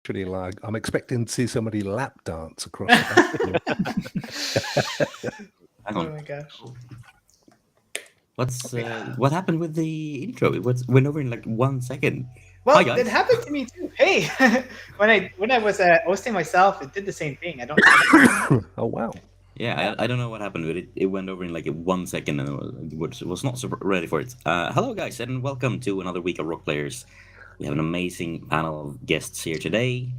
Actually, like I'm expecting to see somebody lap dance across the Hang Oh on. my gosh. What happened with the intro? It went over in like 1 second. Hi Well, that guys. happened to me too. Hey, when I was hosting myself, it did the same thing. I don't. Oh wow! Yeah, I don't know what happened with it. It went over in like 1 second and was not super ready for it. Hello guys and welcome to another week of Rokk Players. We have an amazing panel of guests here today.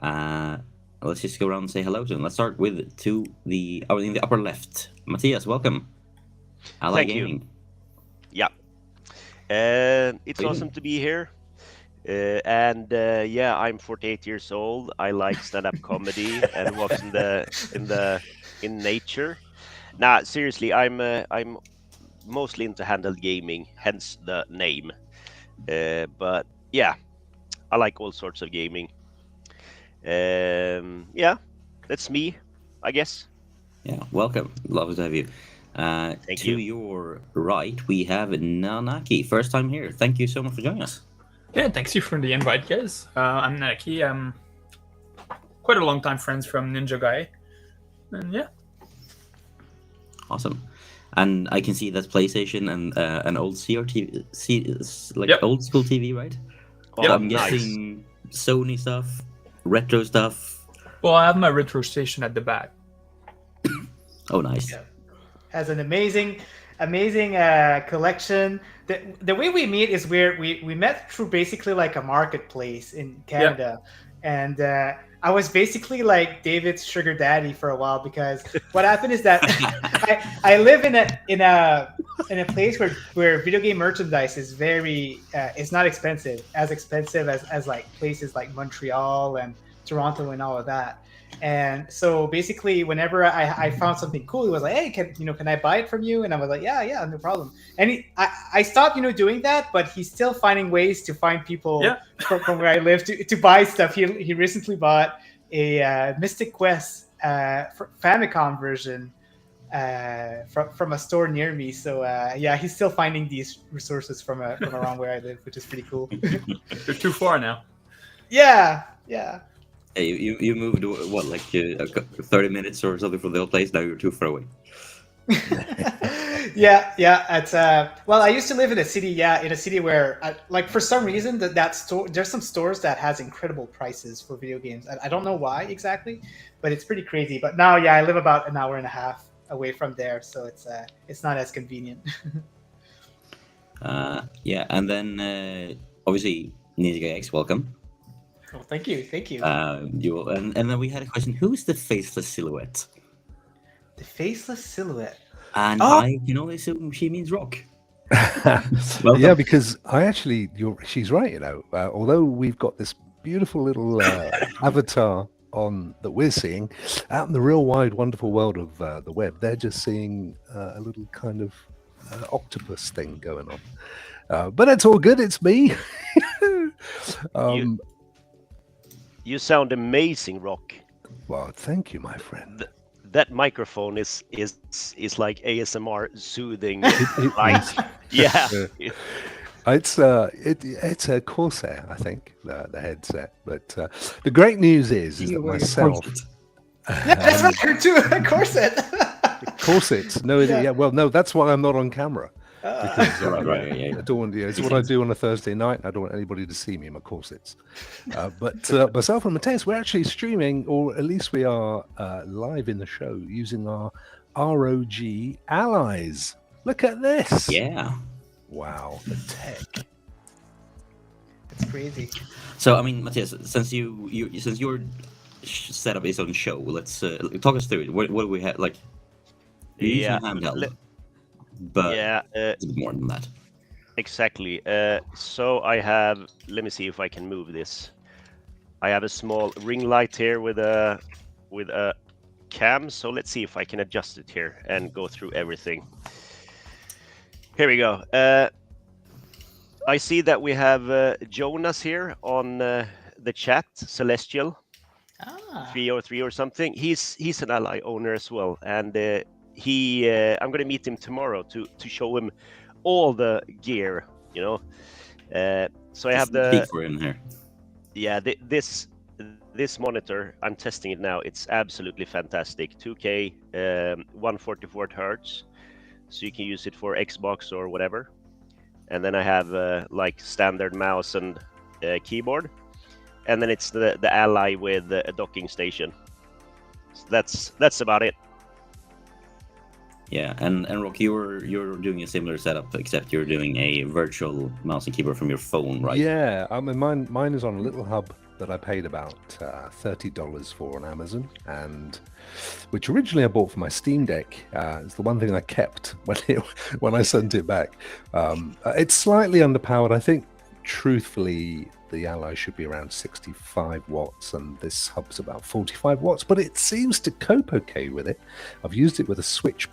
Uh, let's just go around and say hello to them. Let's start with in the upper left. Matthias, welcome. Ally Thank you. Gaming. Yeah. It's How you awesome doing? to be here. Yeah, I'm 48 years old. I like stand-up comedy and walks in nature. Nah, seriously, I'm mostly into handheld gaming, hence the name. But yeah, I like all sorts of gaming. Yeah, that's me, I guess. Yeah, welcome. Love to have you. Thank To you. your right, we have Nanaki. First time here. Thank you so much for joining us. Yeah, thanks you for the invite, guys. I'm Naki. I'm quite a long time friends from Ninja Guy, and yeah, Awesome. And I can see that's PlayStation and an old CRT, like Yep. old school TV, right? Oh, So I'm nice. guessing Sony stuff, retro stuff. well, I have my retro station at the back. Oh, nice. Yeah. Has an amazing collection. The way we meet is we met through basically like a marketplace in Canada, and I was basically like David's sugar daddy for a while because what happened is that I live in a place where video game merchandise is very it's not expensive, as expensive as like places like Montreal and Toronto and all of that. And so basically, whenever I found something cool, he was like, "Hey, can I buy it from you?" And I was like, "Yeah, no problem." And I stopped, I stopped, but he's still finding ways to find people Yeah. from where I live to buy stuff. He recently bought a Mystic Quest Famicom version from a store near me. So yeah, he's still finding these resources from around where I live, which is pretty cool. You're too far now. Yeah. Hey, you moved what, like 30 minutes or something from the old place? Now you're too far away. Yeah. It's well, I used to live in a city. Yeah, in a city where, like, for some reason, that store, there's some stores that has incredible prices for video games. I don't know why exactly, but it's pretty crazy. But now, yeah, I live about an hour and a half away from there, so it's not as convenient. Yeah, and then obviously Ninja Guy X, welcome. Oh, thank you. And then we had a question: who's the faceless silhouette? The faceless silhouette. And Oh! I can only assume she means Rock. Yeah, because she's right. Although we've got this beautiful little avatar on that we're seeing out in the real wide, wonderful world of the web, they're just seeing a little kind of octopus thing going on. But it's all good. It's me. You sound amazing, Rock. Well, thank you, my friend. That microphone is like ASMR soothing. Like, yeah. It's a Corsair, I think, the headset. But the great news is that myself. Yeah, that's what I heard too. Corset. Corsets. No, yeah. Well, no, that's why I'm not on camera. Because, Right, yeah. I don't want, it's what I do on a Thursday night. I don't want anybody to see me in my corsets. But myself and Mateus, we're actually streaming, or at least we are live in the show using our ROG allies. Look at this. Yeah. Wow, the tech. It's crazy. So I mean, Matthias, since your setup is on show, let's talk us through it. What do we have? Like, you're using Yeah. handheld, but Yeah. it's a bit more than that. Exactly. So I have. Let me see if I can move this. I have a small ring light here with a cam. So let's see if I can adjust it here and go through everything. Here we go. I see that we have Jonas here on the chat, Celestial 303 or something. He's an ally owner as well, and I'm gonna meet him tomorrow to show him all the gear. So I have the Speak for him here. yeah this this monitor, I'm testing it now. It's absolutely fantastic. 2K, 144 hertz, so you can use it for Xbox or whatever. And then I have like standard mouse and keyboard, and then it's the Ally with a docking station. So that's about it. Yeah, and Rokk, you're doing a similar setup, except you're doing a virtual mouse and keyboard from your phone, right? Yeah, I mean mine is on a little hub that I paid about $30 for on Amazon, and which originally I bought for my Steam Deck. It's the one thing I kept when I sent it back. It's slightly underpowered. I think, truthfully, the Ally should be around 65 watts, and this hub's about 45 watts, but it seems to cope okay with it. I've used it with a Switch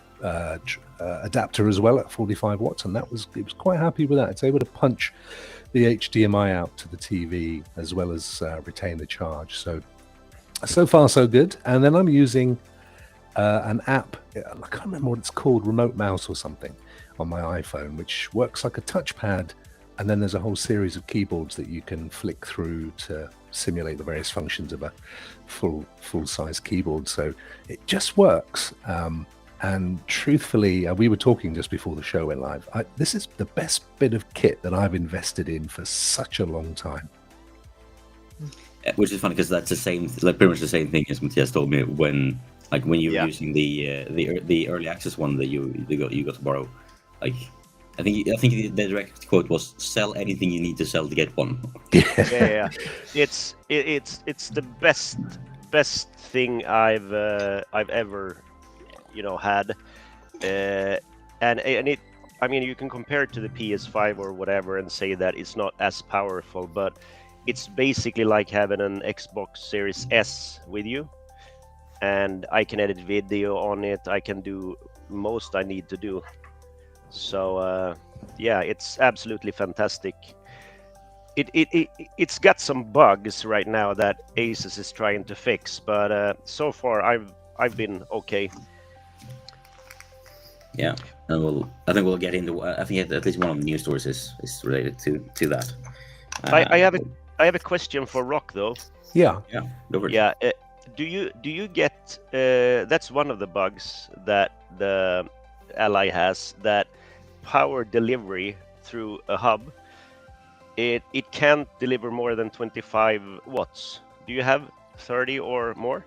adapter as well at 45 watts, and it was quite happy with that. It's able to punch the HDMI out to the TV as well as retain the charge. So far so good. And then I'm using an app, I can't remember what it's called, Remote Mouse or something, on my iPhone, which works like a touchpad, and then there's a whole series of keyboards that you can flick through to simulate the various functions of a full-size keyboard. So it just works. And truthfully, we were talking just before the show went live. This is the best bit of kit that I've invested in for such a long time. Which is funny because that's the same, like pretty much the same thing as Matthias told me when you were using the early access one that you got to borrow. Like, I think the direct quote was, "Sell anything you need to sell to get one." Yeah. It's the best thing I've ever had, and it, I mean, you can compare it to the PS5 or whatever and say that it's not as powerful, but it's basically like having an Xbox Series S with you, and I can edit video on it. I can do most I need to do. So yeah, it's absolutely fantastic. It's got some bugs right now that Asus is trying to fix, but so far I've been okay. Yeah, and I think we'll get into. I think at least one of the news stories is related to that. I have a question for Rokk though. Yeah. Go for it. Yeah, do you get? That's one of the bugs that the Ally has, that power delivery through a hub. It can't deliver more than 25 watts. Do you have 30 or more?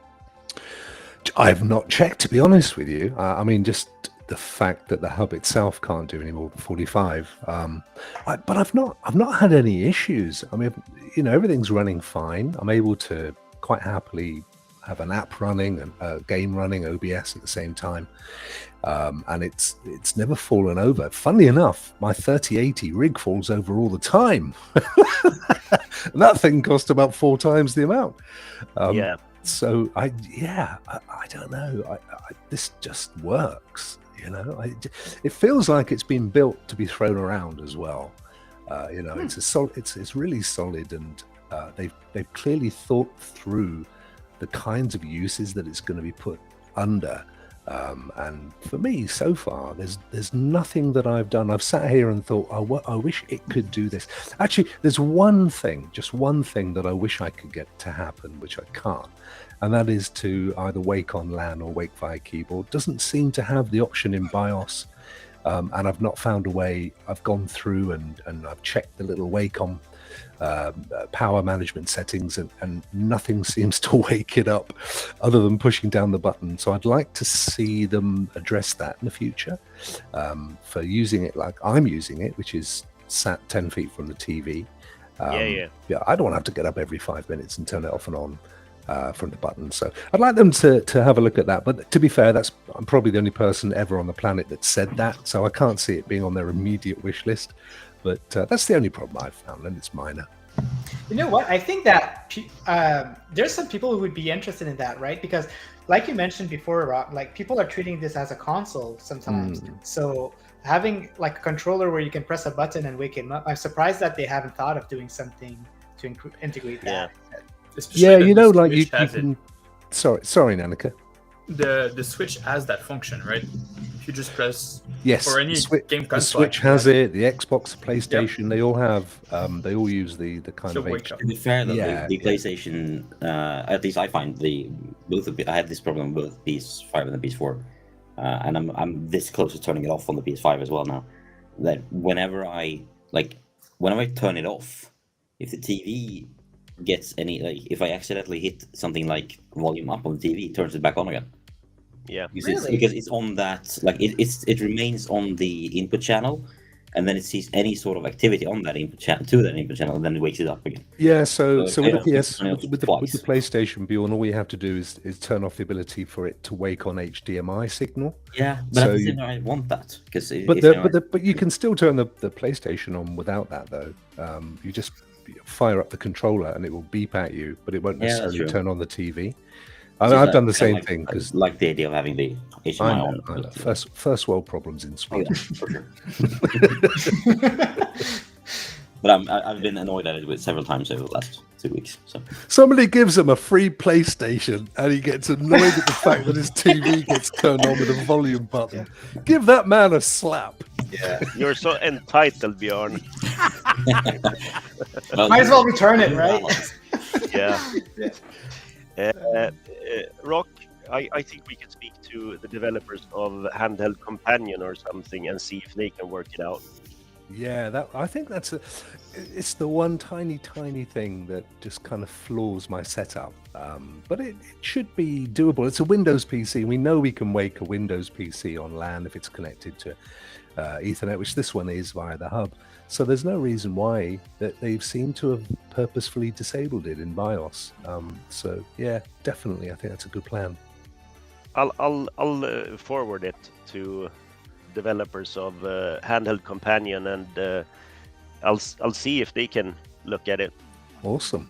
I've not checked, to be honest with you. I mean, just the fact that the hub itself can't do any more than 45. But I've not had any issues. I mean, everything's running fine. I'm able to quite happily have an app running and a game running, OBS at the same time, and it's never fallen over. Funnily enough, my 3080 rig falls over all the time. And that thing cost about 4 times the amount. So I don't know. This just works. It feels like it's been built to be thrown around as well. It's really solid, and they've clearly thought through the kinds of uses that it's going to be put under. And for me, so far, there's nothing that I've done. I've sat here and thought, I wish it could do this. Actually, there's just one thing that I wish I could get to happen, which I can't. And that is to either wake on LAN or wake via keyboard. Doesn't seem to have the option in BIOS. And I've not found a way. I've gone through and I've checked the little wake on power management settings, and nothing seems to wake it up other than pushing down the button. So I'd like to see them address that in the future, for using it like I'm using it, which is sat 10 feet from the TV. I don't want to have to get up every 5 minutes and turn it off and on from the button. So I'd like them to have a look at that. But to be fair, I'm probably the only person ever on the planet that said that, so I can't see it being on their immediate wish list. But that's the only problem I've found, and it's minor. You know what? I think that there's some people who would be interested in that, right? Because, like you mentioned before, Rokk, like people are treating this as a console sometimes. So having like a controller where you can press a button and wake him up, I'm surprised that they haven't thought of doing something to integrate that. Yeah, like you can. Sorry, Nanika. the Switch has that function, right? If you just press Yes, for any game the console. Switch has it. The Xbox, the PlayStation, they all have. They all use the kind So of wake up. To be fair, though, Yeah, the yeah. PlayStation, at least I find I had this problem with PS5 and the PS4, and I'm this close to turning it off on the PS5 as well now. That whenever I turn it off, if the TV gets any if I accidentally hit something like volume up on the TV, it turns it back on again. Yeah. Because it's on that it remains on the input channel, and then it sees any sort of activity on that input channel, and then it wakes it up again. Yeah, so So with it the has PS, to turn it off with the twice. PlayStation, Bjorn, all you have to do is turn off the ability for it to wake on HDMI signal. Yeah, but So at the you- same time, I want that because But you can still turn the PlayStation on without that though. You just fire up the controller and it will beep at you, but it won't Yeah, that's necessarily true. turn on the TV. I've done the same thing because I like the idea of having the HDMI I on. know. First world problems in Oh, Sweden. yeah, for sure. But I've been annoyed at it several times over the last 2 weeks. So Somebody gives him a free PlayStation and he gets annoyed at the fact that his TV gets turned on with a volume button. Give that man a slap. yeah, You're so entitled, Bjorn. Might as well return it, right? Yeah. Rokk, I think we can speak to the developers of Handheld Companion or something and see if they can work it out. Yeah, I think it's the one tiny thing that just kind of flaws my setup. But it should be doable. It's a Windows PC. We know we can wake a Windows PC on LAN if it's connected to Ethernet, which this one is via the hub. So there's no reason why that they've seemed to have purposefully disabled it in BIOS. So yeah, definitely, I think that's a good plan. I'll forward it to developers of Handheld Companion, and I'll see if they can look at it. Awesome.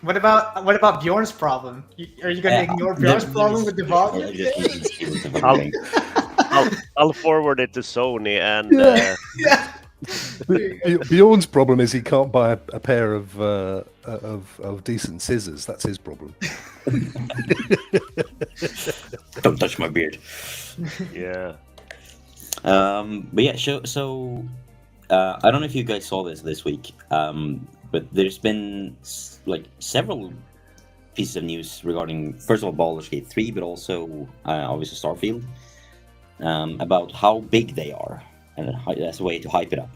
What about Bjorn's problem? Are you going to ignore Bjorn's problem with the volume? I'll forward it to Sony, and Bjorn's problem is he can't buy a pair of decent scissors. That's his problem. don't touch my beard. yeah. But yeah, so I don't know if you guys saw this week, but there's been several pieces of news regarding, first of all, Baldur's Gate 3, but also obviously Starfield, about how big they are, and that's a way to hype it up.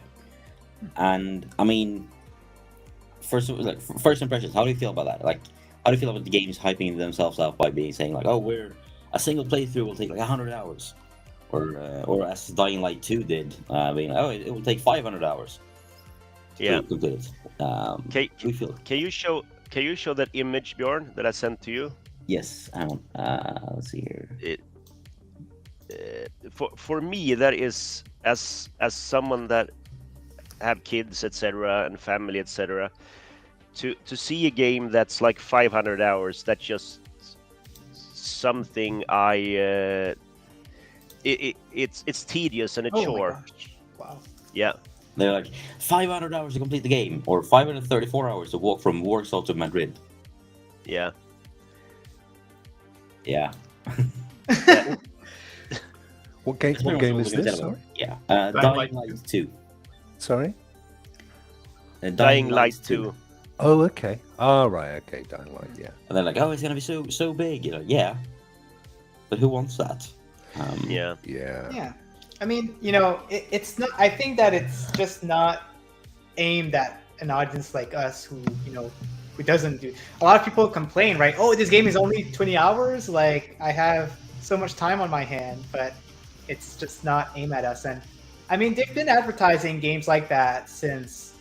And I mean, first impressions, how do you feel about that? Like, how do you feel about the games hyping themselves up by saying like, oh, a single playthrough will take like 100 hours, or as Dying Light 2 did, being like, oh, it will take 500 hours. Yeah. To complete it. Can you show that image, Bjorn, that I sent to you? Yes. Let's see here. For me, that is as someone that have kids, etc., and family, etc. To see a game that's like 500 hours, that's just something it's tedious and a chore. Wow. Yeah. They're like 500 hours to complete the game, or 534 hours to walk from Warsaw to Madrid. Yeah. Yeah. What game is this? Sorry? Yeah. Dying Light 2. Sorry? Dying Light 2. Oh, okay. Oh, right. Okay, Dying Light. Yeah. And they're like, oh, it's gonna be so big. You know, yeah. But who wants that? Yeah. Yeah. I mean, it's not. I think that it's just not aimed at an audience like us who doesn't do. A lot of people complain, right? Oh, this game is only 20 hours. Like, I have so much time on my hand, but it's just not aimed at us. And I mean, they've been advertising games like that since,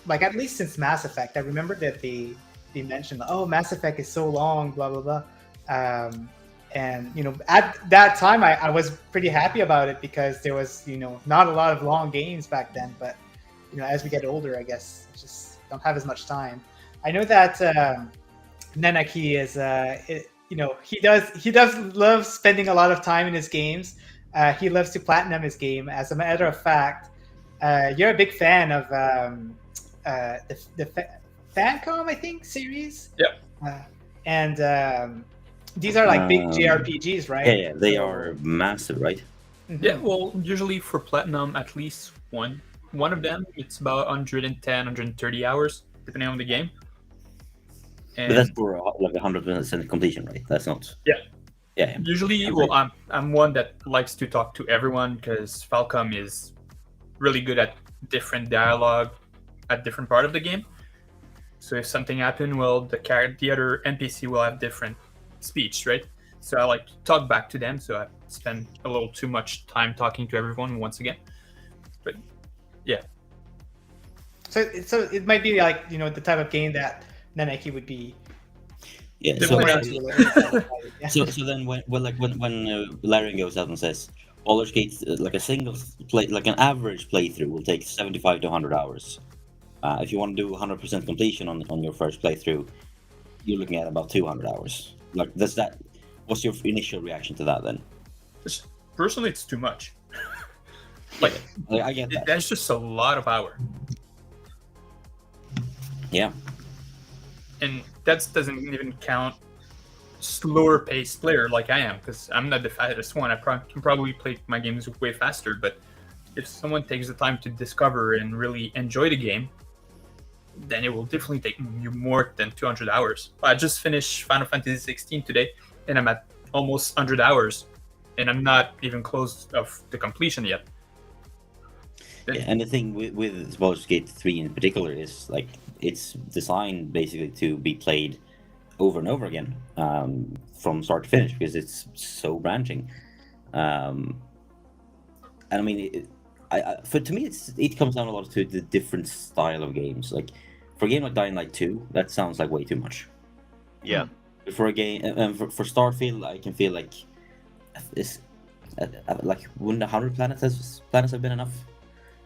like at least since Mass Effect. I remember that they mentioned, oh, Mass Effect is so long, blah blah blah. And at that time, I was pretty happy about it because there was not a lot of long games back then. But as we get older, I guess just don't have as much time. I know that Nenaki is he does love spending a lot of time in his games. He loves to platinum his game. As a matter of fact, you're a big fan of the Fancom, I think, series. Yep. And These are like big Um, JRPGs, right? Yeah, they So- are massive, right? Mhm. Yeah, well, usually for platinum, at least one of them, it's about 110, 130 hours, depending on the game. But that's And for like 100% completion, right? That's not. Yeah. Yeah. usually, I'm well, pretty- I'm one that likes to talk to everyone because Falcom is really good at different dialogue at different part of the game. So if something happened, well, the other NPC will have different speech, right? So I like to talk back to them. So I spend a little too much time talking to everyone once again. But yeah, So it might be like the type of game that Naneki would be. Yeah. They So, would into. Yeah. so then when Larry goes out and says Baldur's Gate like a single play, like an average playthrough will take 75 to 100 hours. If you want to do 100% completion on your first playthrough, you're looking at about 200 hours. Like, does that? What's your initial reaction to that then? personally, it's too much. Like, I get that. That's just a lot of hour, Yeah. and that doesn't even count slower paced player like I am, because I'm not the fastest one. I can probably play my games way faster, but if someone takes the time to discover and really enjoy the game, then it will definitely take you more than 200 hours. I just finished Final Fantasy 16 today, and I'm at almost 100 hours, and I'm not even close of the completion yet. Yeah, and the thing with Baldur's Gate 3 in particular is like it's designed basically to be played over and over again from start to finish because it's so branching. And I mean, to me, it comes down a lot to the different style of games. Like for a game like Dying Light 2, that sounds like way too much. Yeah. For a game, for Starfield, I can feel like this, like wouldn't 100 planets have been enough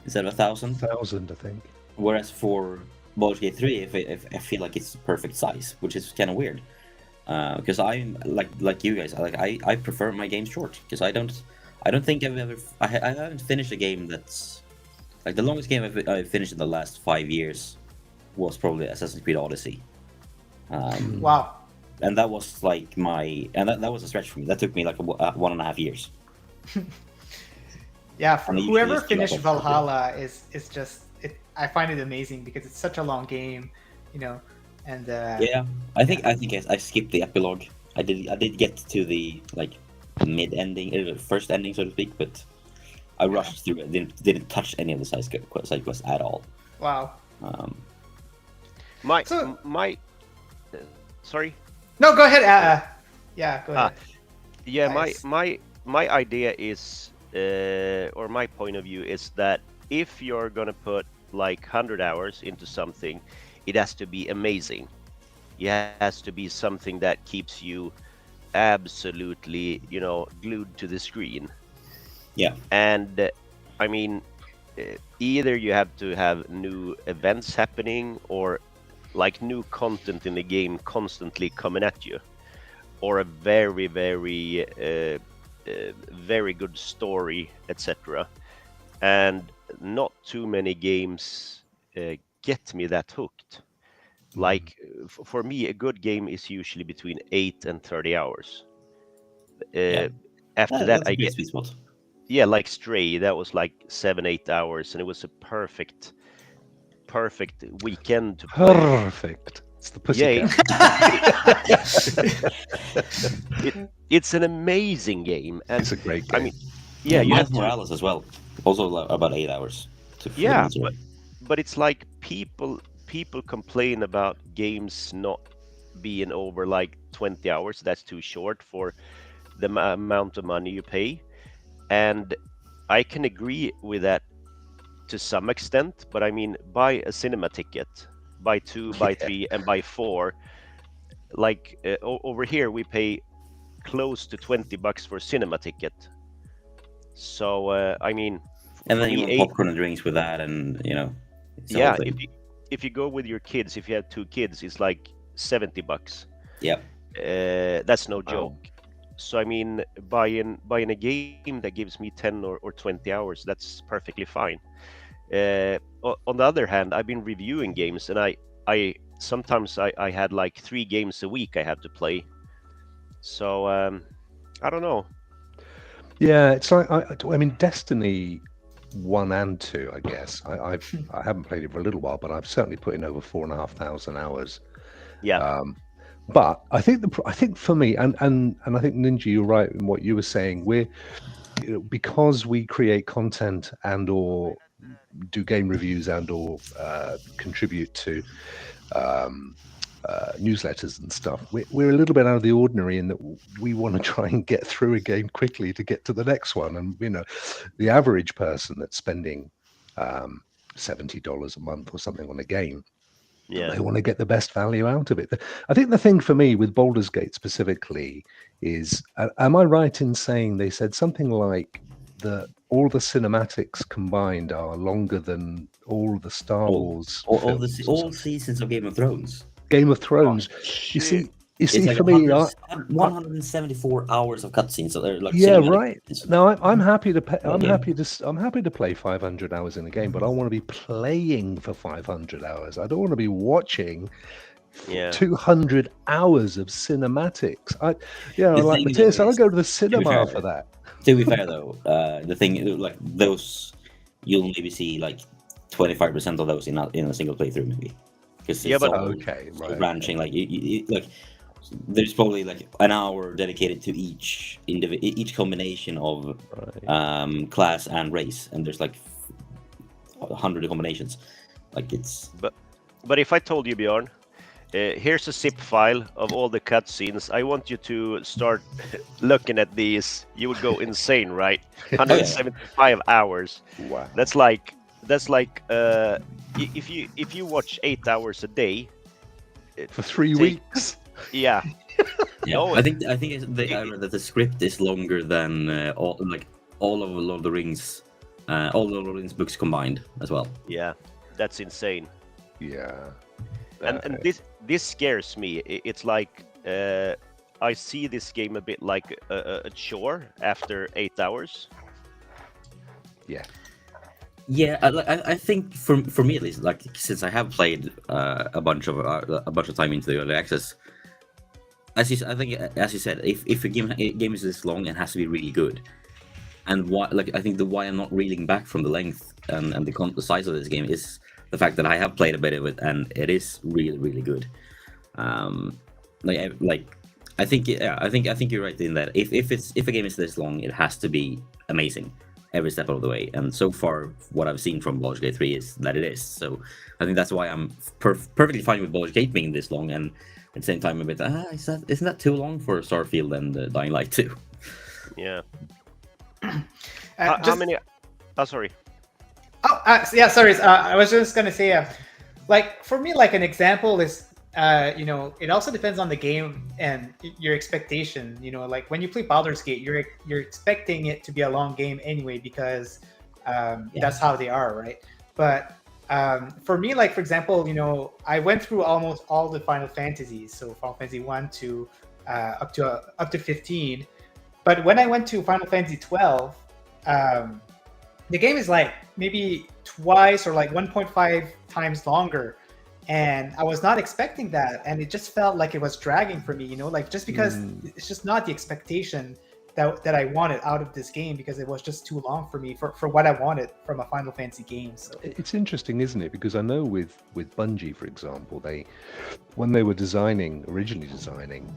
instead of 1,000? 1,000, I think. Whereas for Baldur's Gate 3, if I feel like it's the perfect size, which is kind of weird, because I'm like you guys, I prefer my games short because I don't think I haven't finished a game that's like the longest game I've finished in the last 5 years was probably Assassin's Creed Odyssey. Wow. And that was like that was a stretch for me. That took me like 1.5 years. Yeah, for And usually whoever it's finished level. Valhalla is just it. I find it amazing because it's such a long game, and Yeah, I think I skipped the epilogue. I did get to the like mid ending, first ending, so to speak, but I rushed through it. Didn't touch any of the side quests at all. wow. So- Sorry. No, go ahead. Yeah, go ahead. Yeah, Nice. my idea is, or my point of view is that if you're gonna put like 100 hours into something, it has to be amazing. It has to be something that keeps you absolutely, glued to the screen. Yeah. And I mean, either you have to have new events happening or like new content in the game constantly coming at you, or a very, very, very good story, etc. And not too many games get me that hooked. Like for me, a good game is usually between 8 and 30 hours. Yeah. After that, That's a I good get sweet spot. like Stray. That was like 7-8 hours, and it was a perfect weekend to play. Perfect. It's the pussycat. It's an amazing game, and It's a great game. I mean, yeah, you have Miles to, Morales as well. Also about 8 hours. Yeah, but it's like people complain about games not being over like 20 hours. That's too short for the amount of money you pay, and I can agree with that to some extent. But I mean, buy a cinema ticket, buy 2, buy 3, and buy 4. Like over here, we pay close to $20 for a cinema ticket. So I mean, And for then you me, want popcorn and drinks with that, and it's the yeah, whole thing. if you go with your kids, if you have 2 kids, it's like $70. Yep. That's no joke. So I mean, buying a game that gives me 10 or 20 hours, that's perfectly fine. On the other hand, I've been reviewing games, and I sometimes I had like 3 games a week I had to play. So I don't know. Yeah, it's like I mean, Destiny 1 and 2. I guess I haven't played it for a little while, but I've certainly put in over 4,500 hours. Yeah. But I think for me, and I think Ninja, you're right in what you were saying. We're because we create content and or do game reviews and or contribute to newsletters and stuff. We're a little bit out of the ordinary in that we want to try and get through a game quickly to get to the next one. And the average person that's spending $70 a month or something on a game, they want to get the best value out of it. I think the thing for me with Baldur's Gate specifically is, am I right in saying they said something like all the cinematics combined are longer than all the Star Wars films, all seasons of Game of Thrones. Game of Thrones. You see, like for me, 174 hours of cutscenes. So they're like right. No, I'm happy to pay. I'm happy to play 500 hours in a game, but I want to be playing for 500 hours. I don't want to be watching 200 hours of cinematics. Like Matthias, I'll go to the cinema for that. To be fair, though, the thing like those, you'll maybe see like 25% of those in a single playthrough, maybe. Because branching, like like there's probably like an hour dedicated to each combination of class and race, and there's like 100 combinations. Like it's. But if I told you, Bjorn, here's a zip file of all the cutscenes. I want you to start looking at these. You would go insane, right? 175 hours. Wow. That's like if you watch 8 hours a day for 3 weeks. Yeah. I think I read that the script is longer than all of Lord of the Rings, all the Lord of the Rings books combined as well. Yeah, that's insane. Yeah. And this scares me. It's like I see this game a bit like a chore after 8 hours. Yeah. Yeah, I think for me at least, like since I have played a bunch of time into the early access, as you said, if a game is this long, it has to be really good. And I think why I'm not reeling back from the length and the size of this game is the fact that I have played a bit of it and it is really, really good. I think you're right in that if a game is this long, it has to be amazing every step of the way. And so far, what I've seen from Baldur's Gate 3 is that it is. So I think that's why I'm perfectly fine with Baldur's Gate being this long, and at the same time a bit, isn't that too long for Starfield and Dying Light 2? Yeah. How many? Oh, sorry. Yeah, sorry. I was just gonna say, like for me, like an example is, it also depends on the game and your expectation. Like when you play Baldur's Gate, you're expecting it to be a long game anyway because that's how they are, right? But for me, like for example, I went through almost all the Final Fantasies, so Final Fantasy 1 to up to 15. But when I went to Final Fantasy 12, the game is like maybe twice or like 1.5 times longer. And I was not expecting that. And it just felt like it was dragging for me, like just because it's just not the expectation that I wanted out of this game, because it was just too long for me for what I wanted from a Final Fantasy game. So it's interesting, isn't it? Because I know with Bungie, for example, when they were originally designing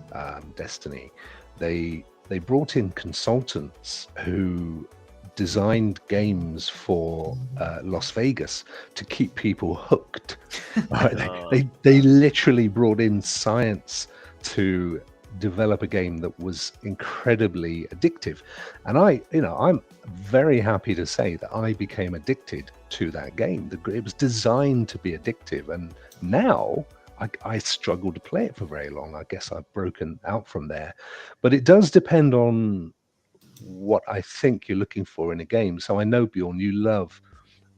Destiny, they brought in consultants who designed games for Las Vegas to keep people hooked. Right? They literally brought in science to develop a game that was incredibly addictive, and I'm very happy to say that I became addicted to that game. It was designed to be addictive, and now I struggle to play it for very long. I guess I've broken out from there, but it does depend on what I think you're looking for in a game. So I know, Bjorn, you love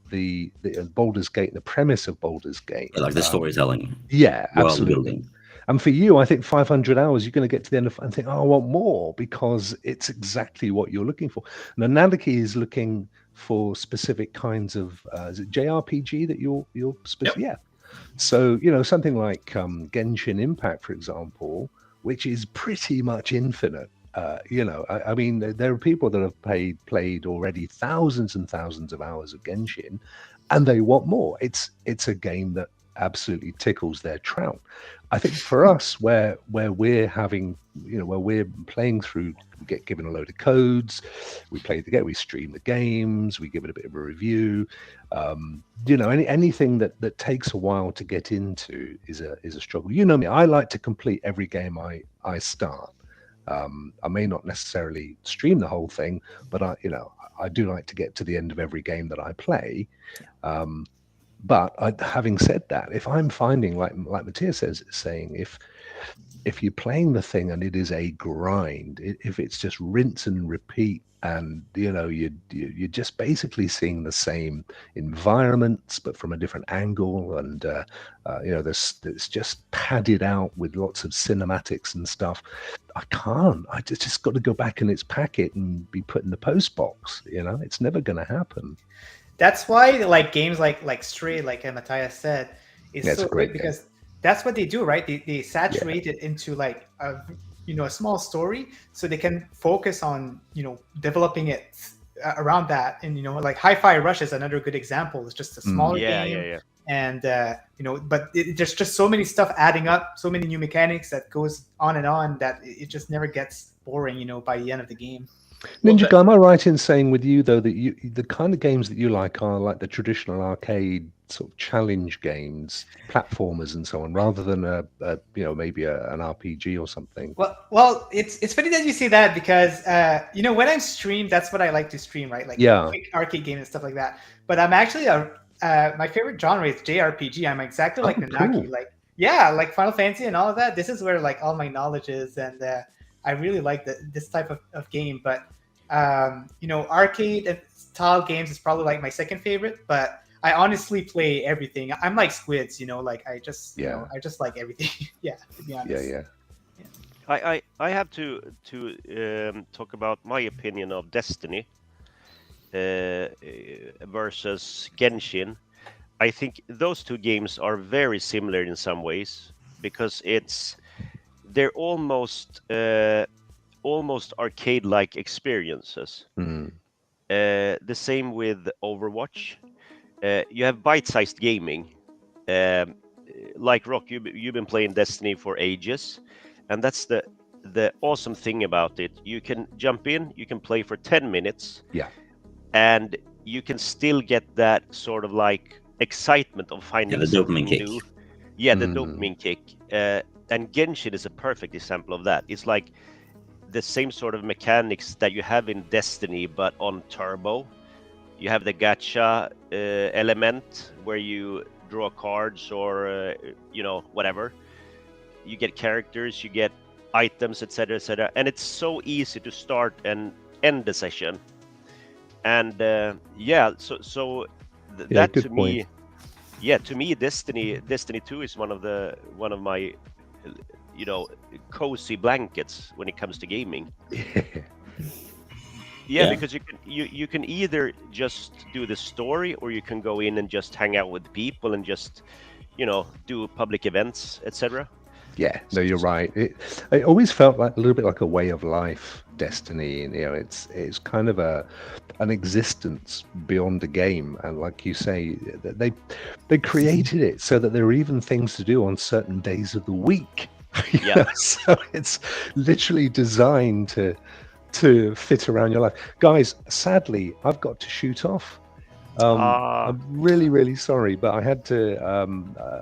the Baldur's Gate, the premise of Baldur's Gate, like the storytelling. Yeah, absolutely. Building. And for you, I think 500 hours, you're going to get to the end and think, I want more, because it's exactly what you're looking for. Now, Nandaki is looking for specific kinds of, is it JRPG that you're specific? Yep. Yeah. So, something like Genshin Impact, for example, which is pretty much infinite. I mean, there are people that have played already thousands and thousands of hours of Genshin, and they want more. It's a game that absolutely tickles their trout. I think for us, where we're having, where we're playing through, we get given a load of codes, we play the game, we stream the games, we give it a bit of a review. Anything that takes a while to get into is a struggle. You know me, I like to complete every game I start. I may not necessarily stream the whole thing, but I do like to get to the end of every game that I play. But having said that, if I'm finding, like Matthias saying, if you're playing the thing and it is a grind, if it's just rinse and repeat, and you're just basically seeing the same environments but from a different angle, and it's just padded out with lots of cinematics and stuff, I just got to go back in its packet and be put in the post box. It's never going to happen. That's why like games like Stray, like Matthias said, is so great, because that's what they do, right? They saturate it into like a small story, so they can focus on developing it around that. And like Hi-Fi Rush is another good example. It's just a smaller game, and but there's just so many stuff adding up, so many new mechanics that goes on and on, that it just never gets boring by the end of the game. Ninja Guy, am I right in saying with you though that the kind of games that you like are like the traditional arcade sort of challenge games, platformers and so on, rather than maybe an RPG or something? Well, it's funny that you say that, because when I'm streamed, that's what I like to stream, right? Like quick arcade games and stuff like that. But I'm actually my favorite genre is JRPG. I'm exactly like Nanaki, cool. Like Final Fantasy and all of that. This is where like all my knowledge is, and I really like this type of game. But arcade style games is probably like my second favorite. But I honestly play everything. I'm like Squids, like I just I just like everything. To be honest. Yeah. I have to talk about my opinion of Destiny versus Genshin. I think those two games are very similar in some ways, because they're almost arcade-like experiences. The same with Overwatch. You have bite-sized gaming. Like Rokk, you've been playing Destiny for ages, and that's the awesome thing about it. You can jump in, you can play for 10 minutes, and you can still get that sort of like excitement of finding the dopamine kick. New. The dopamine kick. And Genshin is a perfect example of that. It's like the same sort of mechanics that you have in Destiny, but on turbo. You have the gacha element where you draw cards or whatever. You get characters, you get items, etc., etc. And it's so easy to start and end the session. And that to point. me, to me, Destiny 2 is one of my cozy blankets when it comes to gaming. Because you can either just do the story, or you can go in and just hang out with people and just do public events, etc. No, you're right. It always felt like a little bit like a way of life, Destiny, and it's kind of an existence beyond the game. And like you say, they created it so that there are even things to do on certain days of the week. So it's literally designed to fit around your life. Guys, sadly, I've got to shoot off. I'm really, really sorry, but I had to.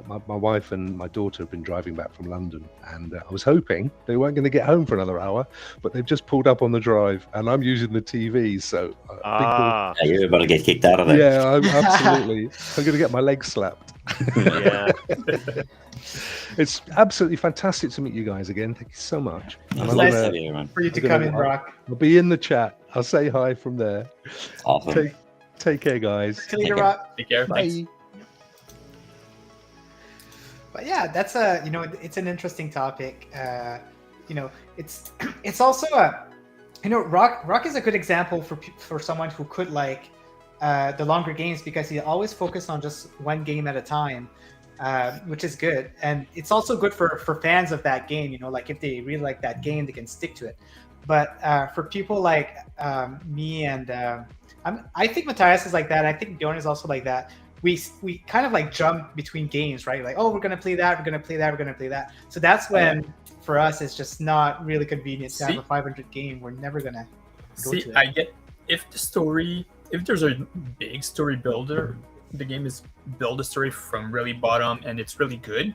My wife and my daughter have been driving back from London, and I was hoping they weren't going to get home for another hour, but they've just pulled up on the drive, and I'm using the TV, so you're about to get kicked out of there. Yeah, absolutely. I'm going to get my legs slapped. It's absolutely fantastic to meet you guys again. Thank you so much. It's nice for you to come in, Rokk. I'll be in the chat. I'll say hi from there. Awesome. Take care, guys. Take care, Rokk. Take care. Bye. Thanks. But that's it's an interesting topic. It's also Rokk is a good example for someone who could like the longer games, because he always focused on just one game at a time. which is good. And it's also good for fans of that game. You know, like if they really like that game, they can stick to it. But for people like me and I think Matthias is like that. I think Bjorn is also like that. We kind of like jump between games, right? Like, oh, we're gonna play that, we're gonna play that, we're gonna play that. So that's when for us it's just not really convenient to have a 500 game. We're never gonna go to it. I get if there's a big story builder, the game is build a story from really bottom and it's really good.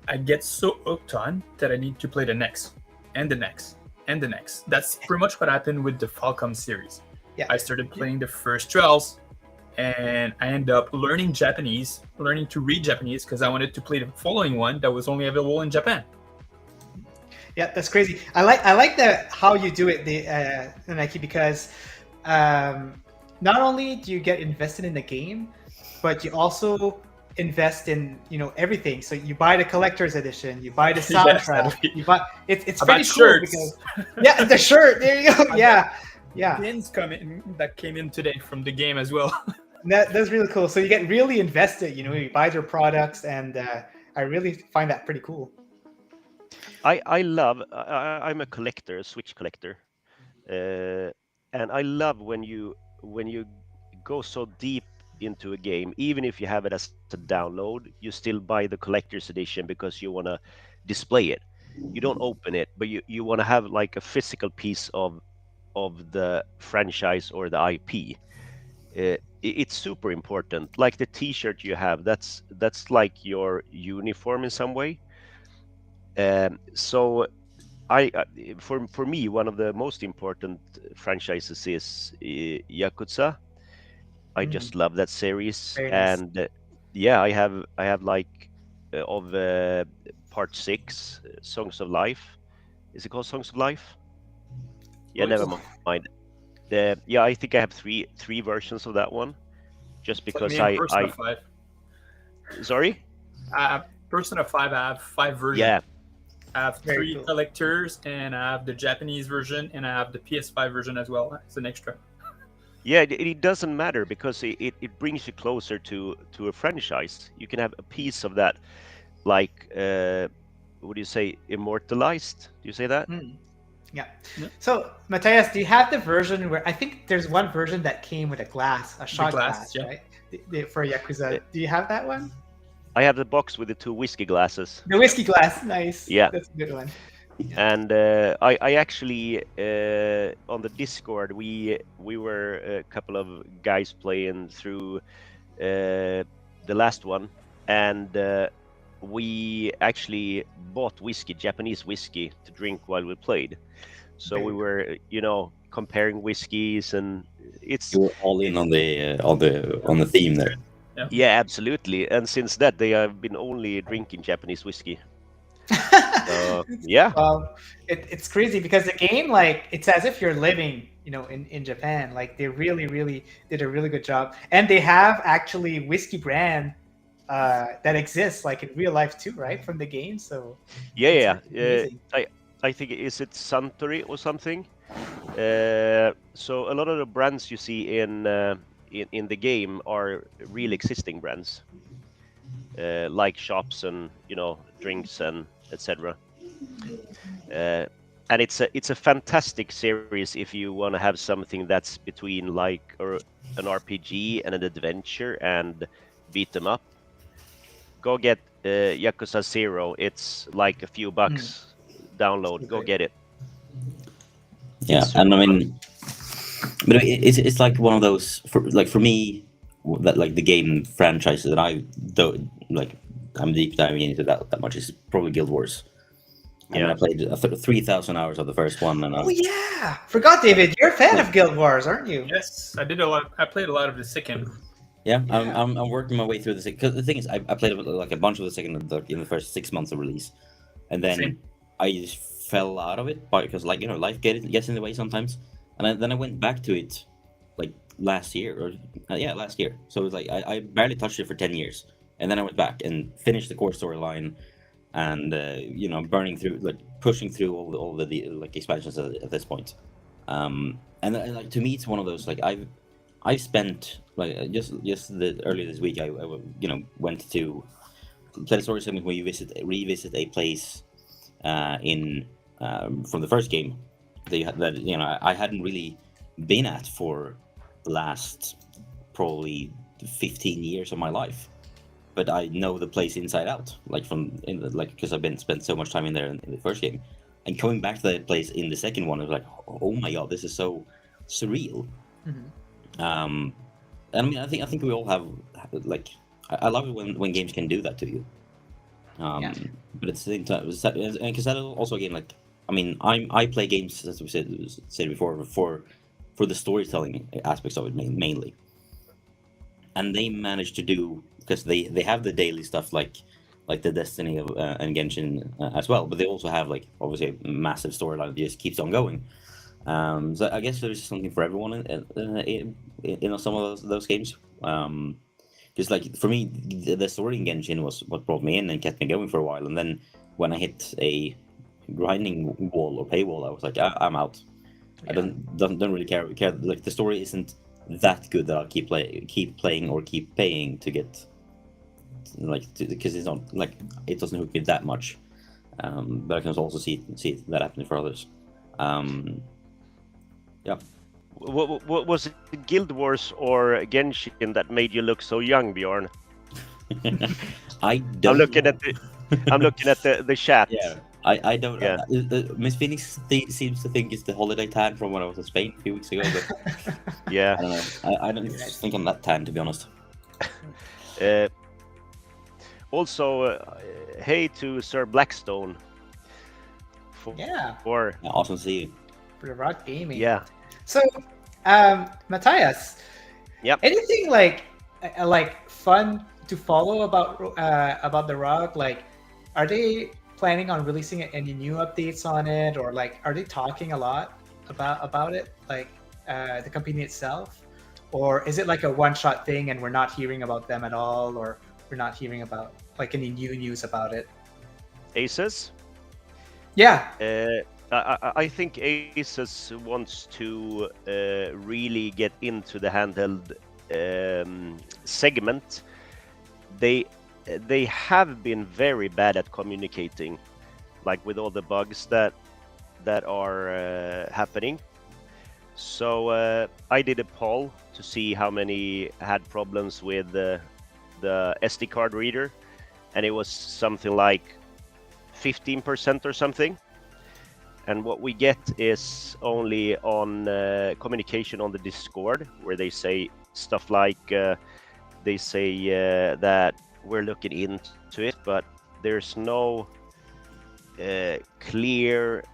I get so hooked on that I need to play the next and the next and the next. That's pretty much what happened with the Falcom series. Yeah. I started playing the first trials and I ended up learning Japanese, learning to read Japanese because I wanted to play the following one that was only available in Japan. Yeah, that's crazy. I like how you do it, Nike, because not only do you get invested in the game, but you also invest in everything. So you buy the collector's edition, you buy the soundtrack, you buy it's pretty cool shirts. Because the shirt. There you go. Yeah. Pins that came in today from the game as well. That's really cool. So you get really invested. You buy their products, and I really find that pretty cool. I'm a collector, a Switch collector, and I love when you go so deep into a game, even if you have it as a download, you still buy the collector's edition because you want to display it. You don't open it, but you want to have like a physical piece of the franchise or the IP. It's super important. Like the T-shirt you have, that's like your uniform in some way. So for me, one of the most important franchises is Yakuza. I just love that series. Very nice. And I have like of part 6, Songs of Life. Is it called Songs of Life? Yeah, never mind. I think I have three versions of that one, just because Persona 5. Sorry. Persona 5, I have 5 versions. Yeah. I have 3 collectors, and I have the Japanese version, and I have the PS5 version as well as an extra. Yeah, it doesn't matter because it brings you closer to a franchise. You can have a piece of that, like what do you say, immortalized? Do you say that? Yeah. So, Matthias, do you have the version where I think there's one version that came with a shot glass, yeah. right? For Yakuza. Do you have that one? I have the box with the 2 whiskey glasses. The whiskey glass, nice. Yeah. That's a good one. And I actually on the Discord we were a couple of guys playing through the last one, and we actually bought Japanese whiskey to drink while we played. So we were comparing whiskeys, and you were all in on the theme there. Yeah, absolutely. And since that, they have been only drinking Japanese whiskey. Yeah. It's crazy because the game, like, it's as if you're living, in Japan. Like, they really, really did a really good job, and they have actually whiskey brand that exists like in real life too, right, from the game. So yeah. I think is it Suntory or something. So a lot of the brands you see in the game are real existing brands, like shops and drinks and etc. And it's a fantastic series if you want to have something that's between like an RPG and an adventure and beat them up. Go get Yakuza 0. It's like a few bucks download. Go get it. Yeah, and I mean, but it's like one of those for me that like the game franchises that I don't like. I'm deep diving into that much is probably Guild Wars. And I played 3,000 hours of the first one. And forgot, David, you're a fan of Guild Wars, aren't you? Yes, I did a lot. I played a lot of the second. Yeah, I'm working my way through the second. Because the thing is, I played like a bunch of the second in the first 6 months of release, and then I just fell out of it because life gets in the way sometimes. And then I went back to it like last year last year. So it was like I barely touched it for 10 years, and then I went back and finished the core storyline, and burning through, like pushing through all the like expansions at this point. And like to me, it's one of those like I spent like earlier this week. I went to play a story segment where you revisit a place in from the first game that I hadn't really been at for the last probably 15 years of my life, but I know the place inside out, like because I've spent so much time in there in the first game, and coming back to that place in the second one, I was like, oh my god, this is so surreal. And I mean, I think we all have like I love it when games can do that to you. But at the same time, because that is also a game like I mean, I play games, as we said before, for the storytelling aspects of it mainly, and they manage to do because they have the daily stuff like the Destiny of and Genshin as well, but they also have like obviously a massive storyline that just keeps on going. So I guess there's something for everyone in some of those games. Just like for me, the story in Genshin was what brought me in and kept me going for a while. And then when I hit a grinding wall or paywall, I was like, I'm out. I don't really care. Like the story isn't that good that I'll keep playing or keep paying to get because it's not like it doesn't hook me that much. But I can also see that happening for others. Yeah. What was it, Guild Wars or Genshin that made you look so young, Bjorn? I'm looking at the chat. Yeah, I don't. Yeah. Miss Phoenix seems to think it's the holiday tan from when I was in Spain a few weeks ago. But Yeah. I don't know. I don't think I'm that tan, to be honest. Also, hey to Sir Blackstone. For Awesome to see you. For the Rokk Gaming. Yeah. So, Matthias. Yep. Anything like fun to follow about the Rokk? Like, are they planning on releasing any new updates on it, or like, are they talking a lot about it, like the company itself, or is it like a one-shot thing and we're not hearing about them at all, or we're not hearing about like any new news about it? Asus? Yeah. I think Asus wants to really get into the handheld segment. They have been very bad at communicating, like with all the bugs that are happening. So I did a poll to see how many had problems with the SD card reader, and it was something like 15% or something. And what we get is only on communication on the Discord, where they say stuff like that we're looking into it, but there's no clear,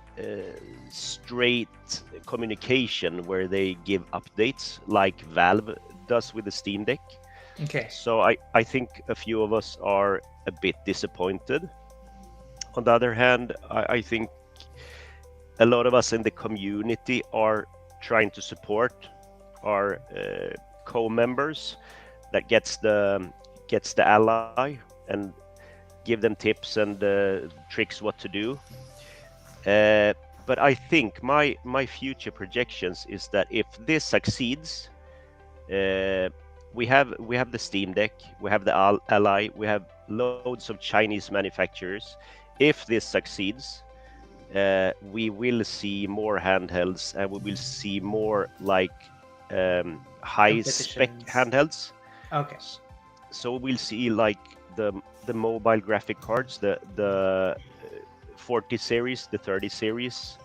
straight communication where they give updates like Valve does with the Steam Deck. Okay. So I think a few of us are a bit disappointed. On the other hand, I think a lot of us in the community are trying to support our co-members that gets the ally and give them tips and tricks what to do. But I think my future projections is that if this succeeds, we have the Steam Deck, we have the Ally, we have loads of Chinese manufacturers. If this succeeds, we will see more handhelds, and we will see more like high spec handhelds. Okay. So we'll see like the mobile graphic cards, the 40 series, the 30 series.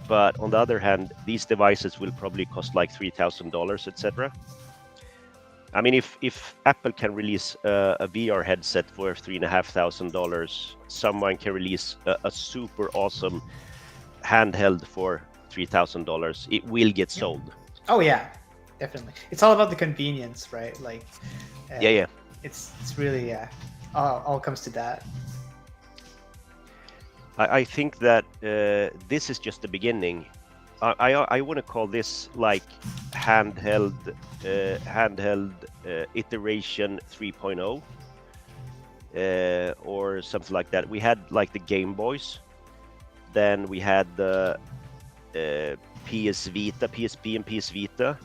But on the other hand, these devices will probably cost like $3,000, etc. I mean, if Apple can release a VR headset for $3,500, someone can release a super awesome handheld for $3,000. It will get sold. Oh yeah, definitely. It's all about the convenience, right? Like, yeah. It's really all comes to that. I think that this is just the beginning. I want to call this like handheld iteration 3.0 or something like that. We had like the Game Boys, then we had the PS Vita, PSP and PS Vita.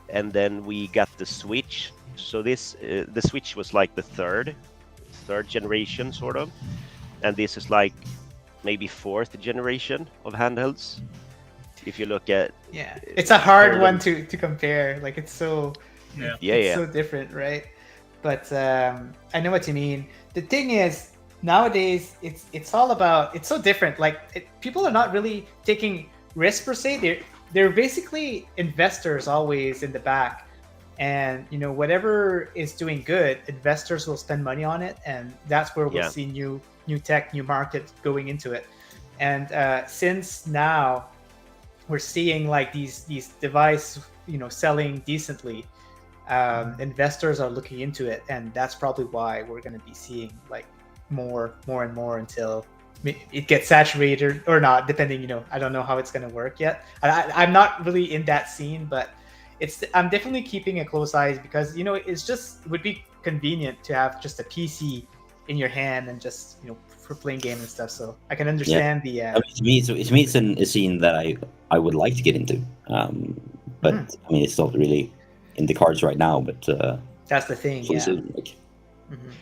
and then we got the Switch. So this the Switch was like the third generation sort of, and this is like maybe fourth generation of handhelds. If you look at it's a hard one to compare. Like it's so so different, right? But I know what you mean. The thing is, nowadays it's all about, it's so different. Like people are not really taking risks per se. They're basically investors always in the back, and you know, whatever is doing good, investors will spend money on it, and that's where we'll see new tech, new market going into it. And since now we're seeing like these devices, you know, selling decently, investors are looking into it, and that's probably why we're going to be seeing like more and more until it gets saturated or not, depending, you know, I don't know how it's going to work yet. I'm not really in that scene, but I'm definitely keeping a close eye, because, you know, it would be convenient to have just a PC in your hand and just, you know, for playing games and stuff. So I can understand the. I mean, to me, it's a scene that I would like to get into, but I mean, it's not really in the cards right now. But that's the thing. Yeah. Soon, like,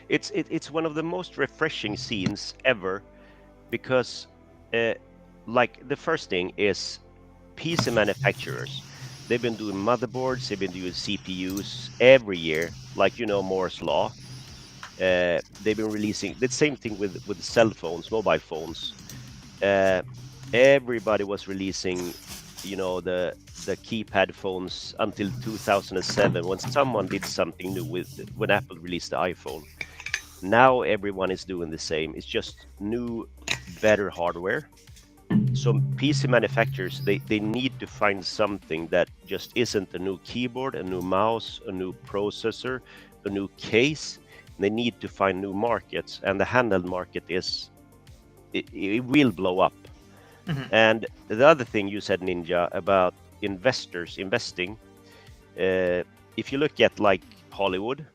It's one of the most refreshing scenes ever, because like the first thing is PC manufacturers. They've been doing motherboards, they've been doing CPUs every year, like, you know, Moore's law. They've been releasing the same thing with cell phones, mobile phones. Everybody was releasing, you know, the keypad phones until 2007, when someone did something new when Apple released the iPhone. Now everyone is doing the same. It's just new, better hardware. So PC manufacturers, they need to find something that just isn't a new keyboard, a new mouse, a new processor, a new case. They need to find new markets, and the handheld market it will blow up. And the other thing you said, Ninja, about investors investing, if you look at like Hollywood,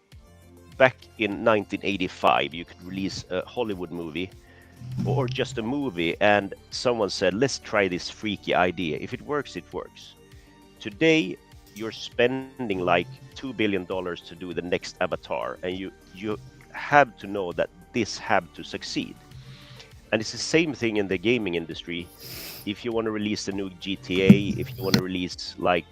back in 1985, you could release a Hollywood movie or just a movie, and someone said, let's try this freaky idea. If it works, it works. Today, you're spending like $2 billion to do the next Avatar, and you have to know that this have to succeed. And it's the same thing in the gaming industry. If you want to release the new GTA, if you want to release like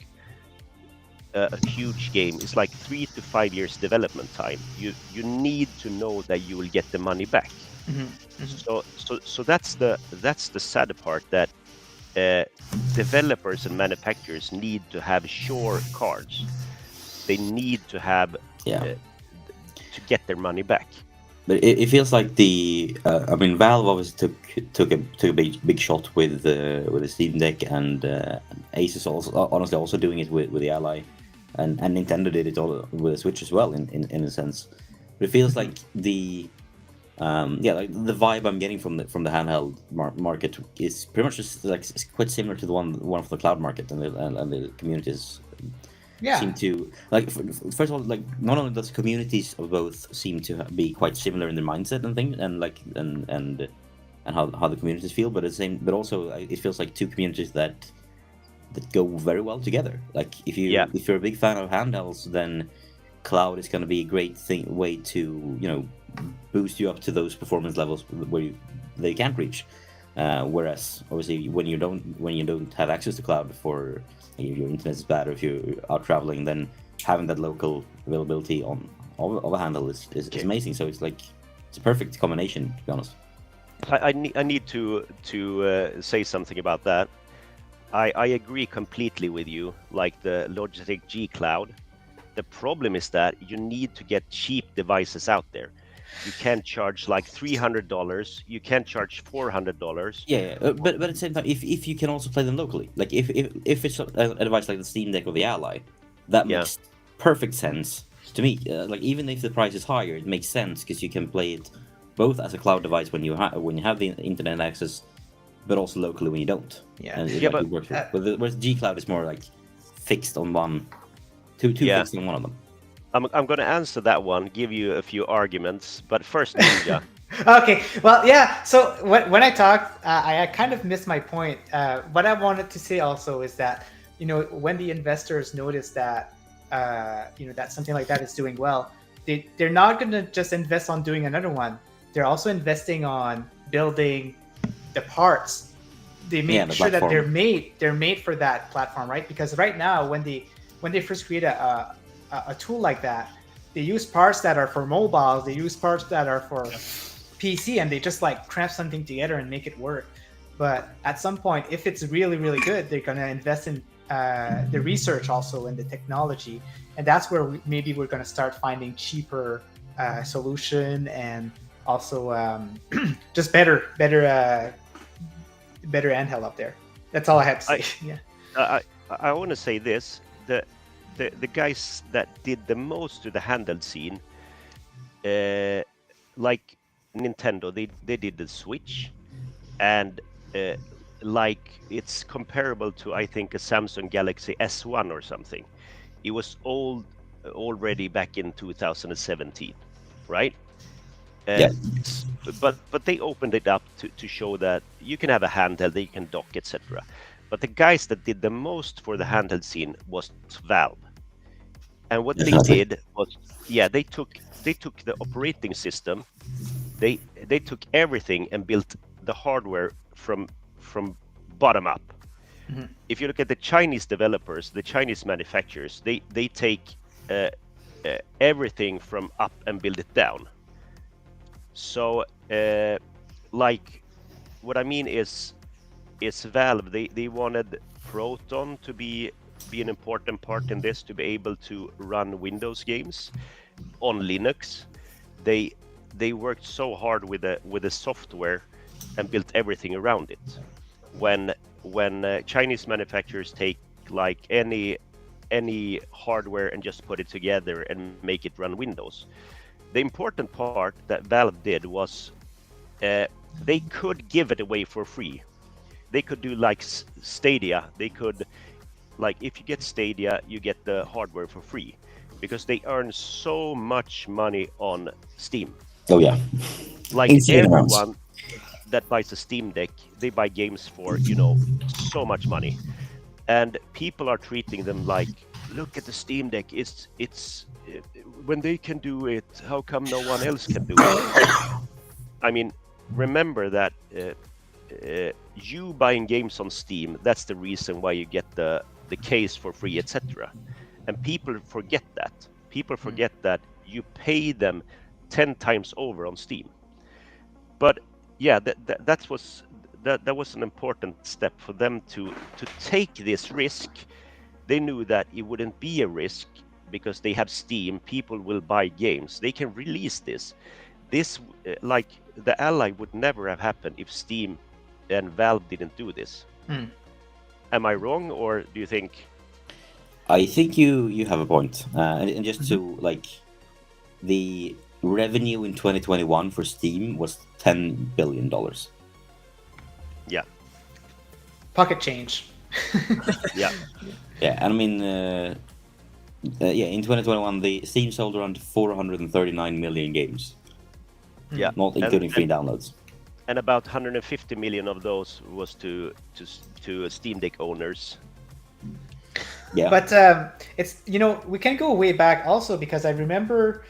a huge game, it's like 3 to 5 years development time. You need to know that you will get the money back. So that's the sad part, that developers and manufacturers need to have sure cards. They need to have to get their money back. But it feels like I mean, Valve obviously took a big shot with the Steam Deck, and Asus also doing it with the Ally, and Nintendo did it all with the Switch as well in a sense. But it feels like like the vibe I'm getting from the handheld market is pretty much just like it's quite similar to the one for the cloud market, and the communities seem to like. First of all, like not only does communities of both seem to be quite similar in their mindset and things, and like and how the communities feel, but but also it feels like two communities that go very well together. Like if you're a big fan of handhelds, then cloud is going to be a great way to, you know, boost you up to those performance levels where they can't reach. Whereas obviously when you don't have access to cloud, for if your internet is bad or if you're out traveling, then having that local availability of a handle is amazing. So it's a perfect combination, to be honest. I need to say something about that. I agree completely with you. Like the Logitech G Cloud, the problem is that you need to get cheap devices out there. You can't charge like $300. You can't charge $400. Yeah, but at the same time, if you can also play them locally, like if it's a device like the Steam Deck or the Ally, that makes perfect sense to me. Like even if the price is higher, it makes sense because you can play it both as a cloud device when you have the internet access, but also locally when you don't. But whereas G Cloud is more like fixed on one, two fixed on one of them. I'm going to answer that one, give you a few arguments, but first, Ninja. Okay, well, yeah. So when I talked, I kind of missed my point. What I wanted to say also is that, when the investors notice that that something like that is doing well, they're not going to just invest on doing another one. They're also investing on building the parts. They make the sure that platform. they're made for that platform, right? Because right now, when they first create a tool like that, they use parts that are for mobiles, they use parts that are for PC, and they just like cramp something together and make it work. But at some point, if it's really, really good, they're going to invest in the research also and the technology. And that's where maybe we're going to start finding cheaper solution, and also just better handheld up there. That's all I had to say. I want to say this: the guys that did the most to the handheld scene, like Nintendo, they did the Switch, and like it's comparable to, I think, a Samsung Galaxy S1 or something. It was old already back in 2017, right? But they opened it up to show that you can have a handheld, you can dock, etc. But the guys that did the most for the handheld scene was Valve. And what they did was, they took the operating system, they took everything and built the hardware from bottom up. Mm-hmm. If you look at the Chinese developers, the Chinese manufacturers, they take everything from up and build it down. So like what I mean is Valve, they wanted Proton to be an important part in this, to be able to run Windows games on Linux. They worked so hard with the software and built everything around it. When Chinese manufacturers take like any hardware and just put it together and make it run Windows, the important part that Valve did was they could give it away for free. They could do like Stadia. They could, like, if you get Stadia, you get the hardware for free, because they earn so much money on Steam. Oh yeah, like insane everyone amounts. That buys a Steam Deck, they buy games for so much money, and people are treating them like, look at the Steam Deck, it's when they can do it, how come no one else can do it? I mean, remember that you buying games on Steam, that's the reason why you get the case for free, etc. And people forget that. People forget that you pay them 10 times over on Steam. But yeah, that was an important step for them to take this risk. They knew that it wouldn't be a risk because they have Steam. People will buy games. They can release this. This, like, the Ally would never have happened if Steam and Valve didn't do this. Am I wrong, or do you think? I think you have a point. And just to, like, the revenue in 2021 for Steam was $10 billion. Yeah. Pocket change. Yeah. Yeah, and I mean, in 2021, the Steam sold around 439 million games. Yeah. Not including free downloads. And about 150 million of those was to Steam Deck owners. Yeah. But it's, we can go way back also, because I remember,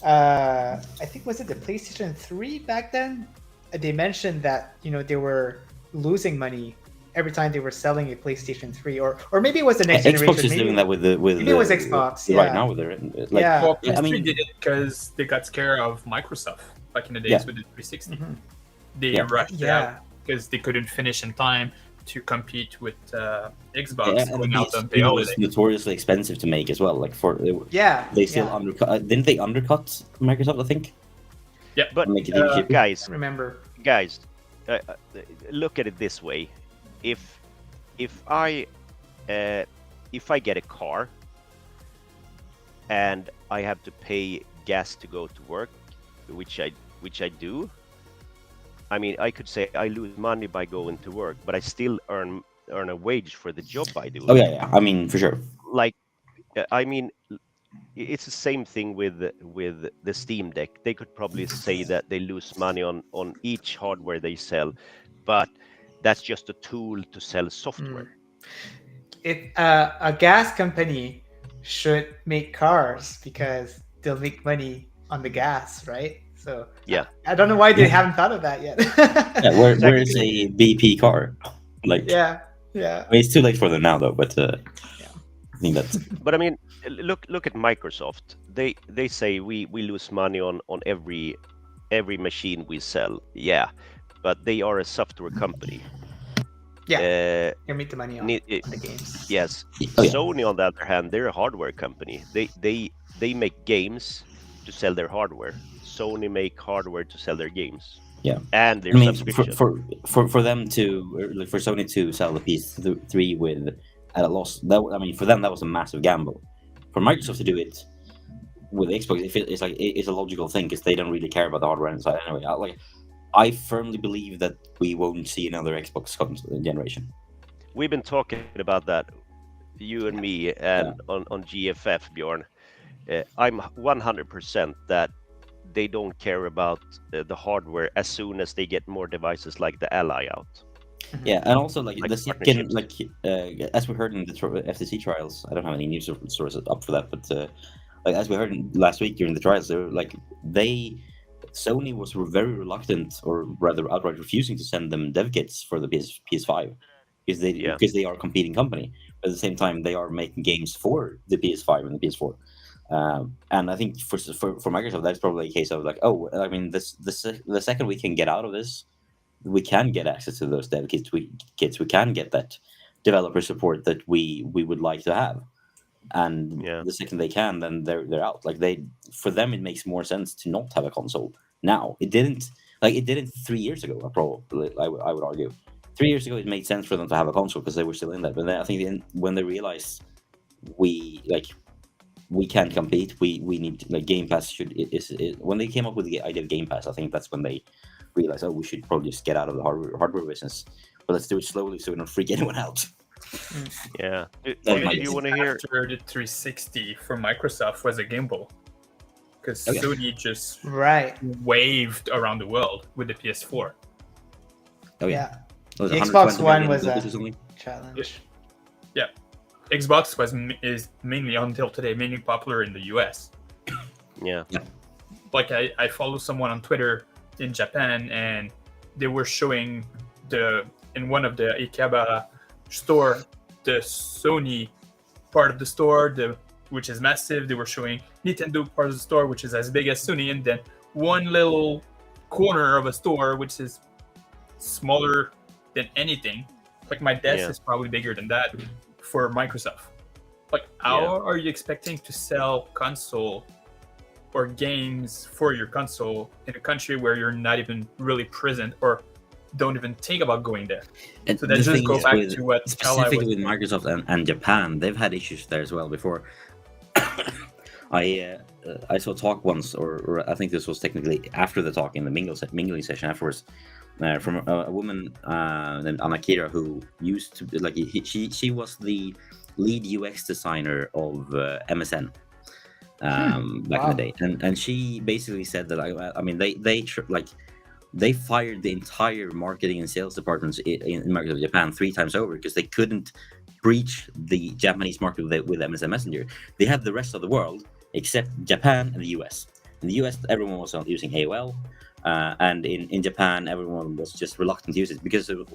I think, was it the PlayStation 3 back then? They mentioned that, they were losing money every time they were selling a PlayStation 3, or maybe it was the next generation. Xbox is doing that with maybe it was Xbox, right now with their Well, PS3 I mean, did it because they got scared of Microsoft back in the days with the 360. They rushed it out because they couldn't finish in time to compete with Xbox going out on the holiday. It was notoriously expensive to make as well. Like they still undercut. Didn't they undercut Microsoft? I think. Yeah, but guys, look at it this way: if I get a car and I have to pay gas to go to work, which I do. I mean, I could say I lose money by going to work, but I still earn a wage for the job I do. Oh yeah. I mean, for sure. Like, I mean, it's the same thing with the Steam Deck. They could probably say that they lose money on each hardware they sell, but that's just a tool to sell software. a gas company should make cars because they'll make money on the gas, right? So Yeah. I don't know why they haven't thought of that yet. Yeah, where is a BP car? Like, yeah. I mean, it's too late for them now, though. But I think that's. But I mean, look at Microsoft. They say we lose money on every machine we sell. Yeah, but they are a software company. Yeah, you make the money on the games. Yes. Oh, yeah. Sony, on the other hand, they're a hardware company. They make games to sell their hardware. Sony make hardware to sell their games. Yeah, and their I mean, subscription. for them to for Sony to sell the PS3 with at a loss, for them that was a massive gamble. For Microsoft to do it with Xbox, it's a logical thing because they don't really care about the hardware inside anyway. I firmly believe that we won't see another Xbox generation. We've been talking about that, you and me, and on GFF, Bjorn. I'm 100% that they don't care about the hardware as soon as they get more devices like the Ally out. Yeah, and also the second, as we heard in the FTC trials, I don't have any news sources up for that, but as we heard last week during the trials, they were Sony was very reluctant, or rather outright refusing to send them dev kits for the PS5 because they are a competing company. But at the same time, they are making games for the PS5 and the PS4. And I think for Microsoft, that's probably a case of the second we can get out of this, we can get access to those dev kits. We can get that developer support that we would like to have. And the second they can, then they're out. For them, it makes more sense to not have a console now. It didn't 3 years ago. Probably, I would argue, 3 years ago it made sense for them to have a console because they were still in that. But then I think when they realized we can't compete, we need Game Pass when they came up with the idea of Game Pass, I think that's when they realized, we should probably just get out of the hardware business, but let's do it slowly so we don't freak anyone out. Yeah. Do you want to hear? After the 360 for Microsoft was a gimbal, because Sony just waved around the world with the PS4. Oh yeah. The Xbox One was a challenge. Yeah. Xbox is mainly until today mainly popular in the US. Yeah. I follow someone on Twitter in Japan, and they were showing in one of the Ikebara store, the Sony part of the store, which is massive. They were showing Nintendo part of the store, which is as big as Sony, and then one little corner of a store which is smaller than anything. My desk is probably bigger than that for Microsoft. How are you expecting to sell console or games for your console in a country where you're not even really present or don't even think about going there? And so that just go back to what specifically with Microsoft and Japan, they've had issues there as well before. I saw a talk once, or I think this was technically after the talk in the mingling session afterwards, from a woman named Anakira who used to be she was the lead UX designer of MSN back in the day, and she basically said that they fired the entire marketing and sales departments in Microsoft Japan 3 times over because they couldn't breach the Japanese market with MSN Messenger. They had the rest of the world except Japan and the US. In the US, everyone was using AOL, and in Japan, everyone was just reluctant to use it because of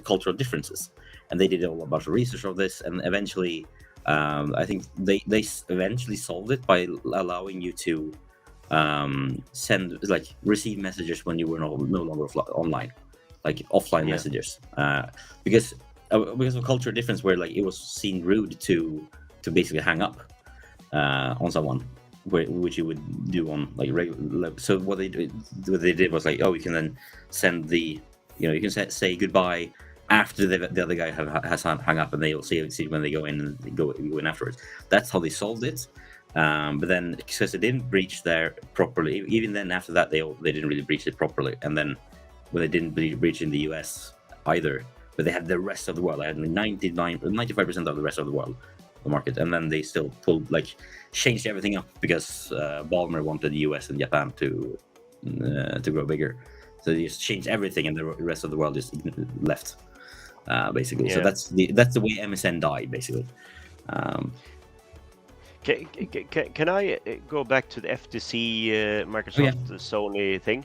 cultural differences. And they did a whole bunch of research of this, and eventually, I think they eventually solved it by allowing you to receive messages when you were no longer online, offline messages, because of cultural difference where it was seen rude to basically hang up on someone, which you would do on regular. So what they did was you can then send you can say goodbye after the other guy has hung up, and they'll see when they go in and go in afterwards. That's how they solved it. But then because they didn't breach there properly, even then after that they didn't really breach it properly, and then when they didn't breach in the US either, but they had the rest of the world. I had 95% of the rest of the world, the market, and then they still changed everything up because Ballmer wanted the US and Japan to grow bigger, so they just changed everything, and the rest of the world just left. basically. So Yeah. that's the way MSN died, basically. Can I go back to the FTC Microsoft Sony thing?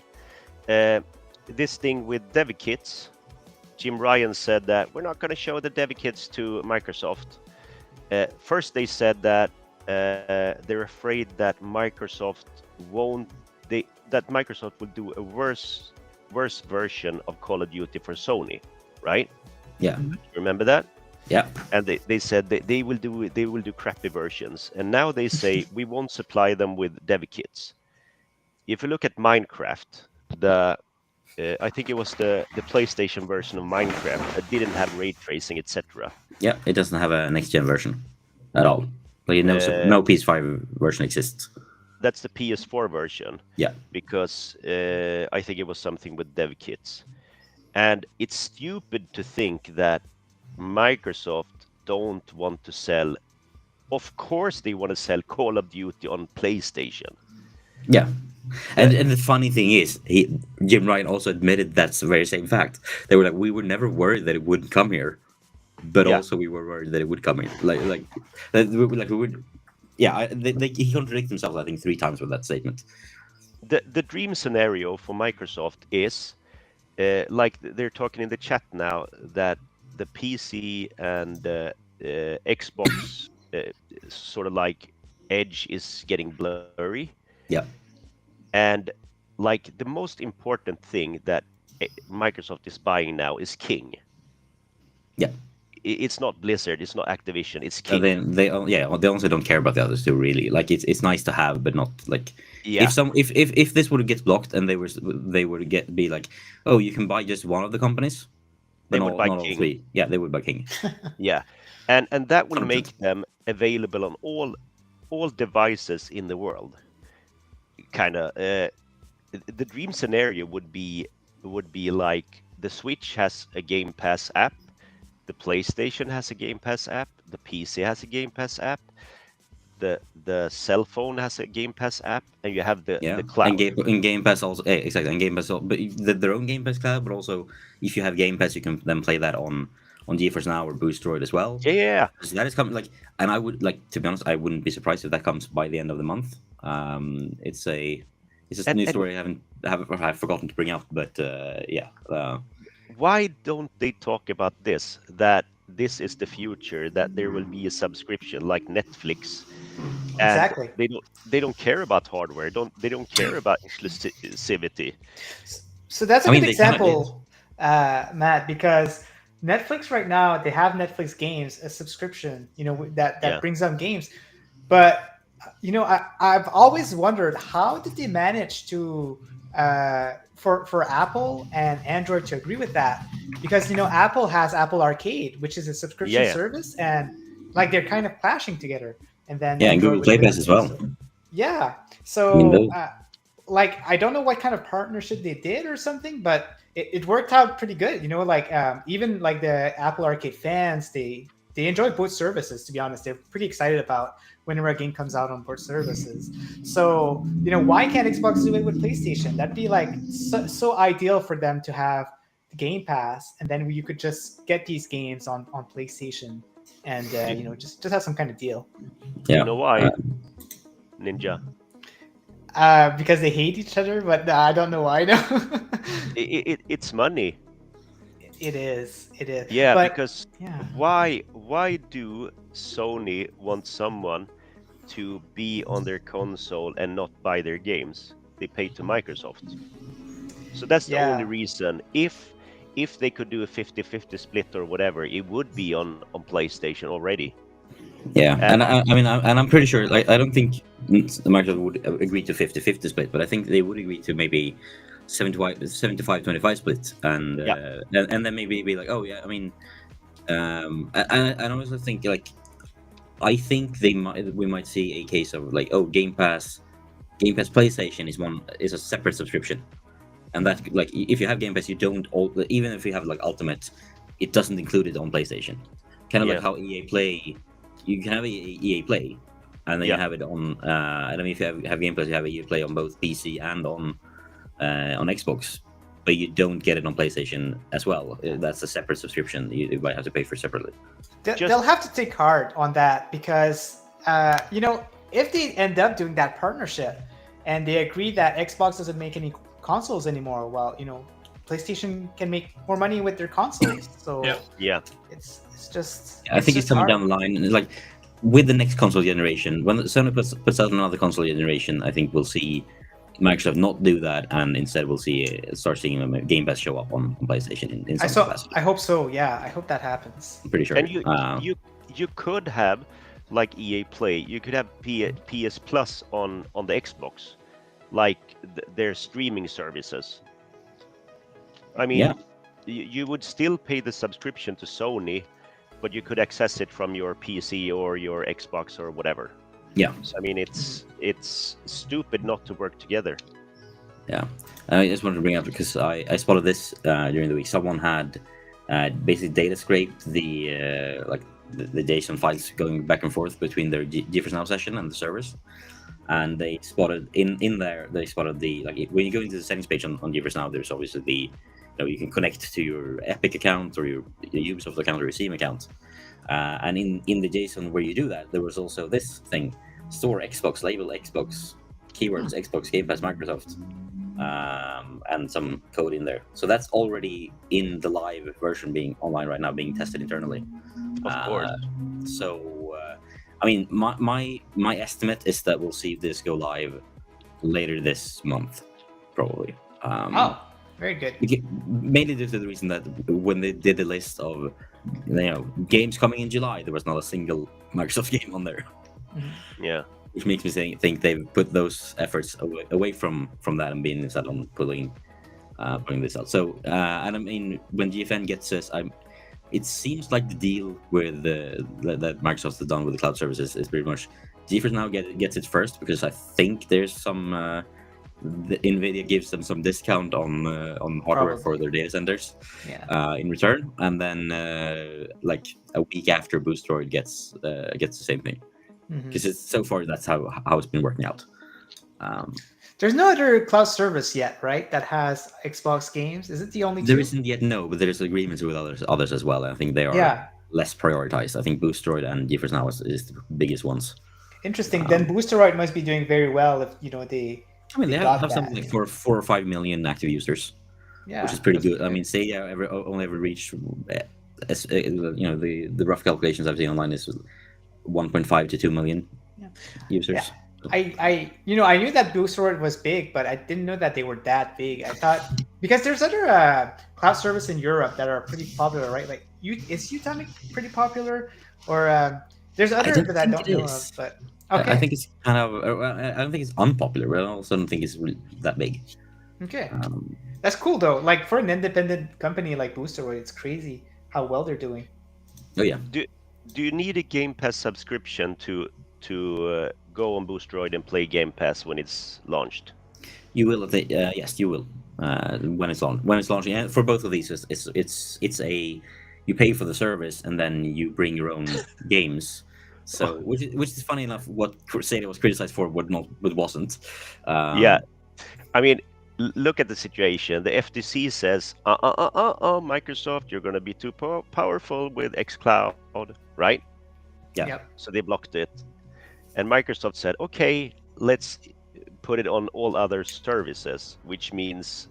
This thing with dev kits, Jim Ryan said that we're not going to show the dev kits to Microsoft. First, they said that they're afraid that Microsoft will do a worse version of Call of Duty for Sony, right? Yeah. Remember that? Yeah. And they said they will do crappy versions, and now they say we won't supply them with dev kits. If you look at Minecraft, I think it was the PlayStation version of Minecraft that didn't have ray tracing, etc. Yeah, it doesn't have a next gen version at all. Like no PS5 version exists. That's the PS4 version. Yeah. Because I think it was something with dev kits, and it's stupid to think that Microsoft don't want to sell. Of course, they want to sell Call of Duty on PlayStation. Yeah. And the funny thing is, Jim Ryan also admitted that's the very same fact. They were like, we were never worried that it wouldn't come here, but also we were worried that it would come here. We would. Yeah, he contradicted himself, I think, 3 times with that statement. The dream scenario for Microsoft is, like they're talking in the chat now, that the PC and Xbox sort of like edge is getting blurry. Yeah. And like the most important thing that Microsoft is buying now is King. Yeah. It's not Blizzard, it's not Activision, it's King. They also don't care about the others too, really. Like it's nice to have, but not like if this would get blocked and they would be like, oh, you can buy just one of the companies. They would buy King. All 3. Yeah, they would buy King. Yeah, and that will make them available on all devices in the world. Kind of the dream scenario would be like the Switch has a Game Pass app, the PlayStation has a Game Pass app, the PC has a Game Pass app, the cell phone has a Game Pass app, and you have the cloud. And Game Pass also, exactly, and Game Pass, but their own Game Pass cloud, but also if you have Game Pass, you can then play that on GeForce Now or Boost Droid as well. Yeah. So that is coming, and I would to be honest, I wouldn't be surprised if that comes by the end of the month. It's a news story I've forgotten to bring up, but why don't they talk about this? That this is the future. That there will be a subscription like Netflix. Exactly. And they don't care about hardware. They don't care about exclusivity. So that's a good example, Matt, because Netflix right now, they have Netflix games, a subscription, that brings them games. But I've always wondered, how did they manage to for Apple and Android to agree with that? Because Apple has Apple Arcade, which is a subscription service, and like they're kind of clashing together. And then and Google Play Pass as well. Yeah. So I don't know what kind of partnership they did or something, but it worked out pretty good. Even like the Apple Arcade fans, they enjoy both services. To be honest, they're pretty excited about whenever a game comes out on both services. So why can't Xbox do it with PlayStation? That'd be like so ideal for them to have the Game Pass, and then you could just get these games on PlayStation, and just have some kind of deal. Yeah. You know why? Ninja. Because they hate each other, but I don't know why. No. It's money. It is. Yeah, but, because why do Sony want someone to be on their console and not buy their games? They pay to Microsoft. So that's the only reason. If they could do a 50-50 split or whatever, it would be on PlayStation already. Yeah, and I'm pretty sure. I don't think Microsoft would agree to 50-50 split, but I think they would agree to maybe 75-25 split, and then maybe be like, oh yeah, I also think I think we might see a case of like, oh, Game Pass PlayStation is a separate subscription, and that if you have Game Pass, you don't even if you have Ultimate, it doesn't include it on PlayStation. Kind of like how EA Play, you can have EA Play, and then you have it on. If you have Game Pass, you have EA Play on both PC and on Xbox, but you don't get it on PlayStation as well. That's a separate subscription you might have to pay for separately. They'll have to take heart on that because, if they end up doing that partnership and they agree that Xbox doesn't make any consoles anymore, well, PlayStation can make more money with their consoles. So it's just. I think it's coming down the line, and like with the next console generation, when Sony puts out another console generation, I think we'll see Microsoft not do that, and instead we'll start seeing Game Pass show up on PlayStation in some capacity. I hope so. Yeah, I hope that happens. I'm pretty sure. And you could have, like EA Play, you could have PS Plus on the Xbox, like their streaming services. I mean, you would still pay the subscription to Sony, but you could access it from your PC or your Xbox or whatever. Yeah. So, I mean, it's stupid not to work together. Yeah. I just wanted to bring up because I spotted this during the week. Someone had basically data scraped the JSON files going back and forth between their GeForce Now session and the servers. And they spotted in there. They spotted when you go into the settings page on GeForce Now, there's obviously you can connect to your Epic account or your Ubisoft account or your Steam account. And in the JSON where you do that, there was also this thing: store Xbox, label Xbox, keywords Xbox, Game Pass, Microsoft, and some code in there. So that's already in the live version being online right now, being tested internally. Of course. I mean, my estimate is that we'll see this go live later this month, probably. Very good. Mainly due to the reason that when they did the list of games coming in July, there was not a single Microsoft game on there. Mm-hmm. Yeah. Which makes me think they've put those efforts away from that and being set on putting this out. So and I mean, when GFN gets this, it seems like the deal with that Microsoft has done with the cloud services is pretty much GeForce Now gets it first, because I think there's some NVIDIA gives them some discount on hardware for their data centers in return, and then like a week after Boostroid gets the same thing, because so far that's how it's been working out. There's no other cloud service yet, right? That has Xbox games. Is it the only? There isn't yet, no, but there's agreements with others as well. I think they are less prioritized. I think Boostroid and GeForce Now is the biggest ones. Interesting. Then Boostroid must be doing very well if they. I mean, they have something like 4 or 5 million active users, which is pretty good. I mean, say only ever reached, the rough calculations I've seen online is 1.5 to 2 million users. Yeah. I knew that Boostroid was big, but I didn't know that they were that big. I thought because there's other cloud service in Europe that are pretty popular, right? Like, is Utah pretty popular, or there's other that I don't know of, but. Okay. I think it's kind of. I don't think it's unpopular, but I also don't think it's really that big. Okay, that's cool though. Like, for an independent company like Boostroid, it's crazy how well they're doing. Oh yeah. Do you need a Game Pass subscription to go on Boostroid and play Game Pass when it's launched? You will. Yes, you will. When it's launching, and for both of these, it's a you pay for the service and then you bring your own games. So, which is funny enough, what Crusader was criticized for, but wasn't. Yeah, I mean, look at the situation. The FTC says, Microsoft, you're going to be too powerful with xCloud, right? Yeah. Yep. So they blocked it, and Microsoft said, okay, let's put it on all other services, which means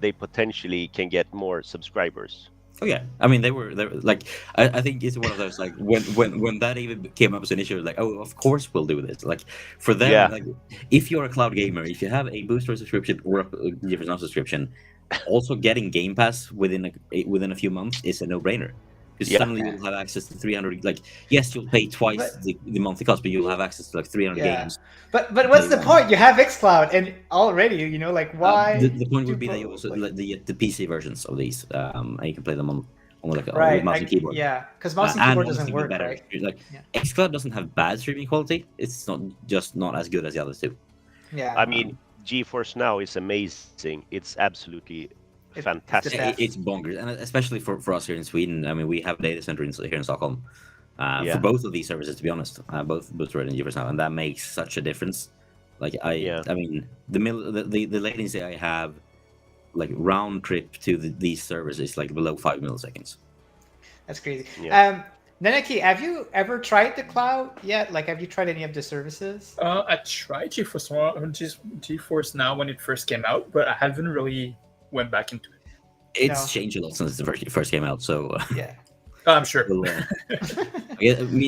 they potentially can get more subscribers. Oh yeah, I mean they were like I think it's one of those like when that even came up as an issue, like, oh, of course we'll do this. Like for them, like if you're a cloud gamer, if you have a Booster subscription or a GeForce Now subscription, also getting Game Pass within a few months is a no-brainer. Because suddenly you'll have access to 300. Like, yes, you'll pay twice the monthly cost, but you'll have access to like 300 games. But what's the point? You have xCloud, and already, like, why? The point would be that you also the PC versions of these, and you can play them on like right. with mouse and keyboard. Yeah, because mouse and keyboard doesn't work. Right? Like xCloud doesn't have bad streaming quality. It's not as good as the others do. Yeah. I mean, GeForce Now is amazing. It's absolutely fantastic. It's bonkers, and especially for us here in Sweden. I mean, we have a data center here in Stockholm for both of these services. To be honest, both Boostroid and GeForce Now, and that makes such a difference. Like I mean, the latency I have like round trip to these servers is like below 5 milliseconds. That's crazy. Yeah. Neneki, have you ever tried the cloud yet? Like, have you tried any of the services? I tried GeForce Now when it first came out, but I haven't really went back into it. It's changed a lot since the first came out, so Yeah. I'm sure. we'll, me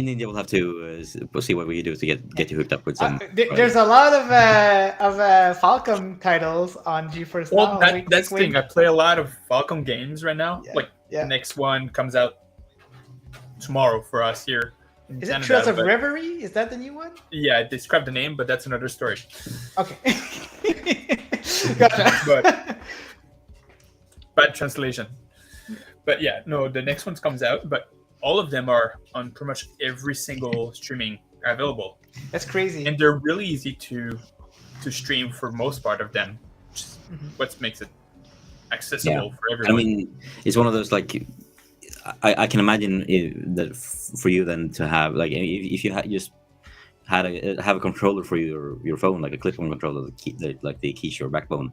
and Ninja will have to see what we can do to get you hooked up with some. There's a lot of Falcom titles on GeForce Well, Now. that's the thing. I play a lot of Falcom games right now. Yeah, Like yeah. the next one comes out tomorrow for us here in Is it Canada. Trails of but- Reverie? Is that the new one? Yeah, I described the name, but that's another story. Okay. Gotcha. But- Bad translation. But yeah, no, the next one comes out, but all of them are on pretty much every single streaming available, That's crazy. and they're really easy to stream for most part of them, which is what makes it accessible for I everyone. mean, it's one of those like I can imagine that for you then to have like if you just had have a controller for your phone, like a clip-on controller, like the Keysure backbone,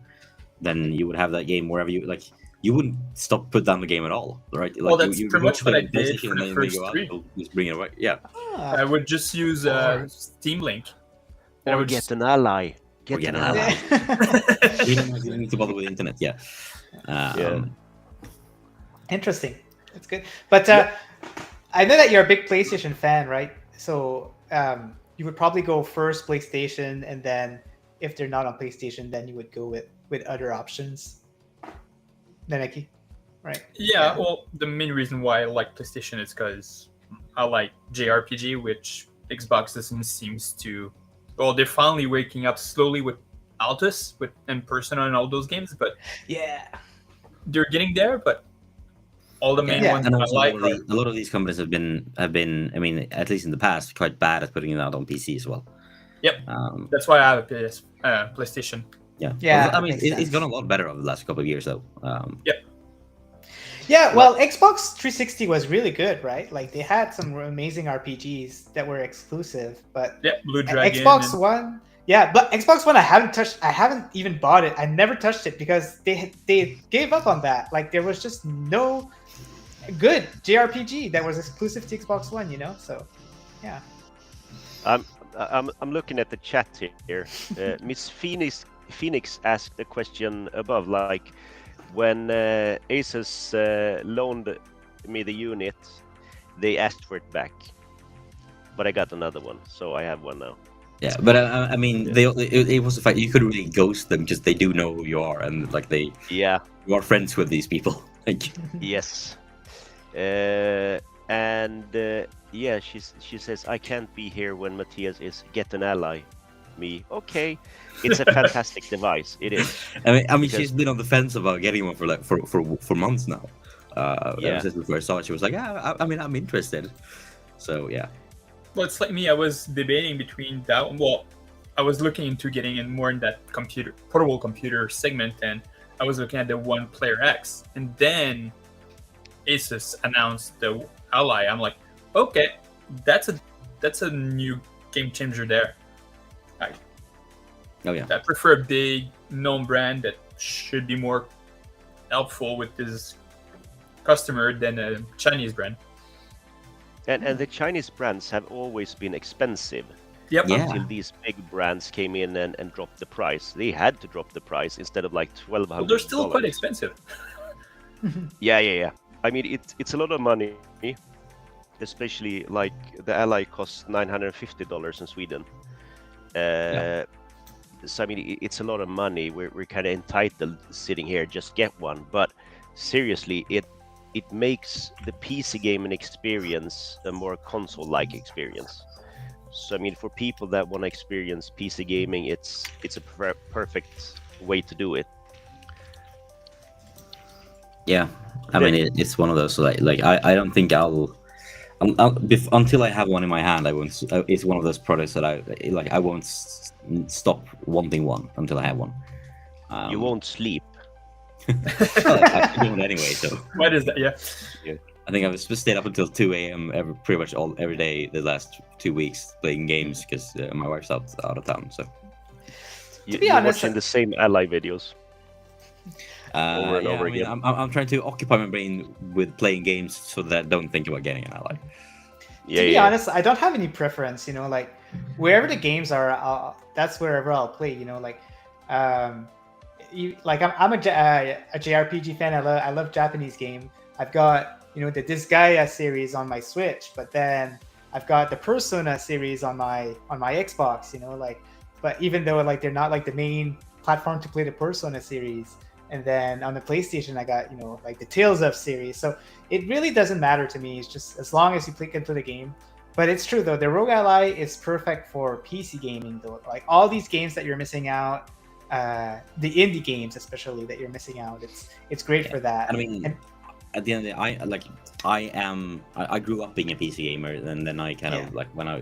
then you would have that game wherever you like. You wouldn't put down the game at all, right? Like, Well, that's you pretty go much to what I the did PlayStation for the and then first you go out, 3. you'll just bring it away. Yeah, Ah. I would just use Steam Link. And I Or would get just- an ally. Get get an an ally. you don't need to bother with the internet. Yeah. Interesting. That's good. But I know that you're a big PlayStation fan, right? So you would probably go first PlayStation, and then if they're not on PlayStation, then you would go with other options. Neneki, right? Yeah, well, the main reason why I like PlayStation is because I like JRPG, which Xbox doesn't seems to. Well, they're finally waking up slowly with Altus, and Persona and all those games, but Yeah. they're getting there. But all the main Yeah. ones And I also, like. a lot of these companies have been, I mean, at least in the past, quite bad at putting it out on PC as well. Yep. That's why I have a PlayStation. Yeah. Yeah, I mean, makes it's sense. gone a lot better over the last couple of years, though. Yeah, well, Xbox 360 was really good, right? Like they had some amazing RPGs that were exclusive, but Yeah, Blue Dragon. Xbox and- One, yeah, but Xbox One I haven't touched. I haven't even bought it. I never touched it because they gave up on that. Like there was just no good JRPG that was exclusive to Xbox One, you know? So, yeah. I'm looking at the chat here. Miss Phoenix asked a question above, like when Asus loaned me the unit, they asked for it back, but I got another one, so I have one now. Yeah, but I mean, it was a fact you could really ghost them because they do know who you are, and like Yeah. you are friends with these people. Like, Yes. Yeah, she says I can't be here when Matthias is get an ally. Me, okay. It's a fantastic device. It is. I mean, Because- she's been on the fence about getting one for like for months now. Yeah. Ever since we first saw it, she was like, "Yeah, I mean, I'm interested." So yeah, Well, it's like me. I was debating between that. Well, I was looking into getting in more in that portable computer segment, and I was looking at the One Player X, and then Asus announced the Ally. I'm like, okay, that's a new game changer there. oh yeah, I prefer a big known brand that should be more helpful with this customer than a Chinese brand. And the Chinese brands have always been expensive. Yep. Yeah. Until these big brands came in and dropped the price. They had to drop the price instead of like $1,200. Well, they're still quite expensive. Yeah. I mean, it's a lot of money, especially like the Ally costs $950 in Sweden. So I mean, it's a lot of money. We're kind of entitled sitting here, just get one. But seriously, it makes the PC gaming experience a more console-like experience. So I mean, for people that want to experience PC gaming, it's a perfect way to do it. yeah. I mean, it's one of those like I don't think until I have one in my hand, I won't. It's one of those products that I won't stop wanting one until I have one. You won't sleep. Well, I don't anyway, so. What is that? Yeah. I think I've stayed up until 2 a.m. pretty much every day the last 2 weeks playing games because my wife's out of town. So be you're honest, watching the same Ally videos. Over and over I mean, again. I'm trying to occupy my brain with playing games so that I don't think about getting an ally. Yeah, To be yeah. honest, I don't have any preference. You know, like wherever the games are, that's wherever I'll play. You know, like, I'm a JRPG fan. I love Japanese game. I've got the Disgaea series on my Switch, but then I've got the Persona series on my Xbox. You know, like, but even though like they're not like the main platform to play the Persona series, and then on the PlayStation I got like the Tales of series. So it really doesn't matter to me. It's just as long as you click into the game. But it's true though, the Rogue Ally is perfect for PC gaming though. Like all these games that you're missing out, the indie games especially that you're missing out, it's great for that. I mean, at the end of the day, I grew up being a PC gamer, and then I kind of like when I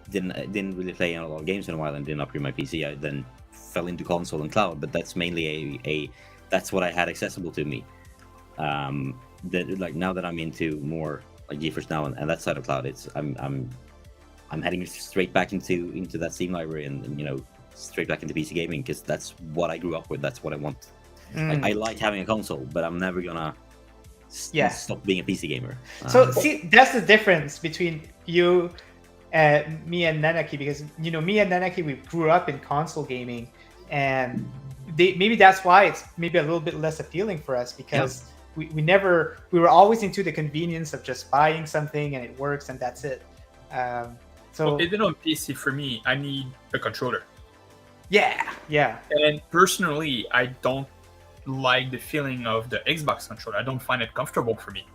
didn't really play a lot of games in a while and didn't upgrade my PC, I then fell into console and cloud. But that's mainly that's what I had accessible to me. Like now that I'm into more like GeForce Now and that side of cloud, I'm heading straight back into that Steam library and straight back into PC gaming, because that's what I grew up with. That's what I want. I like having a console, but I'm never gonna stop being a PC gamer. So see, that's the difference between you and me and Nanaki, because me and Nanaki, we grew up in console gaming, and maybe that's why it's maybe a little bit less appealing for us, because we were always into the convenience of just buying something and it works and that's it. So even on PC, for me, I need a controller. Yeah. And personally, I don't like the feeling of the Xbox controller. I don't find it comfortable for me.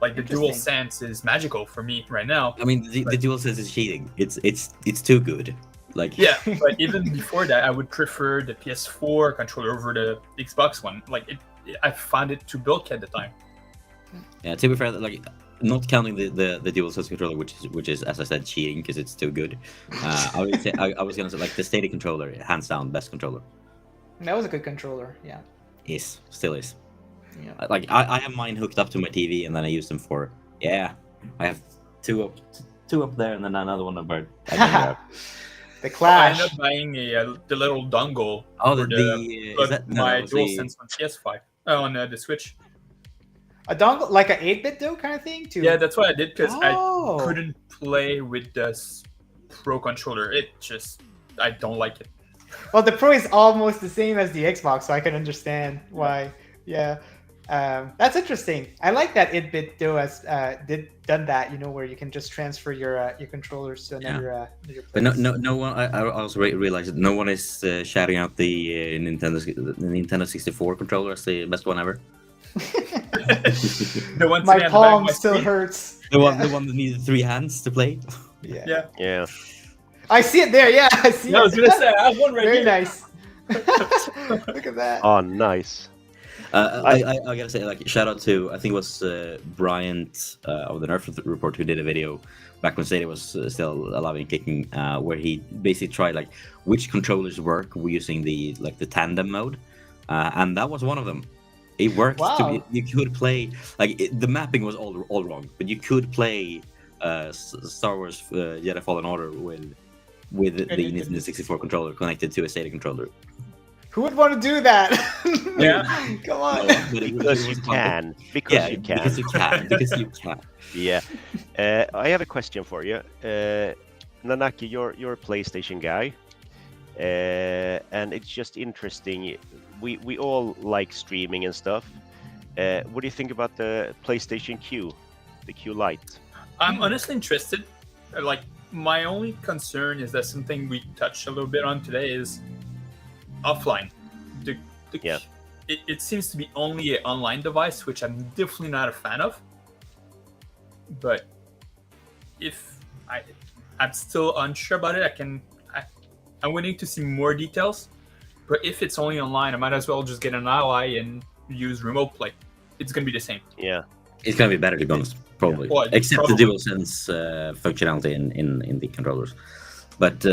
Like the DualSense is magical for me right now. I mean, the DualSense is cheating. It's too good. Like but even before that, I would prefer the PS4 controller over the Xbox one. Like I found it too bulky at the time. Yeah, to be fair, like not counting the DualSense controller, which is as I said cheating because it's too good. I would say I was gonna say like the Stadia controller, hands down best controller. That was a good controller. Yeah. Still is. Yeah. Like I have mine hooked up to my TV, and then I use them for I have two up there, and then another one about. The Clash. I ended up buying the little dongle. Oh, my DualSense on PS5 on the Switch. A dongle, like an 8-bit though, kind of thing too. Yeah, that's what I did, because I couldn't play with the Pro controller. I don't like it. Well, the Pro is almost the same as the Xbox, so I can understand why. Yeah, that's interesting. I like that 8-bit though has done that. Where you can just transfer your controllers to another. But no one. I also realized that no one is shouting out the Nintendo 64 controller as the best one ever. My palm still hurts. The one that needed 3 hands to play. Yeah. I see it there. Yeah, I see. I was gonna say I have one right Very here. nice. Look at that. Oh, nice. I gotta say, like, shout out to I think it was Bryant of the Nerf Report who did a video back when Stadia was still alive and kicking, where he basically tried like which controllers work using the tandem mode, and that was one of them. It worked. Wow. You could play the mapping was all wrong, but you could play Star Wars Jedi Fallen Order with the Nintendo 64 controller connected to a Stadia controller. Who would want to do that? Yeah. Come on. Because you can. Because you can. Yeah. I have a question for you. Nanaki, you're a PlayStation guy. And it's just interesting. We all like streaming and stuff. What do you think about the PlayStation Q, the Q Lite? I'm honestly interested. Like, my only concern is that something we touched a little bit on today is offline. It seems to be only an online device, which I'm definitely not a fan of. But if I'm still unsure about it, I'm waiting to see more details. But if it's only online, I might as well just get an ally and use remote play. It's gonna be the same. Yeah, it's gonna be better to be honest, probably. Well, except the DualSense functionality in the controllers. But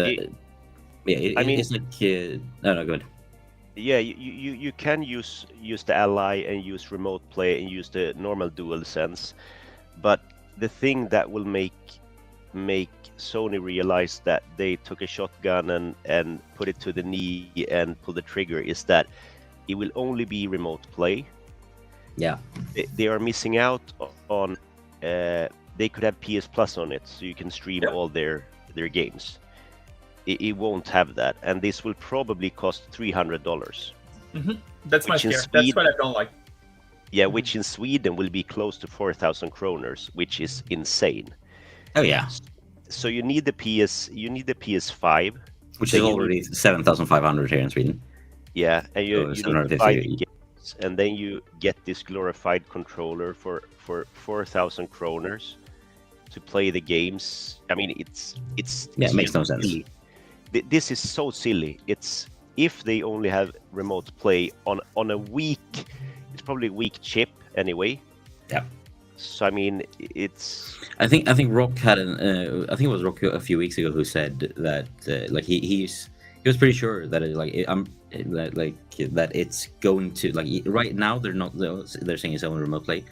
it's like no, go ahead. Yeah, you can use the ally and use remote play and use the normal DualSense, but the thing that will make Sony realize that they took a shotgun and put it to the knee and pull the trigger is that it will only be remote play. Yeah. They are missing out on. They could have PS Plus on it, so you can stream all their games. It won't have that, and this will probably cost $300. That's my fear. That's what I don't like. Yeah, which in Sweden will be close to 4,000 kroners, which is insane. Oh yeah. So you need the PS5, which is already 7,500 here in Sweden. Yeah, and you need to buy the games, and then you get this glorified controller for 4,000 kroners to play the games. I mean, it's it makes no sense. Silly. This is so silly. It's if they only have remote play on a weak, it's probably a weak chip anyway. Yeah. So I mean, it's. I think Rokk had I think it was Rokk a few weeks ago who said that like he was pretty sure that that it's going to like right now they're saying it's only remote play,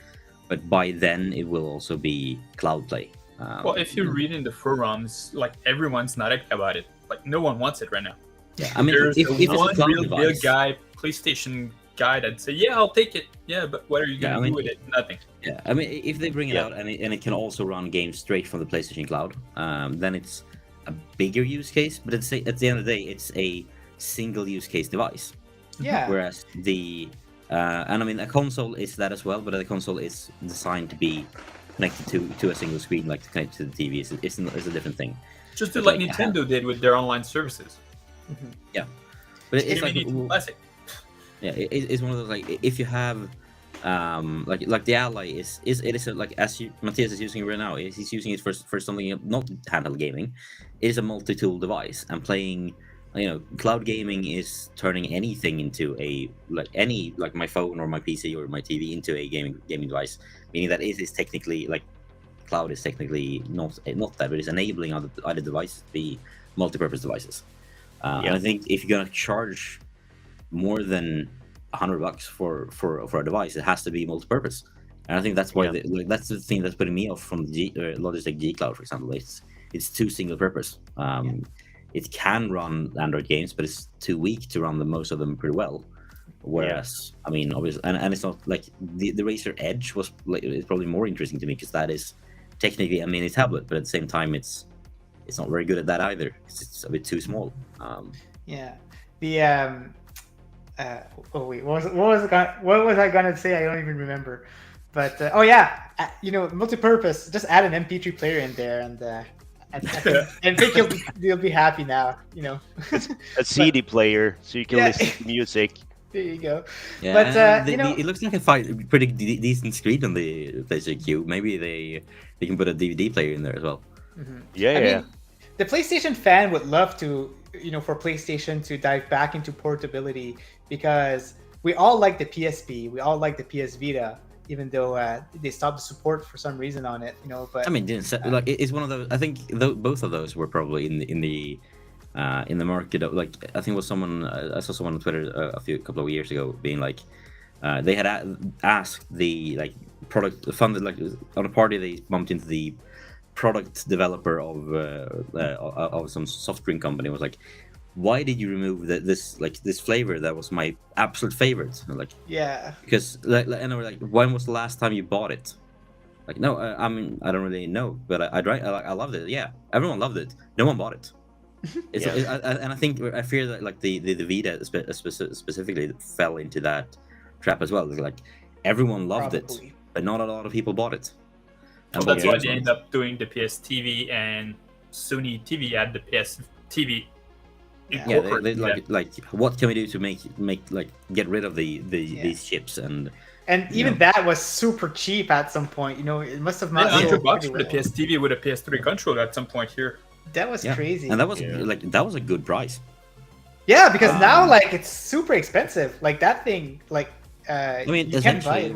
but by then it will also be cloud play. Well, if you read in the forums, like everyone's not about it. Like no one wants it right now. Yeah, I mean, there's if it's one a cloud real device, guy, PlayStation guy that'd say, "Yeah, I'll take it." Yeah, but what are you gonna do with it? Nothing. Yeah, I mean, if they bring it out and it can also run games straight from the PlayStation Cloud, then it's a bigger use case. But at the end of the day, it's a single use case device. Yeah. Whereas and I mean, a console is that as well, but the console is designed to be connected to a single screen, like to connect to the TV. It's a different thing. Just like Nintendo did with their online services. Yeah, but it's like classic. Yeah, it's one of those like if you have like the Ally is like as Matthias is using it right now, he's using it for something not handheld gaming. It is a multi-tool device, and playing cloud gaming is turning anything into like my phone or my PC or my TV into a gaming device, meaning that it is technically like cloud is technically not that, but it's enabling other devices to be multi-purpose devices. And I think if you're gonna charge more than $100 for a device, it has to be multi-purpose. And I think that's why that's the thing that's putting me off from the Logitech G Cloud, for example. It's too single purpose. It can run Android games, but it's too weak to run most of them pretty well. Whereas, I mean, obviously, and it's not like the Razer Edge is probably more interesting to me because that is technically a mini tablet, but at the same time, it's not very good at that either because it's a bit too small. What was I gonna say? I don't even remember. But multi-purpose. Just add an MP3 player in there, and I think you'll be happy now. A CD player, so you can listen to music. There you go. Yeah, but it looks like a pretty decent screen on the PlayStation Q. Maybe they can put a DVD player in there as well. Mm-hmm. Yeah, I mean, the PlayStation fan would love to, for PlayStation to dive back into portability, because we all like the PSP, we all like the PS Vita, even though they stopped the support for some reason on it. But I mean, it's one of those. I think both of those were probably in the market. Like I think it was someone I saw someone on Twitter a couple of years ago being like, they had asked the product funded on a party, they bumped into the product developer of some soft drink company. It was like, why did you remove this flavor that was my absolute favorite? Because and they were like, when was the last time you bought it? Like, no, I mean, I don't really know, but I loved it. Yeah, everyone loved it. No one bought it. And I fear that the Vita specifically fell into that trap as well. Like everyone loved it, but not a lot of people bought it. And that's why they end up doing the PS TV, and Sony TV had the PS TV. Yeah, they what can we do to make get rid of these chips and even that was super cheap at some point. It must have not $100 for the PS TV with a PS3 controller at some point here. That was crazy, and that was a good price. Yeah, because now it's super expensive. Like that thing, I mean, you can't buy it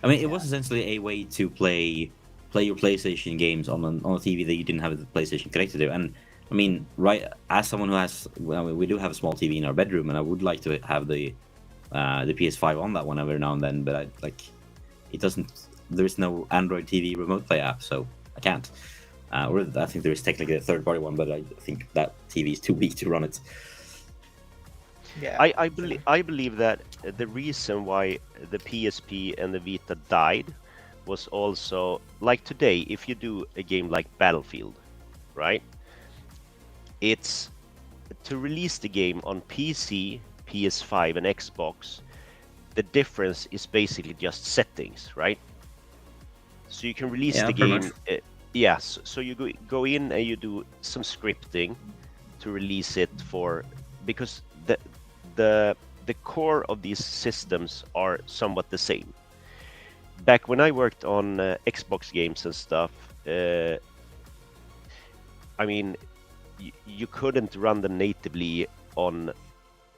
it was essentially a way to play your PlayStation games on a TV that you didn't have the PlayStation connected to. And I mean, right, as someone who has, we do have a small TV in our bedroom, and I would like to have the PS5 on that one every now and then, but it doesn't. There's no Android TV remote play app, so I can't. Or I think there is technically a third-party one, but I think that TV is too weak to run it. Yeah. I believe that the reason why the PSP and the Vita died was also like today. If you do a game like Battlefield, right? It's to release the game on PC, PS5, and Xbox. The difference is basically just settings, right? So you can release the pretty game. much. Yes, so you go in and you do some scripting to release it because the core of these systems are somewhat the same. Back when I worked on Xbox games and stuff, I mean, you couldn't run them natively on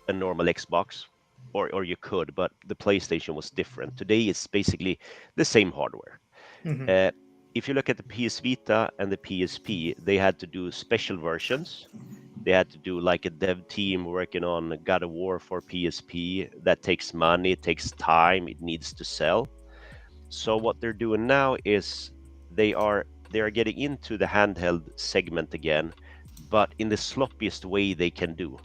a normal Xbox, or you could, but the PlayStation was different. Today it's basically the same hardware. Mhm. If you look at the PS Vita and the PSP, they had to do special versions. They had to do like a dev team working on God of War for PSP. That takes money, it takes time, it needs to sell. So what they're doing now is they are getting into the handheld segment again, but in the sloppiest way they can do.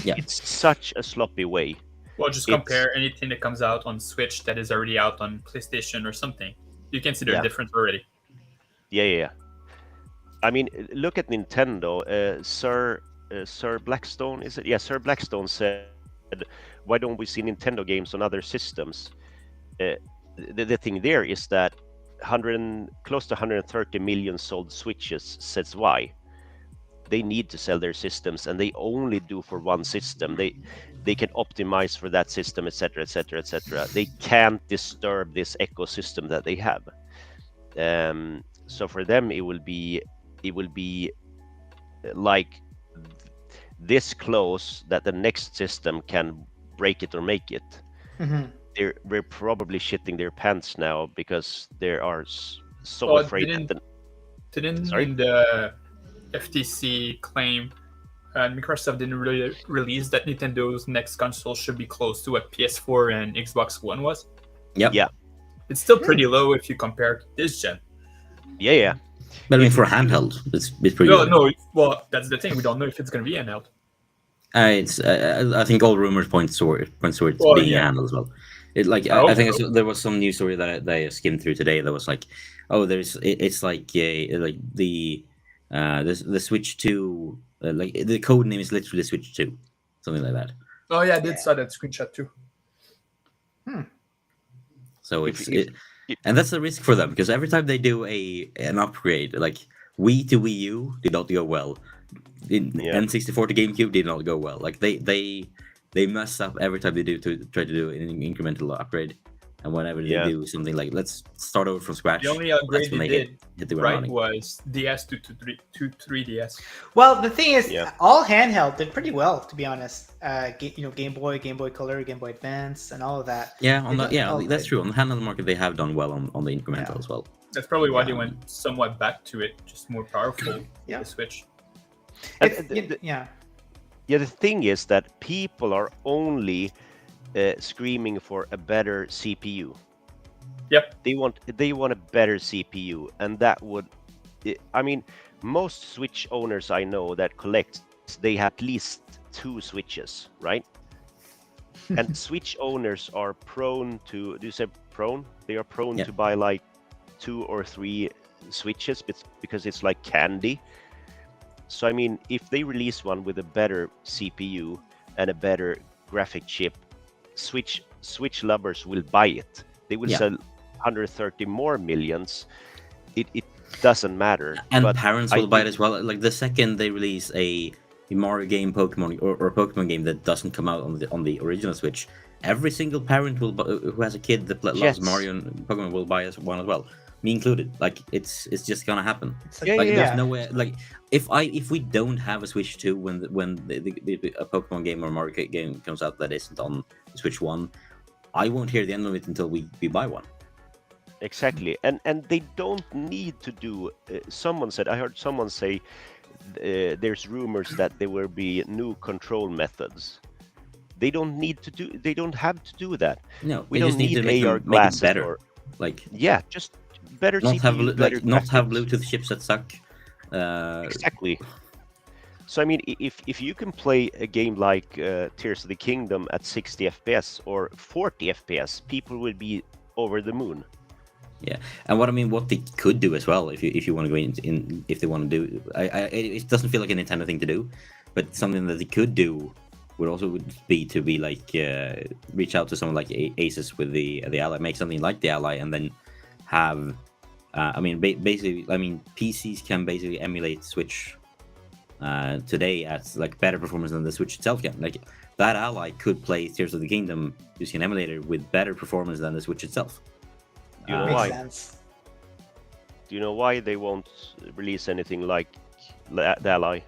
Yeah. It's such a sloppy way. Well, just compare anything that comes out on Switch that is already out on PlayStation or something. You can see the difference already. Yeah. I mean, look at Nintendo. Sir Blackstone, is it? Yeah, Sir Blackstone said, "Why don't we see Nintendo games on other systems?" The thing there is that close to 130 million sold Switches says why. They need to sell their systems, and they only do for one system. They can optimize for that system, etc., etc., etc. They can't disturb this ecosystem that they have. So for them, it will be like this close that the next system can break it or make it. Mhm. They're probably shitting their pants now because they are so afraid that Didn't the FTC claim Microsoft didn't really release that Nintendo's next console should be close to what PS4 and Xbox One was? Yep. Yeah. It's still pretty low if you compare to this gen. Yeah. But I mean, for handheld, it's pretty No, good. no. Well, that's the thing. We don't know if it's going to be handheld. I think all rumors point towards it being a handle as well. I think there was some news story that I skimmed through today that was like, oh, it's like the Switch 2, like the code name is literally Switch 2, something like that. Oh yeah, I did saw that screenshot too. So and that's the risk for them, because every time they do an upgrade, like Wii to Wii U did not go well. N64 to GameCube did not go well. Like they mess up every time they try to do an incremental upgrade, and whenever they do something like let's start over from scratch, The only upgrade they did hit the right running. was DS to 3DS. Well, the thing is, all handheld did pretty well, to be honest. Game Boy, Game Boy Color, Game Boy Advance, and all of that. That's true. On the handheld market, they have done well on the incremental as well. That's probably why they went somewhat back to it, just more powerful. The Switch. The thing is that people are only screaming for a better CPU. Yep. They want a better CPU, and that would, I mean, most Switch owners I know that collect, they have at least 2 Switches, right? And Switch owners are prone to, do you say prone? They are prone to buy like 2 or 3 Switches because it's like candy. So I mean, if they release one with a better CPU and a better graphic chip, Switch lovers will buy it. They will sell 130 more millions. It doesn't matter. And parents will buy it as well. Like the second they release a Mario game, Pokemon, or a Pokemon game that doesn't come out on the original Switch, every single parent who has a kid that loves Mario and Pokemon will buy one as well. Me included. Like it's just gonna happen. There's no way. Like if we don't have a Switch 2 when a Pokemon game or Mario game comes out that isn't on Switch 1, I won't hear the end of it until we buy one. Exactly, and they don't need to do. I heard someone say there's rumors that there will be new control methods. They don't have to do that. No, we don't need AR glasses better. Just better not CPU, have Bluetooth chips that suck. Exactly. So I mean, if you can play a game like Tears of the Kingdom at 60 FPS or 40 FPS, people will be over the moon. Yeah, and what they could do as well, if you want to go in if they want to do, it doesn't feel like a Nintendo thing to do, but something that they could do would be to be like reach out to someone like Asus with the Ally, make something like the Ally, and then have, basically, PCs can basically emulate Switch today at like better performance than the Switch itself can. Like that Ally could play Tears of the Kingdom using an emulator with better performance than the Switch itself. Do you know Makes why? sense. Do you know why they won't release anything like the Ally?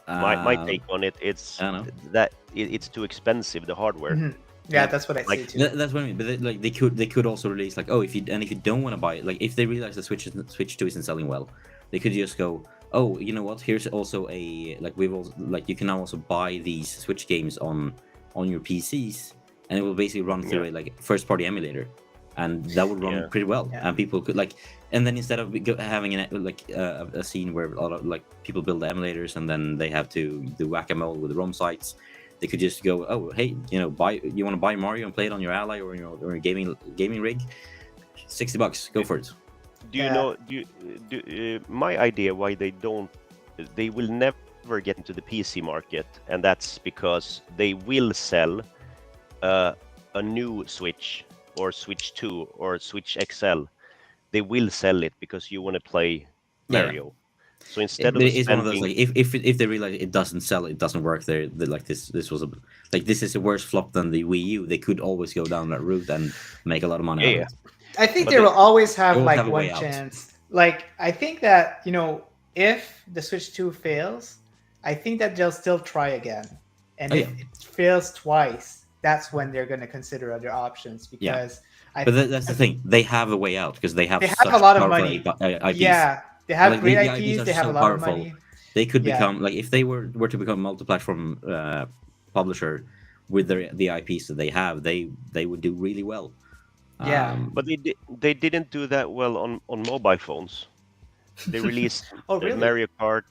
My take on it, it's I don't know. that it's too expensive, the hardware. Mhm. Yeah, that's what I Like, say too. That's what I mean. But they could also release like, if you don't want to buy it, like if they realize the Switch 2 isn't selling well, they could just go, oh, you know what? Here's also you can now also buy these Switch games on your PCs, and it will basically run through a like first party emulator, and that would run pretty well, and people could like. And then instead of having a scene where a lot of like people build emulators and then they have to do whack-a-mole with the ROM sites, they could just go, oh, hey, you want to buy Mario and play it on your Ally or your gaming rig? $60, go for it. Do you know? My idea why they will never get into the PC market, and that's because they will sell a new Switch or Switch 2 or Switch XL. They will sell it because you want to play Mario. So instead of it's one of those like if they realize it doesn't sell, it doesn't work. They're like this is a worse flop than the Wii U. They could always go down that route and make a lot of money. Yeah. Out of it. I think they will always have will like have a one way out. chance. Like I think that if the Switch 2 fails, I think that they'll still try again. And if it fails twice, that's when they're going to consider other options because. But that's the thing. They have a way out because they have such a lot of powerful money. IPs. Yeah, they have Like, great the IPs. are They have so a lot powerful. of money. They could become like if they were to become a multi-platform publisher with the IPs that they have, they would do really well. Yeah. But they didn't do that well on mobile phones. They released really? Mario Kart.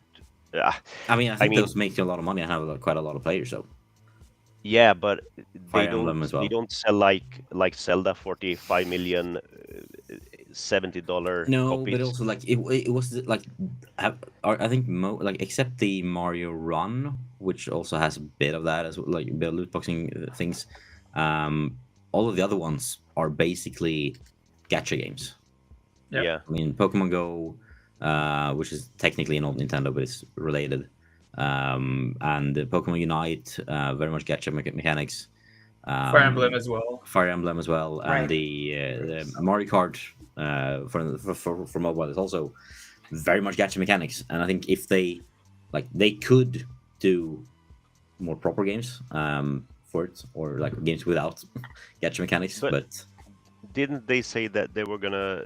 I think those make you a lot of money and have quite a lot of players. So yeah, but Fire Emblem as well. They don't sell like Zelda 45 million $70 no, copies. but also like it was like I think except the Mario Run, which also has a bit of that as well, like a bit of loot boxing things. All of the other ones are basically gacha games. Yeah. I mean, Pokemon Go, which is technically not Nintendo, but it's related. And Pokemon Unite, very much gacha mechanics. Fire Emblem as well. Right. And the Mario Kart for mobile is also very much gacha mechanics. And I think if they could do more proper games for it, or like games without gacha mechanics, but didn't they say that they were gonna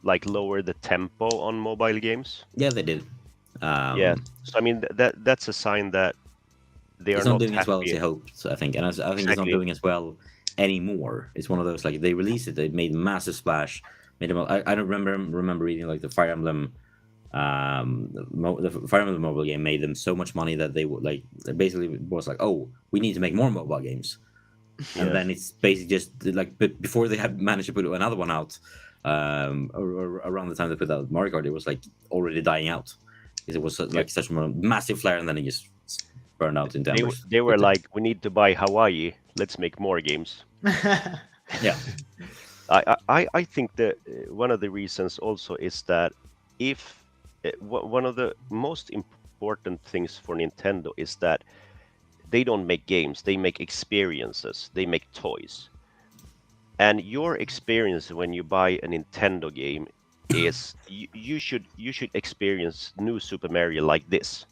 like lower the tempo on mobile games? Yeah, they did. Yeah, so I mean that's a sign that they are not not doing as well as happy. they hoped. I think, and I think it's not doing as well anymore. It's one of those like they released it, they made massive splash, made them. I don't remember reading like the Fire Emblem. The Fire Emblem mobile game made them so much money that they would like basically was like, oh, we need to make more mobile games. And then it's basically just like, but before they had managed to put another one out, or around the time they put out Mario Kart, it was like already dying out because it was like such a massive flare, and then it just burned out in embers. They were like, we need to buy Hawaii. Let's make more games. Yeah, I think that one of the reasons also is that if one of the most important things for Nintendo is that they don't make games, they make experiences, they make toys. And your experience when you buy a Nintendo game is you should experience New Super Mario like this.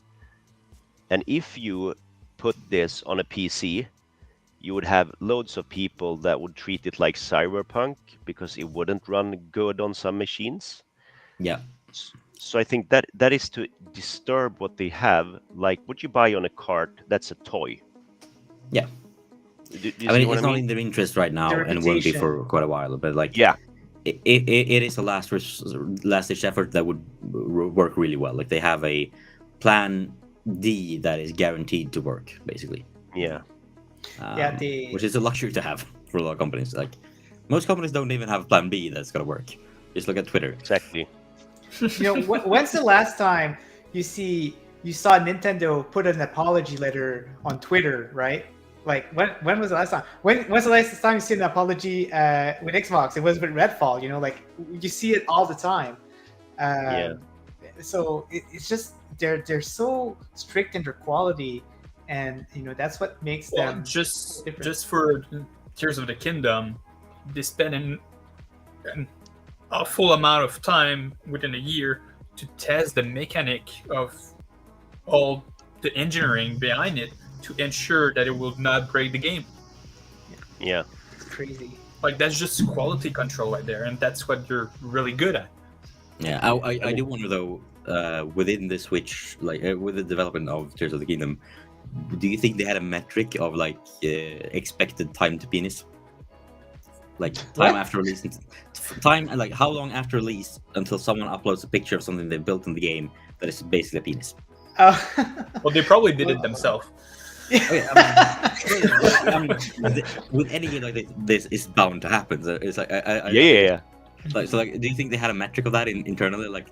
And if you put this on a PC, you would have loads of people that would treat it like Cyberpunk because it wouldn't run good on some machines. yeah. So I think that is to disturb what they have. Like what you buy on a cart, that's a toy. Yeah. Do you I mean, see what it's not in their interest right now, Their and won't be reputation. for quite a while. But like, Yeah. it is a last ditch effort that would work really well. Like they have a plan D that is guaranteed to work, basically. Yeah. Which is a luxury to have for a lot of companies. Like most companies don't even have a plan B that's gonna work. Just look at Twitter. Exactly. When's the last time you saw Nintendo put an apology letter on Twitter, right? Like when was the last time? When's the last time you see an apology with Xbox? It was with Redfall. Like you see it all the time. Yeah. So it's just they're so strict in their quality, and that's what makes them just different. just for Tears of the Kingdom, they spent a full amount of time within a year to test the mechanic of all the engineering behind it to ensure that it will not break the game. Yeah. It's crazy. Like that's just quality control right there, and that's what you're really good at. Yeah, I do wonder though, within the Switch, like with the development of Tears of the Kingdom, do you think they had a metric of like expected time to penis? Like time after release, like how long after release until someone uploads a picture of something they built in the game that is basically a penis? Well, they probably did it themselves. With any game like this, is bound to happen. So it's like Yeah. Like, so, like, do you think they had a metric of that internally? Like,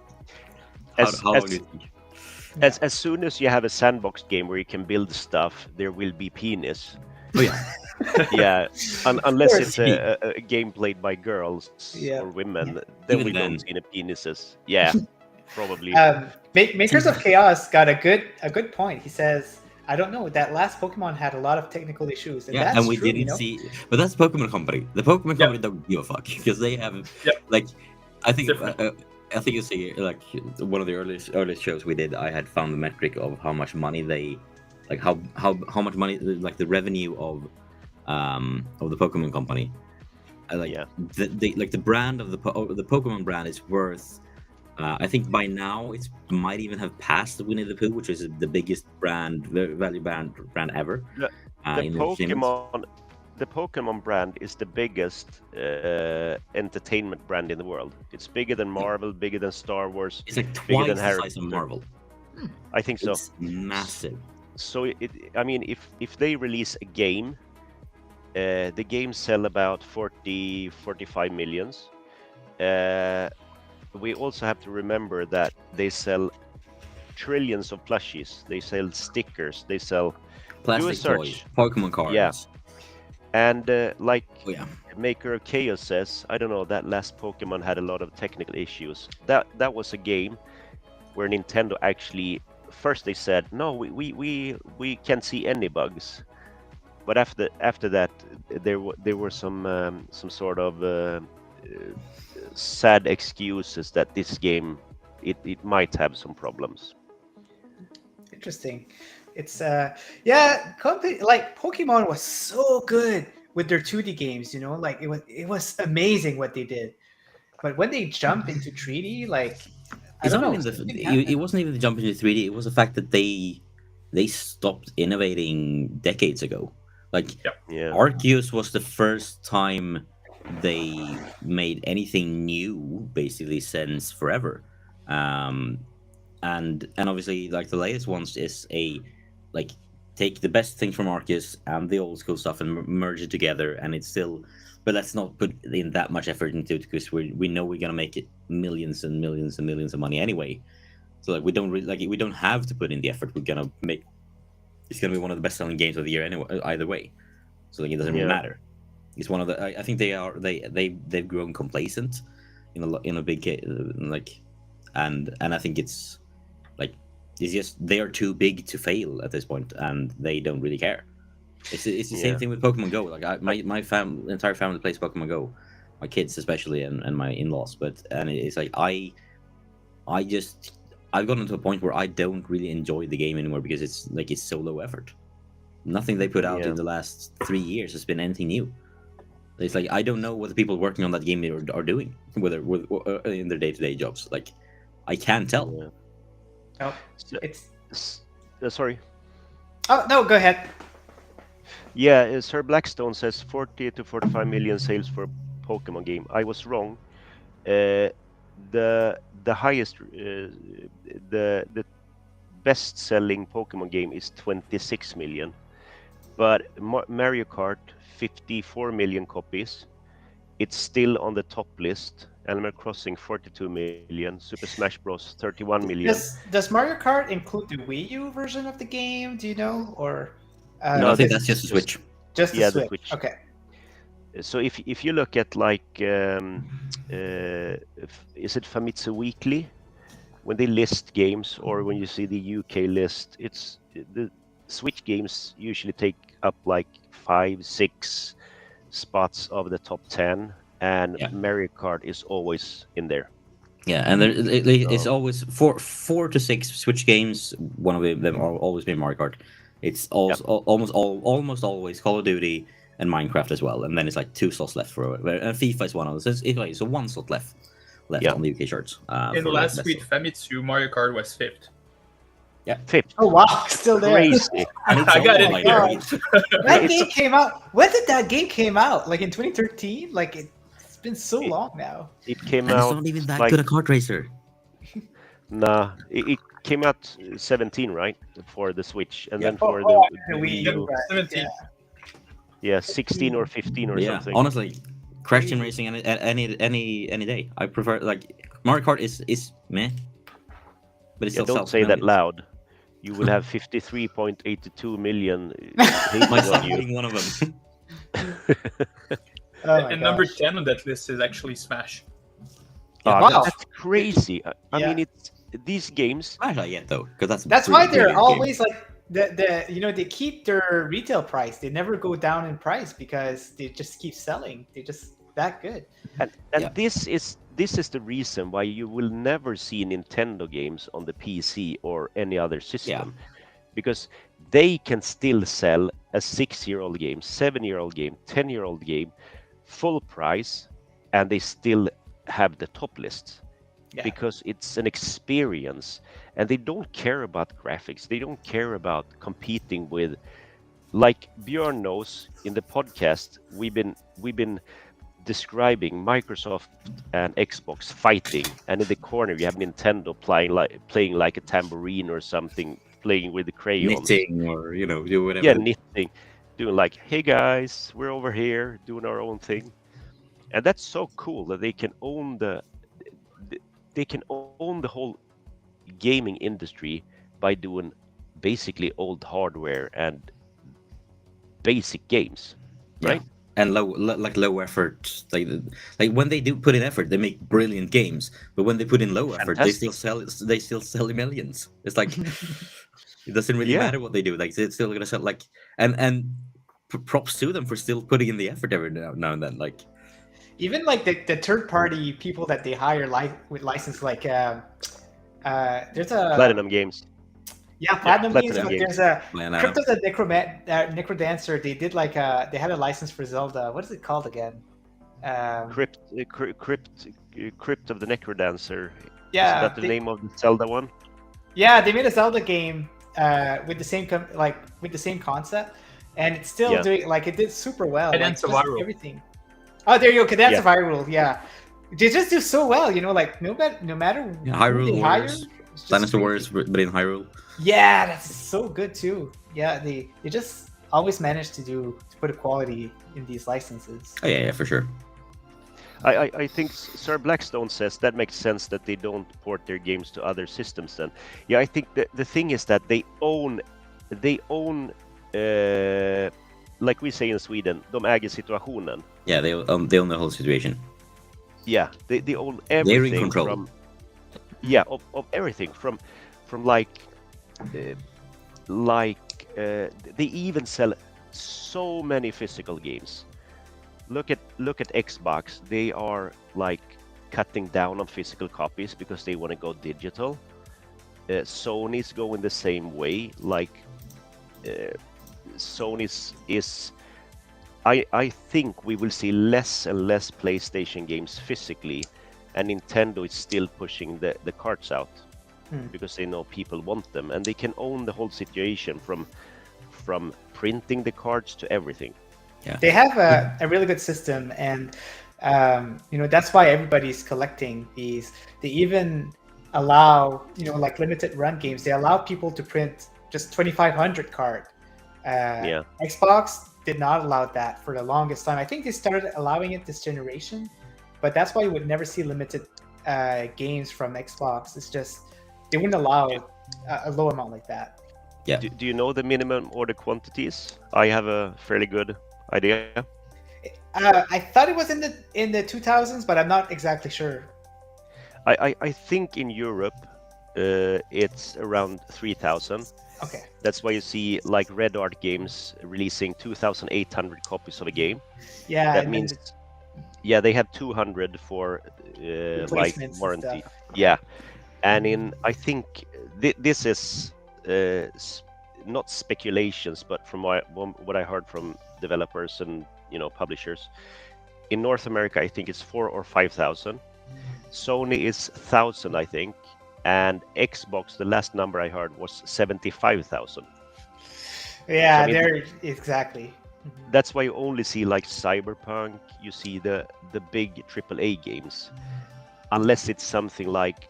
how long do you think? As soon as you have a sandbox game where you can build stuff, there will be penis. Oh yeah. Yeah, unless it's a game played by girls or women, then Even we then. don't see the penises. Yeah, probably. Makers of Chaos got a good point. He says, I don't know, that last Pokemon had a lot of technical issues. And that's and we true, didn't see. But that's Pokemon Company. The Pokemon Company don't give a fuck because they have like. I think you see like one of the earliest shows we did. I had found the metric of how much money they, like how much money, like the revenue of the Pokemon Company. The brand of the Pokemon brand is worth. I think by now it might even have passed Winnie the Pooh, which is the biggest value brand ever. The Pokemon brand is the biggest entertainment brand in the world. It's bigger than Marvel, bigger than Star Wars. It's like bigger twice than the Harry size of Potter. Marvel. I think so. It's massive. So if they release a game, the games sell about 45 millions. We also have to remember that they sell trillions of plushies. They sell stickers. They sell Plastic toys, Pokemon cards. Yeah. And yeah. Maker of Chaos says, I don't know, that last Pokemon had a lot of technical issues. That was a game where Nintendo actually first they said no, we can't see any bugs, but after that there were some sort of sad excuses that this game it might have some problems. Interesting. It's like Pokemon was so good with their 2D games, like it was amazing what they did. But when they jump into 3D, like it wasn't even the jump into 3D. It was the fact that they stopped innovating decades ago. Like Arceus was the first time they made anything new basically since forever. And obviously like the latest ones is take the best things from Arceus and the old school stuff and merge it together, and it's still, but let's not put in that much effort into it because we know we're gonna make it millions and millions and millions of money anyway. So like we don't have to put in the effort. It's gonna be one of the best selling games of the year anyway, either way. So like it doesn't really matter. It's one of the I think they've grown complacent in a big and I think it's just they are too big to fail at this point, and they don't really care. It's the same thing with Pokemon Go. Like my entire family plays Pokemon Go, my kids especially, and my in-laws. And it's like I've gotten to a point where I don't really enjoy the game anymore because it's so low effort. Nothing they put out in the last 3 years has been anything new. It's like I don't know what the people working on that game are doing, whether in their day-to-day jobs. Like I can't tell. No, sorry. Oh no, go ahead. Yeah, Sir Blackstone says 40 to 45 million sales for a Pokemon game. I was wrong. the highest, the best-selling Pokemon game is 26 million, but Mario Kart 54 million copies. It's still on the top list. Animal Crossing 42 million, Super Smash Bros 31 million. Does Mario Kart include the Wii U version of the game? Do you know, or No, I think that's just a Switch. Just the Yeah, Switch. the Switch. Okay. So if you look at like, is it Famitsu Weekly? When they list games, or when you see the UK list, it's the Switch games usually take up like 5-6 spots of the top 10, and Yeah. Mario Kart is always in there. Yeah, and it's always 4 to 6 Switch games. One of them are always been Mario Kart. It's also almost always Call of Duty and Minecraft as well. And then it's like 2 slots left for and FIFA is one of those. So 1 slot left on the UK charts. In the last week, Famitsu Mario Kart was 5th. Yeah, 5th. Oh wow, still there. Crazy. I got it here. That game came out. When did that game came out? Like in 2013? Like it's been so long now. It came and out. it's not even that like, good a kart racer. Nah, it came out 17, right, for the Switch, and then for the the Wii Wii U, U, right, 17. yeah, 16 or 15 or something. Honestly, Crash Team Racing any day. I prefer, like, Mario Kart is meh, but it's still don't say that loud. You will have 53.82 million Myself on you. being one of them. And number 10 on that list is actually Smash. Wow. That's crazy. I mean, it's these games. Smash not yet though, because That's why they're brilliant always like they keep their retail price. They never go down in price because they just keep selling. They're just that good. And this is the reason why you will never see Nintendo games on the PC or any other system, because they can still sell a 6-year-old game, 7-year-old game, 10-year-old game, full price, and they still have the top lists. Yeah. Because it's an experience, and they don't care about graphics. They don't care about competing with, like Bjorn knows in the podcast, we've been describing Microsoft and Xbox fighting, and in the corner you have Nintendo playing like a tambourine or something, playing with the crayons, knitting, or do whatever. Yeah, knitting, doing like, hey guys, we're over here doing our own thing, and that's so cool that they can own the whole gaming industry by doing basically old hardware and basic games, right? And low effort, like when they do put in effort, they make brilliant games. But when they put in low effort, they still sell millions. It's like it doesn't really matter what they do. Like it's still gonna sell. Like and props to them for still putting in the effort every now and then. Like even like the third party people that they hire with license, like there's a Platinum Games. Yeah, Platinum Games. But Games. there's a Crypto the Necrodancer. They did like they had a license for Zelda. What is it called again? Crypt of the Necrodancer. Yeah, Is that the name of the Zelda one? Yeah, they made a Zelda game with the same concept, and it's still doing like it did super well. Cadence of Hyrule. Everything. Oh, there you go. Cadence of Hyrule. Yeah, they just do so well. Like no matter Hyrule Warriors, Dinosaur Warriors, but in Hyrule. Yeah, that's so good too. Yeah, they just always manage to put a quality in these licenses. Oh yeah, for sure. I think Sir Blackstone says that makes sense that they don't port their games to other systems then. Yeah, I think the thing is that they own like we say in Sweden, de äger situationen. Yeah, they own the whole situation. Yeah, they own everything. They're in control. Of everything from like they even sell so many physical games. Look at Xbox. They are like cutting down on physical copies because they want to go digital. Sony's going the same way. Like Sony's is. I think we will see less and less PlayStation games physically, and Nintendo is still pushing the carts out. Because they know people want them, and they can own the whole situation from printing the cards to everything. Yeah, they have a really good system, and That's why everybody's collecting these. They even allow, like limited run games. They allow people to print just 2,500 card. Xbox did not allow that for the longest time. I think they started allowing it this generation, but that's why you would never see limited games from Xbox. It's just they wouldn't allow a low amount like that. Yeah. Do you know the minimum order quantities? I have a fairly good idea. I thought it was in the 2000s, but I'm not exactly sure. I think in Europe it's around 3,000. Okay. That's why you see like Red Art Games releasing 2,800 copies of a game. Yeah. That means they have 200 for like warranty. Yeah, and I think this is not speculations, but from what I heard from developers and publishers in North America, I think it's 4,000 or 5,000. Sony is 1,000, I think, and Xbox, the last number I heard was 75,000. Yeah, so, they're exactly. That's why you only see like Cyberpunk. You see the big AAA games, unless it's something like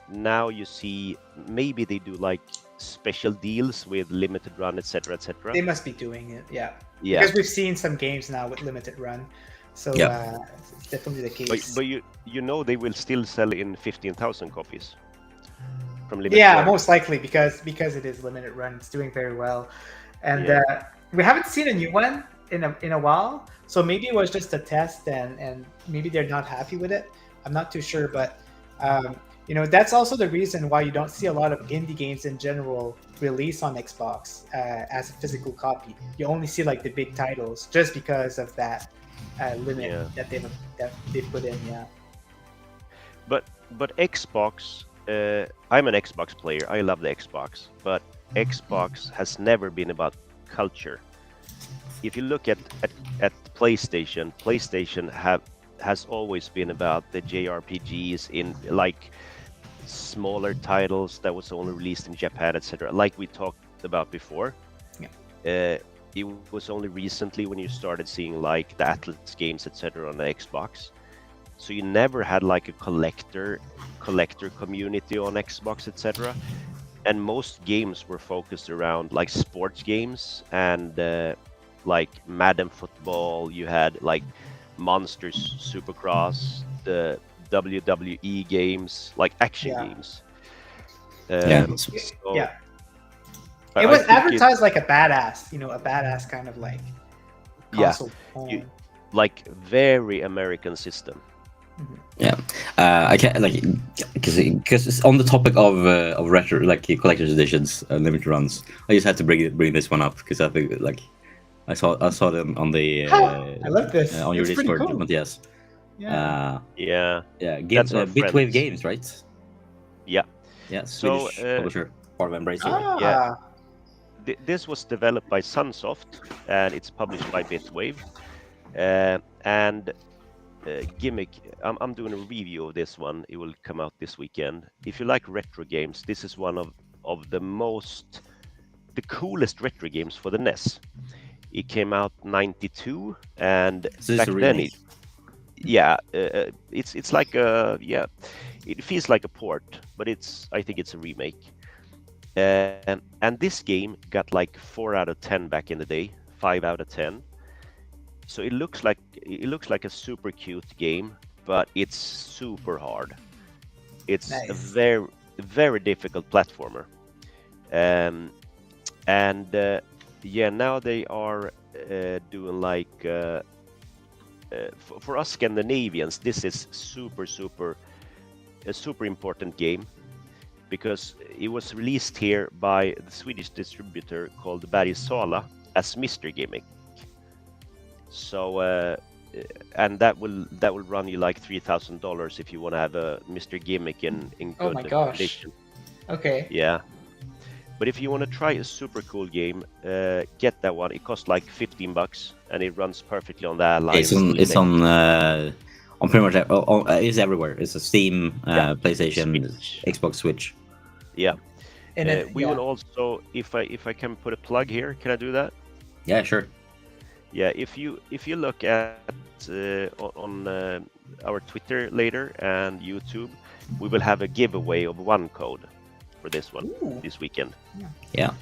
now you see maybe they do like special deals with limited run, etc., etc. They must be doing it, yeah. Because we've seen some games now with limited run, so it's definitely the case. But they will still sell in 15,000 copies from limited. Yeah, run. most likely because it is limited run. It's doing very well, and we haven't seen a new one in a while. So maybe it was just a test, and maybe they're not happy with it. I'm not too sure, but. That's also the reason why you don't see a lot of indie games in general release on Xbox as a physical copy. You only see like the big titles just because of that limit that they've put in. Yeah. But Xbox, I'm an Xbox player. I love the Xbox, but Xbox has never been about culture. If you look at PlayStation has always been about the JRPGs in like smaller titles that was only released in Japan, etc. Like we talked about before. Yeah. It was only recently when you started seeing like the Atlas games, etc. on the Xbox. So you never had like a collector community on Xbox, etc. And most games were focused around like sports games and like Madden football. You had like Monsters Supercross, the WWE games, like action games. It was advertised like a badass, a badass kind of like console. Like very American system. Mm-hmm. Yeah, I can't like because it's on the topic of retro like collector's editions, limited runs. I just had to bring this one up because I think like. I saw them on the. I love this. On your Discord, cool. Matthias. Yeah. Games, Bitwave Games, right? Yeah. Yeah. Swedish publisher, part of Embracer. Yeah. This was developed by Sunsoft and it's published by Bitwave. Gimmick. I'm doing a review of this one. It will come out this weekend. If you like retro games, this is one of the coolest retro games for the NES. It came out '92, and back then it's like it feels like a port, but I think it's a remake. And this game got like 4 out of 10 back in the day, 5 out of 10. So it looks like a super cute game, but it's super hard. It's nice. A very very difficult platformer. Now they are doing like for us Scandinavians, this is a super important game because it was released here by the Swedish distributor called Bergsala as Mr. Gimmick. So and that will run you like $3,000 if you want to have a Mr. Gimmick in good oh my gosh. condition. Okay. Yeah. But if you want to try a super cool game, get that one. It costs like $15, and it runs perfectly on the Alliance. It's on pretty much it's everywhere. It's a Steam, PlayStation, Switch. Xbox, Switch. Yeah. And we will also, if I can put a plug here, can I do that? Yeah, sure. Yeah, if you look at on our Twitter later and YouTube, we will have a giveaway of one code for this one Ooh. this weekend. Yeah.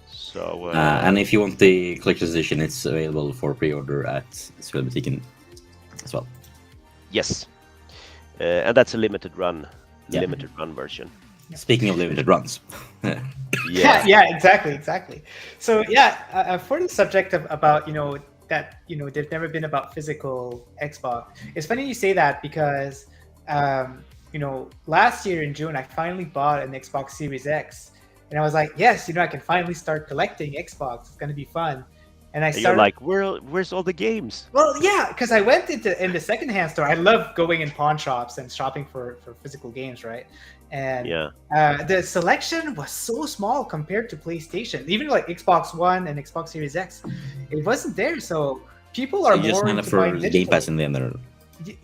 So And if you want the collector's edition, it's available for pre-order at Spelbutiken as well. yes, and that's a limited run Yeah. version. Speaking of limited runs, Yeah, exactly. So for the subject of about that they've never been about physical Xbox. It's funny you say that because last year in June I finally bought an Xbox Series X, and I was like, yes, I can finally start collecting Xbox. It's gonna be fun. And You're like, where's all the games? Well, yeah, because I went in the secondhand store. I love going in pawn shops and shopping for physical games, right? And the selection was so small compared to PlayStation. Even like Xbox One and Xbox Series X, it wasn't there. So people are you just more signed up into for buying Game Pass digitally. in the end. There.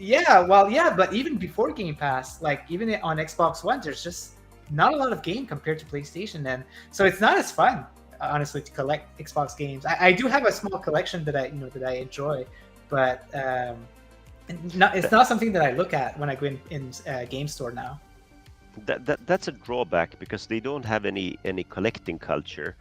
Yeah, but even before Game Pass, like even on Xbox One, there's just not a lot of game compared to PlayStation, and so it's not as fun, honestly, to collect Xbox games. I do have a small collection that I enjoy, but it's not something that I look at when I go in game store now. That's a drawback because they don't have any collecting culture.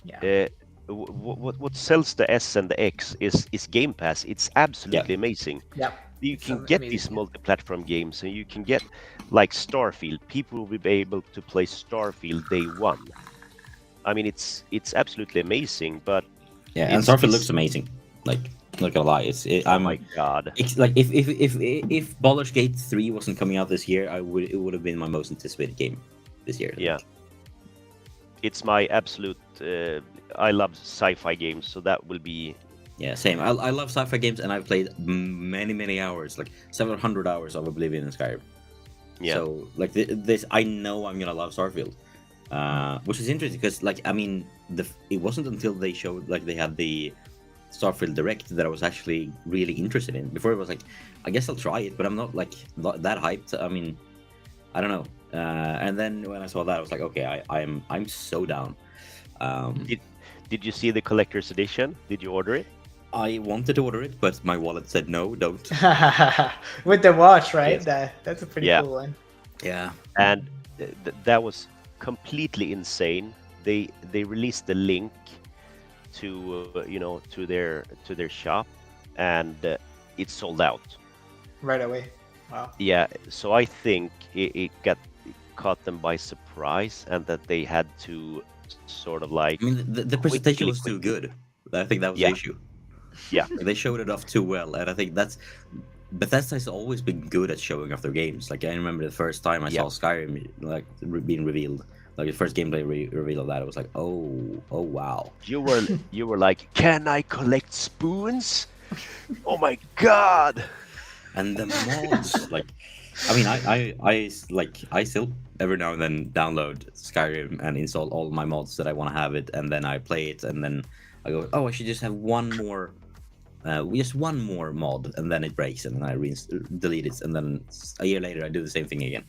Yeah. What sells the S and the X is Game Pass. It's absolutely amazing. Yeah. You It's can get amazing, these yeah. multi-platform games, and you can get like Starfield. People will be able to play Starfield day one. I mean, it's absolutely amazing. But Yeah, and Starfield looks amazing. Like, not gonna lie, oh my god! It's like if Baldur's Gate 3 wasn't coming out this year, it would have been my most anticipated game this year. Yeah, it's my absolute. I love sci-fi games, so that will be. Yeah, same. I love sci-fi games, and I've played many hours, like 700 hours of Oblivion and Skyrim. Yeah. So like this, I know I'm gonna love Starfield, which is interesting because like I mean it wasn't until they showed like they had the Starfield Direct that I was actually really interested in. Before it was like, I guess I'll try it, but I'm not like that hyped. I mean, I don't know. And then when I saw that, I was like, okay, I'm so down. Did you see the collector's edition? Did you order it? I wanted to order it, but my wallet said no, don't. With the watch, right? Yes. That's a pretty cool one. Yeah. And that was completely insane. They released the link to to their shop, and it sold out Right away. Wow. Yeah, so I think it caught them by surprise, and that they had to sort of like. I mean, the presentation was too good. I think that was the issue. Yeah, they showed it off too well, and I think Bethesda has always been good at showing off their games. Like I remember the first time I saw Skyrim like being revealed, like the first gameplay reveal of that, I was like, oh wow. You were like, can I collect spoons? Oh my god! And the mods, like, I mean, I still every now and then download Skyrim and install all my mods that I want to have it, and then I play it, and then I go, oh, I should just have one more mod, and then it breaks, and then I delete it, and then a year later I do the same thing again.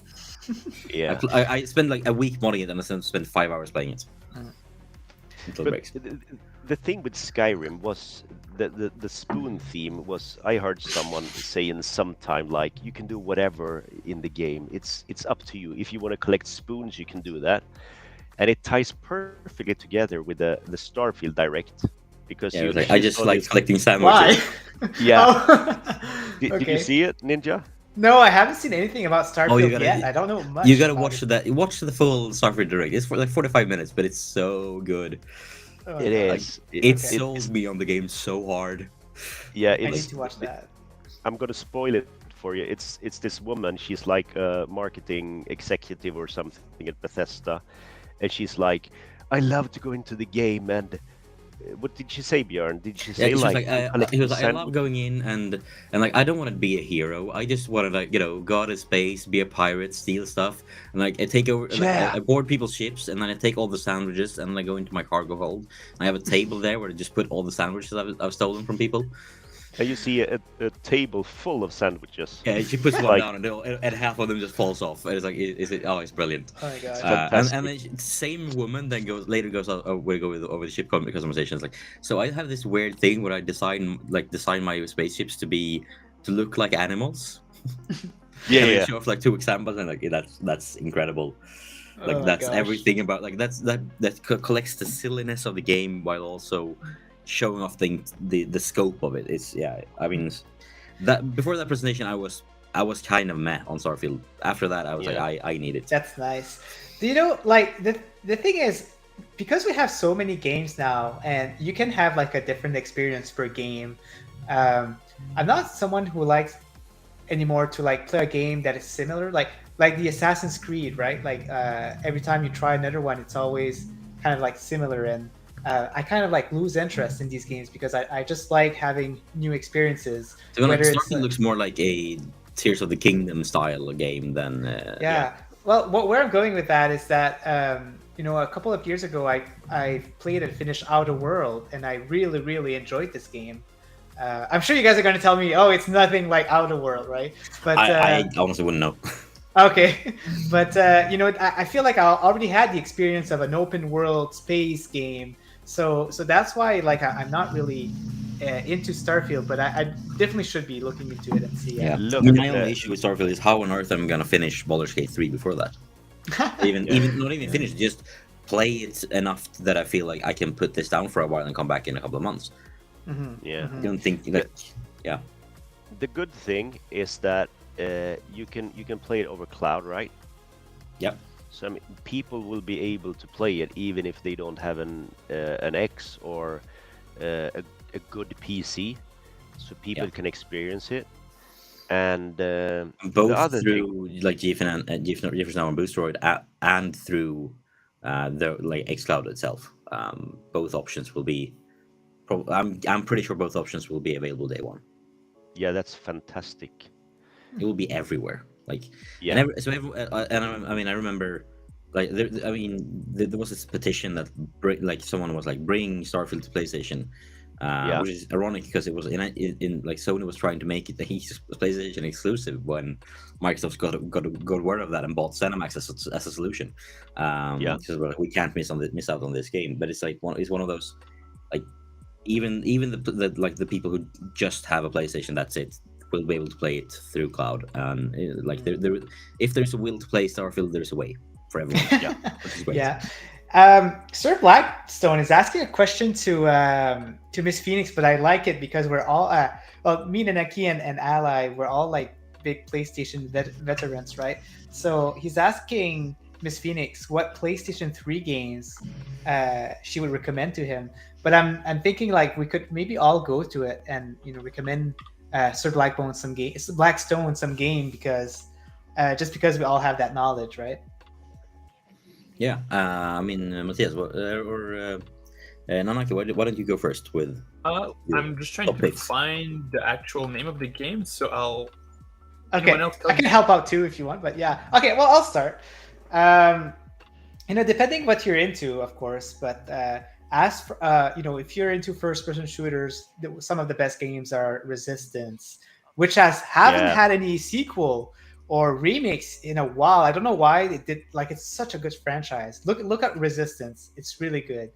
Yeah, I spend like a week modding it, and I spend 5 hours playing it until it breaks. The thing with Skyrim was the spoon theme was, I heard someone say in some time, like, you can do whatever in the game. It's up to you. If you want to collect spoons, you can do that. And it ties perfectly together with the Starfield Direct, because I just like collecting sandwiches. Why? Yeah. Did you see it, Ninja? No, I haven't seen anything about Starfield yet. I don't know much. You gotta watch the full Starfield Direct. It's for like 45 minutes, but it's so good. Oh, it is. It sold me on the game so hard. Yeah, I need to watch that. I'm gonna spoil it for you. It's this woman. She's like a marketing executive or something at Bethesda, and she's like, I love to go into the game. And what did she say, Bjorn? Did she say he was like, I love going in and like, I don't want to be a hero. I just want to, like, go out of space, be a pirate, steal stuff, and like I take over. I board people's ships, and then I take all the sandwiches, and I go into my cargo hold. I have a table there where I just put all the sandwiches I've stolen from people. And you see a table full of sandwiches. Yeah, she puts one Like- down and half of them just falls off. And it's like, it's brilliant. Oh my god. And then same woman then later goes out. Oh, we go over the ship customization. It's like, so I have this weird thing where I design my spaceships to look like animals. Yeah, And I yeah. show off like 2 examples, and like that's incredible. Like Oh my that's gosh. everything about like that collects the silliness of the game while also showing off the scope of it. It's I mean that before that presentation I was kind of meh on Starfield. After that I was like I need it. That's nice. Do you know, like the thing is, because we have so many games now, and you can have like a different experience per game. I'm not someone who likes anymore to like play a game that is similar, like the Assassin's Creed, right? Like every time you try another one, it's always kind of like similar, and I kind of like lose interest in these games because I just like having new experiences. So like, whether Starfield looks more like a Tears of the Kingdom style game than yeah. Well, where I'm going with that is that a couple of years ago I played and finished Outer World, and I really, really enjoyed this game. I'm sure you guys are going to tell me, oh, it's nothing like Outer World, right? But I honestly wouldn't know. Okay, but I feel like I already had the experience of an open world space game, so that's why like I'm not really into Starfield, but I definitely should be looking into it and see. Yeah, Look, my only issue with Starfield is how on earth I'm gonna finish Baldur's Gate 3 before that. even not even finish, just play it enough that I feel like I can put this down for a while and come back in a couple of months. Yeah. I don't think that. Yeah. The good thing is that you can play it over cloud, right? Yep. So I mean, people will be able to play it even if they don't have an X or a good PC, so people can experience it. And both through like GeForce Now and Boosteroid and through the like xCloud itself. Both options will be. I'm pretty sure both options will be available day one. Yeah, that's fantastic. It will be everywhere. Like Yeah. I remember like there was this petition that someone was like bring Starfield to PlayStation. Which is ironic because it was in like Sony was trying to make it the PlayStation exclusive when Microsoft got word of that and bought ZeniMax as a solution. Because like, we can't miss out on this game. But it's like it's one of those like even the people who just have a PlayStation, that's it, will be able to play it through cloud. And if there's a will to play Starfield, there's a way for everyone. Yeah, which is great. Yeah. Sir Blackstone is asking a question to Miss Phoenix, but I like it because we're all me, Naneki, and Ally, we're all like big PlayStation veterans, right? So he's asking Miss Phoenix what PlayStation 3 games she would recommend to him. But I'm thinking like we could maybe all go to it and recommend Sir Blackstone some game because just because we all have that knowledge, right? Yeah, Matthias, Nanaki, why don't you go first with? I'm just trying to find the actual name of the game, so I'll. Okay, I can help out too if you want, but yeah. Okay, well, I'll start. Depending what you're into, of course, but as for, if you're into first-person shooters, some of the best games are Resistance, which haven't had any sequel or remakes in a while. I don't know why it did. Like, it's such a good franchise. Look at Resistance; it's really good.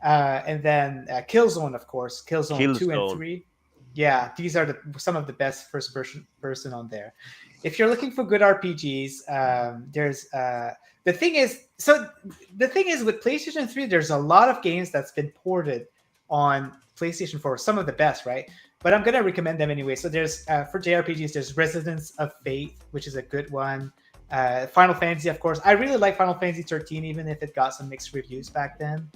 And then Killzone, of course, Killzone 2 and 3. Yeah, these are some of the best first-person on there. If you're looking for good RPGs, there's the thing is with PlayStation 3, there's a lot of games that's been ported on PlayStation 4. Some of the best, right? But I'm gonna recommend them anyway. So there's for JRPGs, there's Resonance of Fate, which is a good one. Final Fantasy, of course. I really like Final Fantasy 13, even if it got some mixed reviews back then.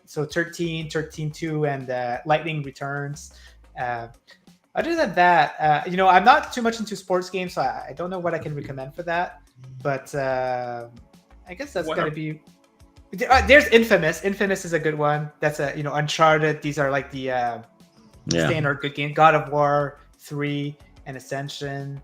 So 13, 13-2, and Lightning Returns. Other than that, I'm not too much into sports games, so I don't know what I can recommend for that. But I guess that's going to be... there's Infamous. Infamous is a good one. That's Uncharted. These are like the standard good game. God of War 3 and Ascension.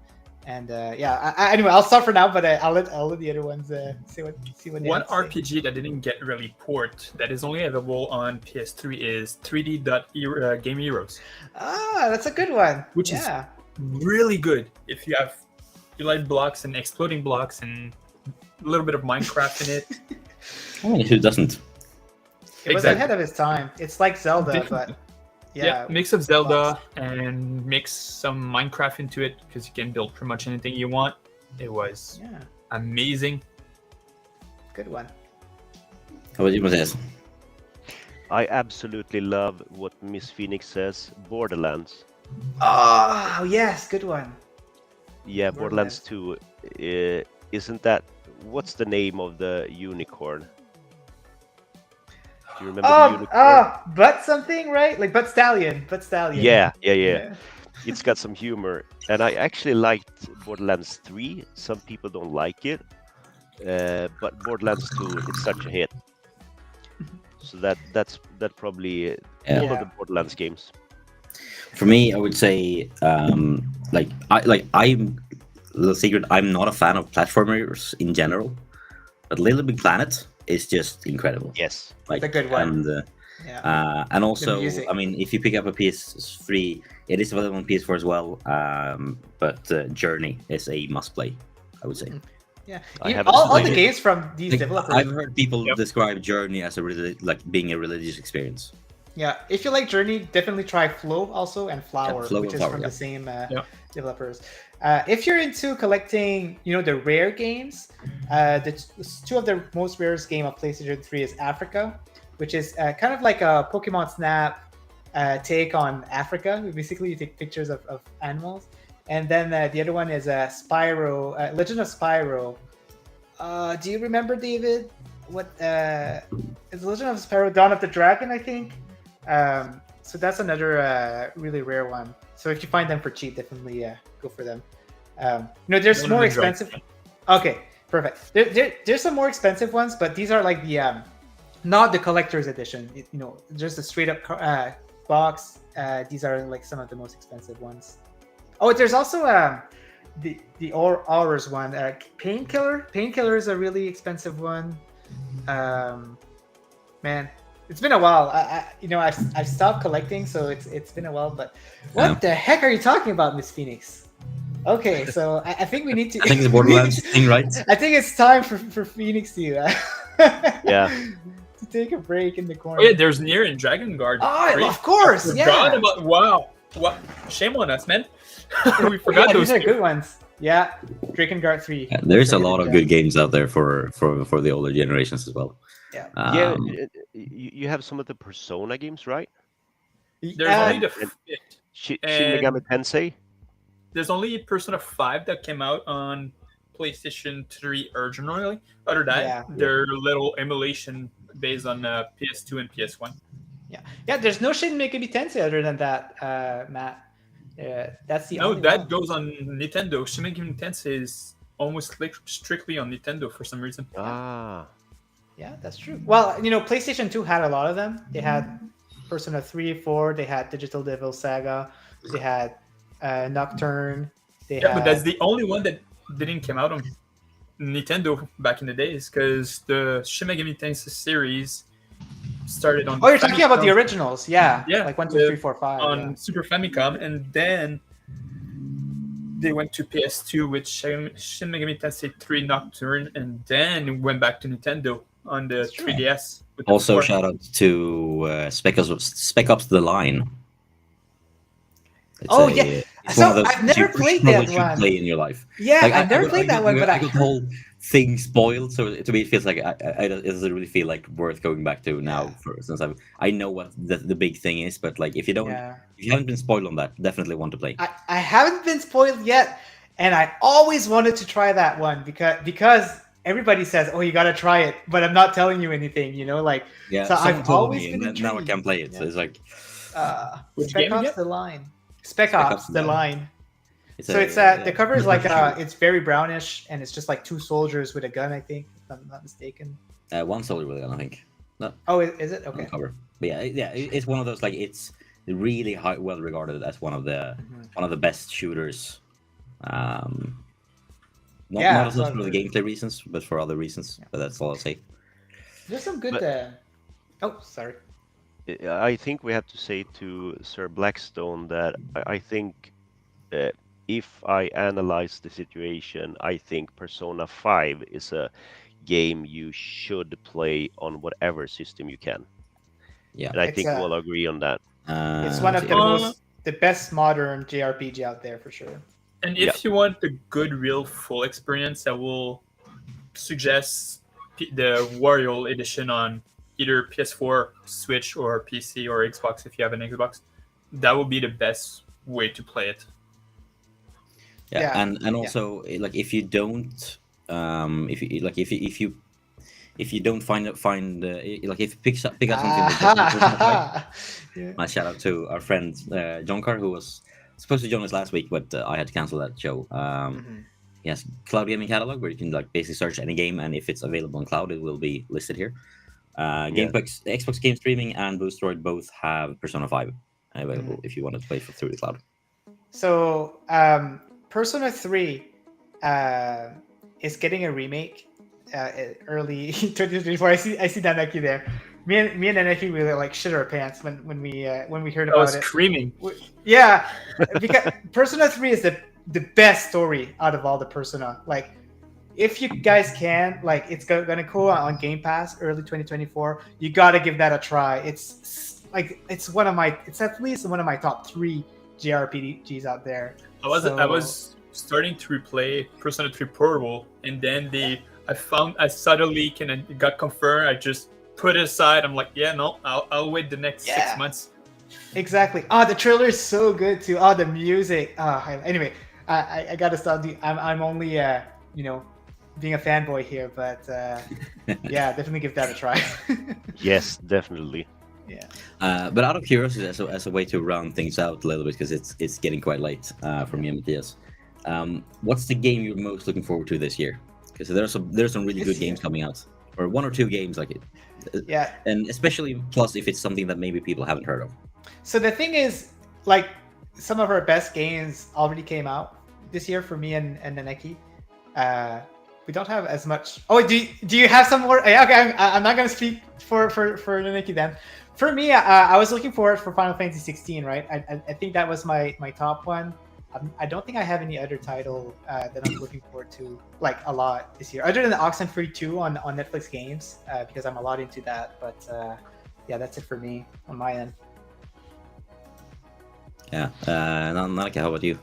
And anyway, I'll stop for now, but I'll let the other ones see what they One have to say. RPG that didn't get really port that is only available on PS3 is 3D Game Heroes. Ah, that's a good one. Which is really good if you like blocks and exploding blocks and a little bit of Minecraft in it. I mean, who doesn't? It was ahead of its time. It's like Zelda, but mix of Zelda and mix some Minecraft into it because you can build pretty much anything you want. It was amazing. Good one. How about you, Matthias? I absolutely love what Miss Phoenix says. Borderlands. Oh yes, good one. Yeah, Borderlands 2. Isn't that what's the name of the unicorn? Do you remember the unicorn? Butt something, right? Like Butt Stallion. Yeah. It's got some humor, and I actually liked Borderlands 3. Some people don't like it, but Borderlands 2, it's such a hit. So that's probably all of the Borderlands games. For me, I would say, I'm the secret. I'm not a fan of platformers in general, but Little Big Planet is just incredible. Yes, like a good one. And also, I mean, if you pick up a PS3, it is available on PS4 as well. But Journey is a must-play, I would say. Yeah, all the games from these developers. I've heard people describe Journey as being a religious experience. Yeah, if you like Journey, definitely try Flow also and Flower, which is from the same developers. If you're into collecting, the rare games, two of the most rarest game of PlayStation 3 is Africa, which is kind of like a Pokemon Snap take on Africa. Basically, you take pictures of animals. And then the other one is Spyro, Legend of Spyro. Do you remember, David? What it's Legend of Spyro: Dawn of the Dragon, I think. So that's another really rare one. So if you find them for cheap, definitely go for them. There's more expensive. Okay, perfect. There's some more expensive ones, but these are like the not the collector's edition. Just a straight up box. These are like some of the most expensive ones. Oh, there's also the Aurors one. Painkiller. Painkiller is a really expensive one. Man, it's been a while. I've stopped collecting, so it's been a while. But what the heck are you talking about, Miss Phoenix? Okay, so I think we need to. I think it's Borderlands thing, right? I think it's time for Phoenix to to take a break in the corner. Oh yeah, there's Nier and Dragon Guard. Oh, of course, Wow, what? Shame on us, man. We forgot those. These are good ones. Yeah, Dragon Guard 3. Yeah, there's a lot of good games out there for the older generations as well. Yeah. You have some of the Persona games, right? There's only the Shin Megami Tensei. There's only Persona 5 that came out on PlayStation 3 originally. Other than that, they're a little emulation based on PS2 and PS1. Yeah. There's no Shin Megami Tensei other than that, Matt. That's the only that one. goes on Nintendo. Shin Megami Tensei is almost strictly on Nintendo for some reason. Yeah, that's true. Well, PlayStation 2 had a lot of them. They had Persona 3, 4. They had Digital Devil Saga. They had Nocturne. But that's the only one that didn't come out on Nintendo back in the days, because the Shin Megami Tensei series started on. Oh, you're talking about the originals, yeah, like 1, 2, 3, 4, 5 on Super Famicom, and then they went to PS2 with Shin Megami Tensei 3 Nocturne, and then went back to Nintendo on the 3DS. Also, shout out to Spec Ops: The Line. It's I've never played that one. Play in your life. Yeah, I've never played that one, but I got the whole thing spoiled. So to me, it feels like it doesn't really feel like worth going back to now. Since I know what the big thing is, but like if you haven't been spoiled on that, definitely want to play. I haven't been spoiled yet, and I always wanted to try that one because everybody says, "Oh, you got to try it," but I'm not telling you anything. So I've always been intrigued. Now I can play it. So it's like Spec Ops: The Line. Spec Ops: The Line. The cover is like it's very brownish, and it's just like two soldiers with a gun, I think, if I'm not mistaken. One soldier with a gun, I think. No. Oh, is it? Okay. Cover. But it's one of those, like, it's really well regarded as one of the best shooters Not as much for the gameplay reasons, but for other reasons. But that's all I'll say. There's some good. Oh, sorry. I think we have to say to Sir Blackstone that I think if I analyze the situation, I think Persona 5 is a game you should play on whatever system you can. Yeah, and I think we'll agree on that. It's one of the best modern JRPG out there for sure. And if you want a good, real full experience, I will suggest the Wario edition on either PS4, Switch, or PC or Xbox if you have an Xbox. That would be the best way to play it. Yeah. And also like if you don't if you don't find like if you pick out something. My shout out to our friend John Carr, who was supposed to join us last week, but I had to cancel that show. He has Cloud Gaming Catalog where you can like basically search any game, and if it's available on cloud, it will be listed here. Gamepix, Xbox Game Streaming, and Boostroid both have Persona 5 available if you want to play through the cloud. So Persona 3 is getting a remake early 2024. I see Daneki there. Me and Daneki really like shit our pants when we heard about it. I was screaming. Yeah, because Persona 3 is the best story out of all the Persona. Like, if you guys can, like, it's gonna go on Game Pass early 2024. You gotta give that a try. It's at least one of my top 3 JRPGs out there. I was starting to replay Persona 3 Portable, and then I suddenly got confirmed. I just put it aside. I'm like, yeah, no, I'll wait the next 6 months. Exactly. Oh, the trailer is so good too. Oh, the music. Anyway, I gotta stop. I'm only being a fanboy here, but yeah, definitely give that a try. Yes, definitely. Yeah. But out of curiosity, as a way to round things out a little bit, because it's getting quite late for me and Matthias. What's the game you're most looking forward to this year? Because there's some really good games coming out, or 1 or 2 games like it. Yeah. And especially plus if it's something that maybe people haven't heard of. So the thing is, like, some of our best games already came out this year for me and Naneki. We don't have as much. Oh, do you have some more? Okay, I'm not gonna speak for Naneki then. For me, I was looking forward for Final Fantasy 16, right? I think that was my top one. I don't think I have any other title that I'm looking forward to like a lot this year, other than the Oxenfree 2 on Netflix Games, because I'm a lot into that. But yeah, that's it for me on my end. Yeah, Nanaka, how about you?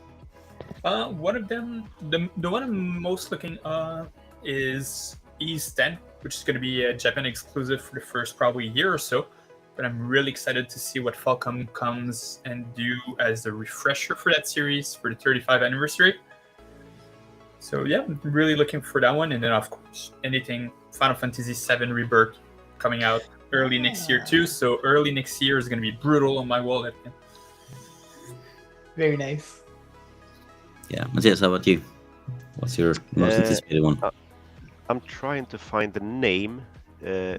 One of them, the one I'm most looking is Ease 10, which is going to be a Japan exclusive for the first probably year or so. But I'm really excited to see what Falcom comes and do as a refresher for that series for the 35th anniversary. So yeah, I'm really looking for that one. And then of course, anything Final Fantasy VII Rebirth coming out early next year too. So early next year is going to be brutal on my wallet. Very nice. Yeah, Matthias, how about you? What's your most anticipated one? I'm trying to find the name.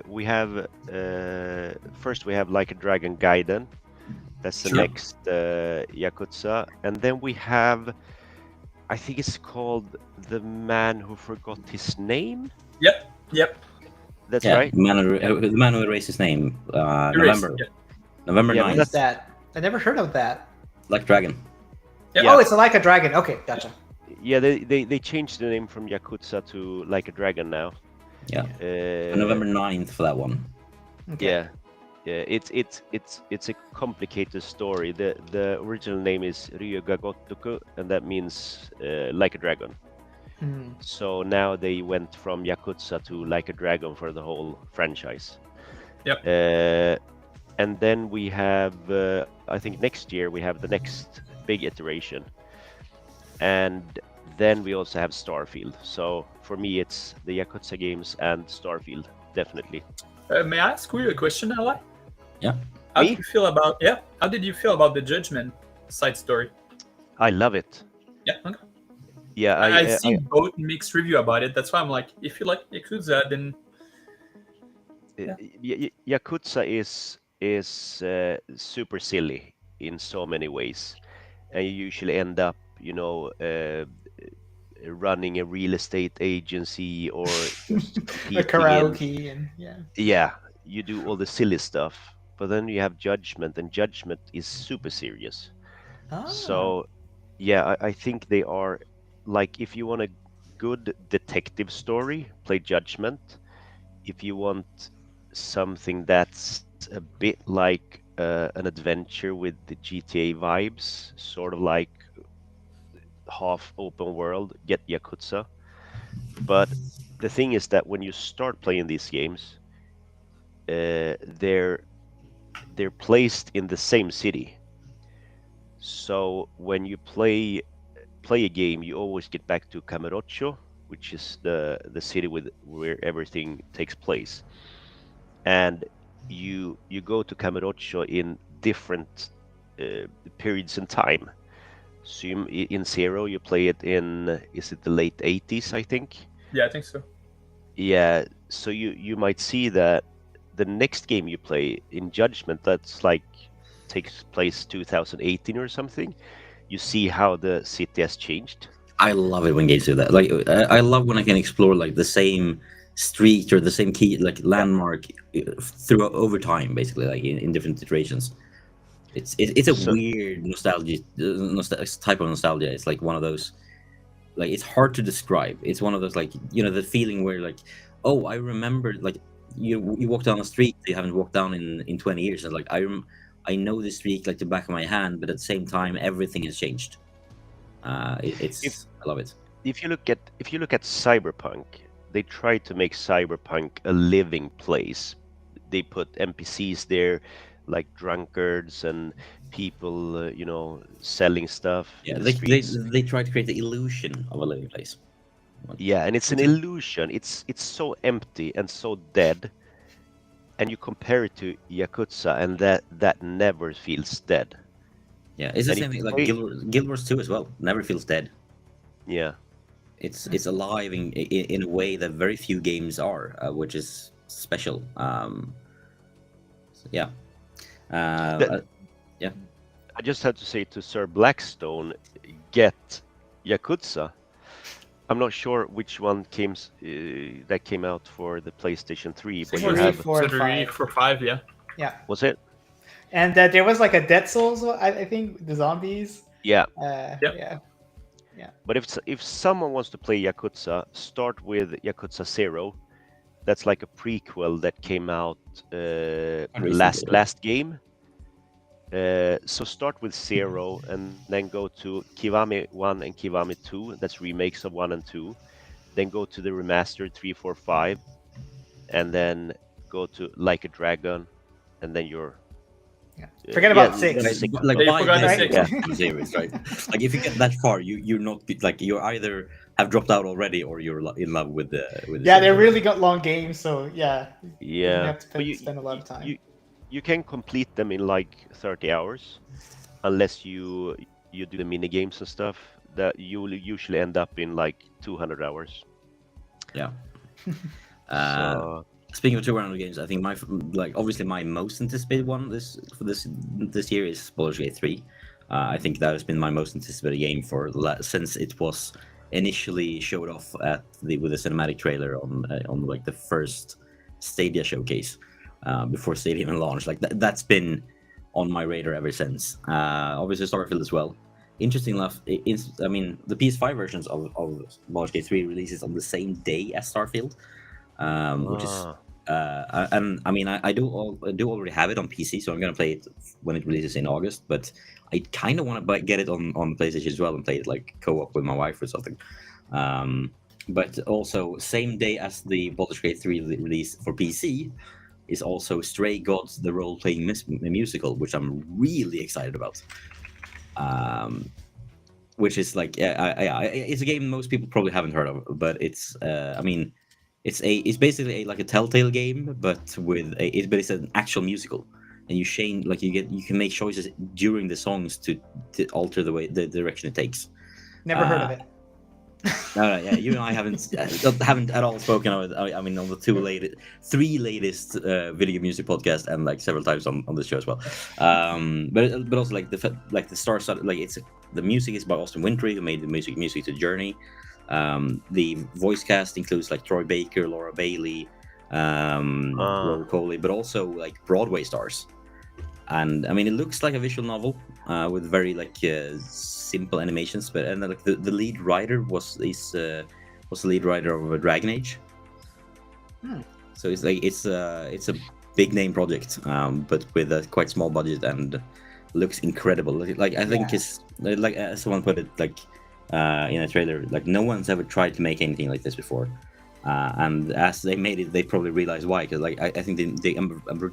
We have first we have Like a Dragon Gaiden. That's the next Yakuza, and then we have, I think it's called The Man Who Forgot His Name. Yep. That's right. The man who erased his name. November 9th. What's that? I never heard of that. Like Dragon. Yeah. Oh, it's Like a Dragon. Okay, gotcha. Yeah, they changed the name from Yakuza to Like a Dragon now. Yeah. November 9th for that one. Okay. Yeah. It's a complicated story. The original name is Ryuga Gotoku, and that means like a dragon. So now they went from Yakuza to Like a Dragon for the whole franchise. Yep. And then we have, I think next year we have the next big iteration, and then we also have Starfield. So for me, it's the Yakuza games and Starfield, definitely. May I ask you a question, Ally? Yeah. How did you feel about the Judgment side story? I love it. Yeah. Okay. Yeah, I've seen both mixed review about it. That's why I'm like, if you like Yakuza, then Yakuza is super silly in so many ways, and you usually end up, running a real estate agency or just A competing in. karaoke and Yeah, you do all the silly stuff, but then you have Judgment, and Judgment is super serious. Ah. So, yeah, I think they are like, if you want a good detective story, play Judgment. If you want something that's a bit like an adventure with the GTA vibes, sort of like half open world, get Yakuza. But the thing is that when you start playing these games, they're placed in the same city. So when you play a game, you always get back to Kamurocho, which is the city where everything takes place, and you go to Kamurocho in different periods in time. So in Zero, you play it in, is it the late 80s, I think? Yeah, I think so. Yeah, so you might see that the next game you play in Judgment, that's like takes place 2018 or something. You see how the city has changed. I love it when games do that. Like, I love when I can explore like the same street or the same key, like landmark, through over time, basically, like in different iterations. It's a So- weird nostalgia, type of nostalgia. It's like one of those, like, it's hard to describe. It's one of those, like, the feeling where, like, oh, I remember, like, you walk down a street you haven't walked down in 20 years, and like I know this street like the back of my hand, but at the same time everything has changed. I love it. If you look at Cyberpunk, they try to make Cyberpunk a living place. They put NPCs there, like drunkards and people, selling stuff. Yeah, in the streets. they try to create the illusion of a living place. Yeah, and it's an illusion. It's so empty and so dead. And you compare it to Yakuza, and that never feels dead. Yeah, it's the And same if thing you like play- Guild Wars 2 as well. Never feels dead. Yeah. It's alive in a way that very few games are, which is special. So, yeah. Yeah. I just have to say to Sir Blackstone, get Yakuza. I'm not sure which one that came out for the PlayStation 3, but you Three, have 4, and 3, 5. 4, 5, yeah. Yeah, was it? and there was like a Dead Souls. I think the zombies. Yeah. Yeah. But if someone wants to play Yakuza, start with Yakuza 0. That's like a prequel that came out last game. So start with 0 and then go to Kiwami 1 and Kiwami 2. That's remakes of 1 and 2. Then go to the remastered 3, 4, 5. And then go to Like a Dragon. And then you're... Forget about 6. Like, They buy forgot the the six six. series, right? Like, if you get that far, you're not like, you either have dropped out already or you're in love with the Yeah, series. they're really got long games, so yeah. You Yeah. have to But spend a lot of time. You can complete them in like 30 hours, unless you do the mini games and stuff. That you will usually end up in like 200 hours. Yeah. So, Speaking of 200 games, I think obviously my most anticipated one this year is Baldur's Gate 3. I think that has been my most anticipated game since it was initially showed off with a cinematic trailer on like the first Stadia showcase before Stadia even launched. Like that's been on my radar ever since. Obviously Starfield as well. Interesting enough, I mean the PS5 versions of Baldur's Gate 3 releases on the same day as Starfield. Which is and I mean I do already have it on PC, so I'm gonna play it when it releases in August. But I kind of want to get it on PlayStation as well and play it like co-op with my wife or something. But also same day as the Baldur's Gate 3 release for PC is also Stray Gods, the role-playing musical, which I'm really excited about. Which is like it's a game most people probably haven't heard of, but it's I mean. It's basically like a Telltale game, but it's an actual musical, and you can make choices during the songs to alter the direction it takes. Never heard of it. No, yeah, you and I haven't at all spoken of it. I mean, on the three latest video music podcasts, and like several times on the show as well. But also like the star, like the music is by Austin Wintory, who made the music to Journey. The voice cast includes like Troy Baker, Laura Bailey, Laura Coley, but also like Broadway stars. And I mean, it looks like a visual novel with very like simple animations. But and like the lead writer was the lead writer of Dragon Age. So it's like it's a big name project, but with a quite small budget and looks incredible. Like I think it's like as someone put it like in a trailer, like no one's ever tried to make anything like this before. And as they made it, they probably realized why. Because like I think they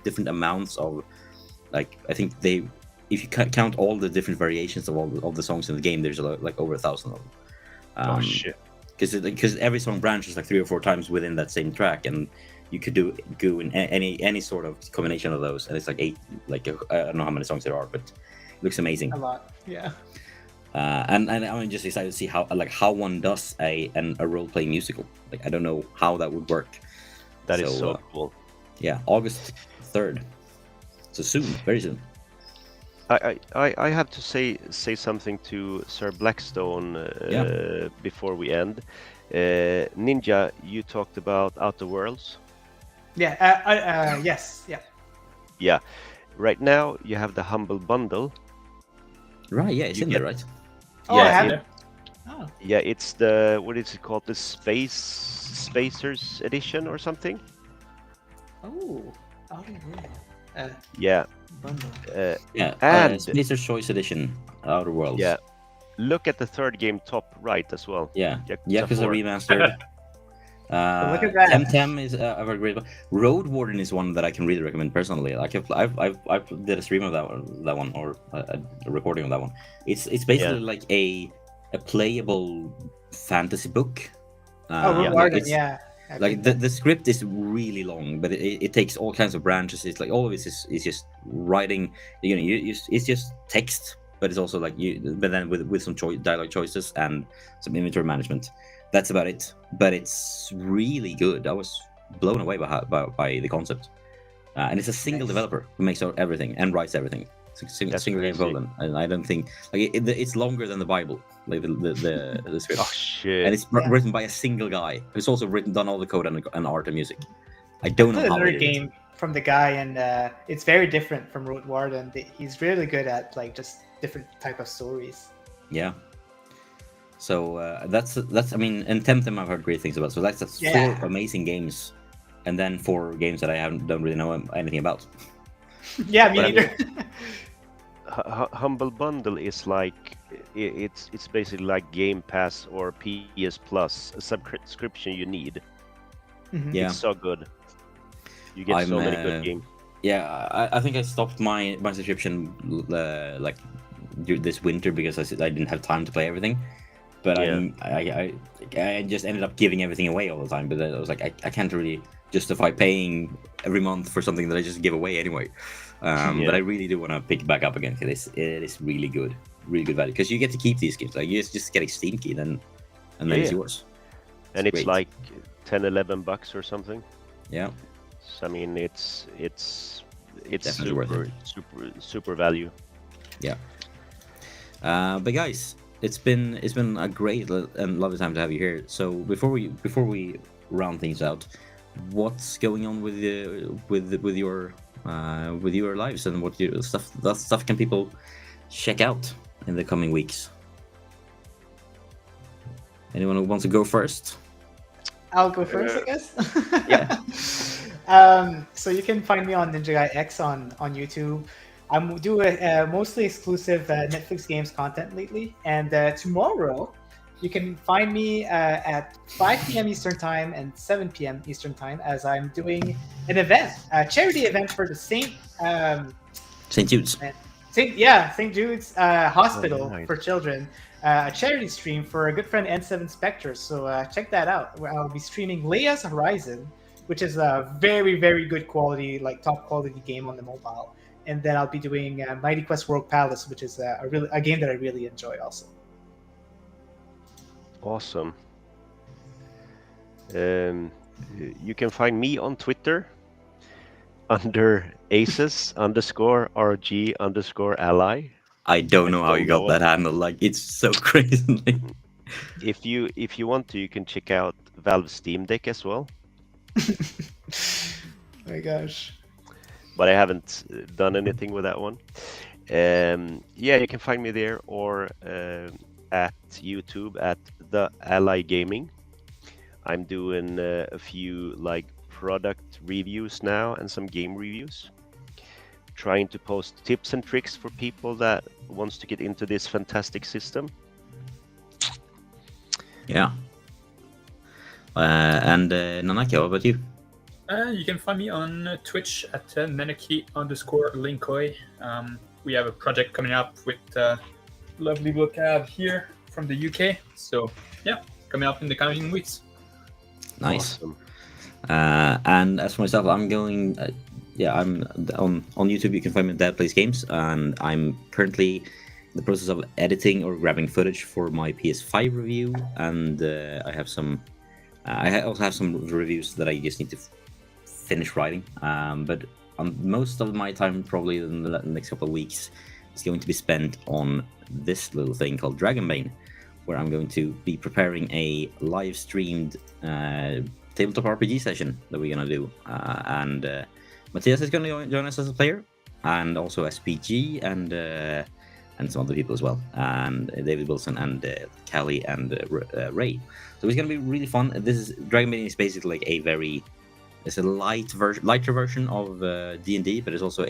different amounts of like I think they if you count all the different variations of all of the songs in the game, there's like over 1,000 of them. Oh shit! Because every song branches like 3 or 4 times within that same track, and you could do in any sort of combination of those, and it's like 8. Like I don't know how many songs there are, but it looks amazing. A lot, yeah. And I'm just excited to see how one does a role playing musical. Like I don't know how that would work. That is so cool. Yeah, August 3rd. So soon, very soon. I have to say something to Sir Blackstone before we end. Ninja, you talked about Outer Worlds. Yeah. Yes. Yeah. Yeah. Right now you have the Humble Bundle. Right. Yeah, it's in there, right? Oh, I have it. Oh. Yeah, it's the what is it called? The Spacers edition or something. Oh. Outer World. Yeah. Bundle. And Spacer's Choice Edition, Outer Worlds. Yeah. Look at the third game top right as well. Yeah. Yakuza Remastered. Look at that. Temtem is a very great one. Road Warden is one that I can really recommend personally. Like I've did a stream of that one or a recording of that one. It's basically like a playable fantasy book. Road Warden, yeah. Like the script is really long, but it takes all kinds of branches. It's like all of it is just writing. You know, it's just text, but it's also like but then with some dialogue choices and some inventory management. That's about it, but it's really good. I was blown away by the concept, and it's a single developer who makes everything and writes everything. It's a single game Poland, and I don't think like it's longer than the Bible, like the script. Oh shit! And it's written by a single guy who's also done all the code and art and music. I don't know how. Another game from the guy, and it's very different from Road Warden. He's really good at like just different type of stories. Yeah. So that's I mean, and Temtem I've heard great things about. So that's 4 amazing games, and then 4 games that I don't really know anything about. Yeah, me neither. Humble Bundle is like it's basically like Game Pass or PS Plus, a subscription you need. Mm-hmm. Yeah, it's so good. You get so many good games. Yeah, I think I stopped my subscription like this winter because I didn't have time to play everything. But I just ended up giving everything away all the time. But I was like, I can't really justify paying every month for something that I just give away anyway. But I really do want to pick it back up again because it is really good value. Because you get to keep these games. Like you just get a Steam key, then it's yours. And it's like $10-11 or something. Yeah. So I mean, it's definitely worth it. super value. Yeah. But guys, it's been a great and lovely time to have you here. So before we round things out, what's going on with your lives and what stuff can people check out in the coming weeks? Anyone who wants to go first? I'll go first, I guess. Yeah. So you can find me on Ninja Guy X on YouTube. I'm doing mostly exclusive Netflix games content lately, and tomorrow you can find me at 5 p.m. Eastern Time and 7 p.m. Eastern Time as I'm doing an event, a charity event for the St. Jude's. St. Jude's Hospital for Children, a charity stream for a good friend N7 Spectre. So check that out. I'll be streaming Leia's Horizon, which is a very, very good quality, like top quality game on the mobile. And then I'll be doing Mighty Quest Rogue Palace, which is a game that I really enjoy also. Awesome. You can find me on Twitter under aces_RG_ally. I don't know how you got that handle. Like it's so crazy. If you want to, you can check out Valve Steam Deck as well. Oh my gosh. But I haven't done anything with that one. Yeah, you can find me there or at YouTube at The Ally Gaming. I'm doing a few like product reviews now and some game reviews. Trying to post tips and tricks for people that wants to get into this fantastic system. Yeah. And Nanaki, what about you? You can find me on Twitch at Menaki_Linkoi. We have a project coming up with lovely book I have here from the UK. So yeah, coming up in the coming weeks. Nice. Awesome. And as for myself, I'm going. I'm on YouTube. You can find me at Dad Plays Games, and I'm currently in the process of editing or grabbing footage for my PS5 review. And I have some. I also have some reviews that I just need to finish writing. But most of my time, probably in the next couple of weeks, is going to be spent on this little thing called Dragonbane, where I'm going to be preparing a live streamed tabletop RPG session that we're gonna do, and Matthias is gonna join us as a player, and also SPG and some other people as well, and David Wilson and Callie and Ray. So it's gonna be really fun. Dragonbane is basically like it's a lighter version of D&D, but it's also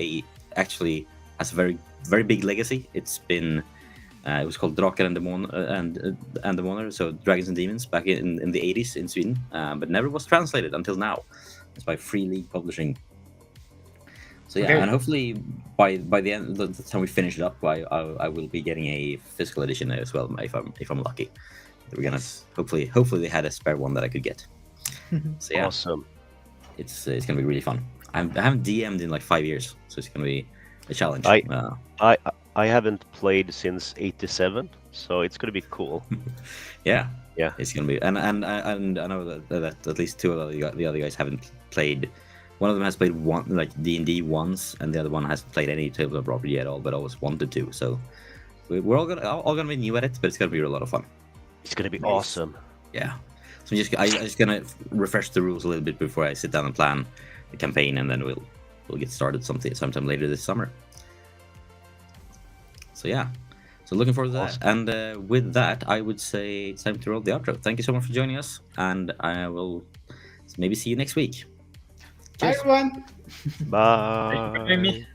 actually has a very very big legacy. It's been it was called Drakar and Demoner, so Dragons and Demons, back in the 80s in Sweden, but never was translated until now. It's by Free League Publishing. So yeah, and hopefully by the end, the time we finish it up, I will be getting a physical edition as well, if I'm lucky. We're gonna hopefully they had a spare one that I could get. So yeah, awesome. It's gonna be really fun. I haven't DM'd in like 5 years, so it's gonna be a challenge. I haven't played since '87, so it's gonna be cool. Yeah, yeah, it's gonna be, and I know that at least two of the other guys haven't played. One of them has played D&D once, and the other one hasn't played any tabletop RPG at all, but always wanted to. So we're all gonna be new at it, but it's gonna be a lot of fun. It's gonna be awesome. Yeah. So I'm just gonna refresh the rules a little bit before I sit down and plan the campaign, and then we'll get started sometime later this summer. So yeah, so looking forward to that. And with that, I would say it's time to roll the outro. Thank you so much for joining us, and I will maybe see you next week. Bye, everyone. Bye. Thank you for having me.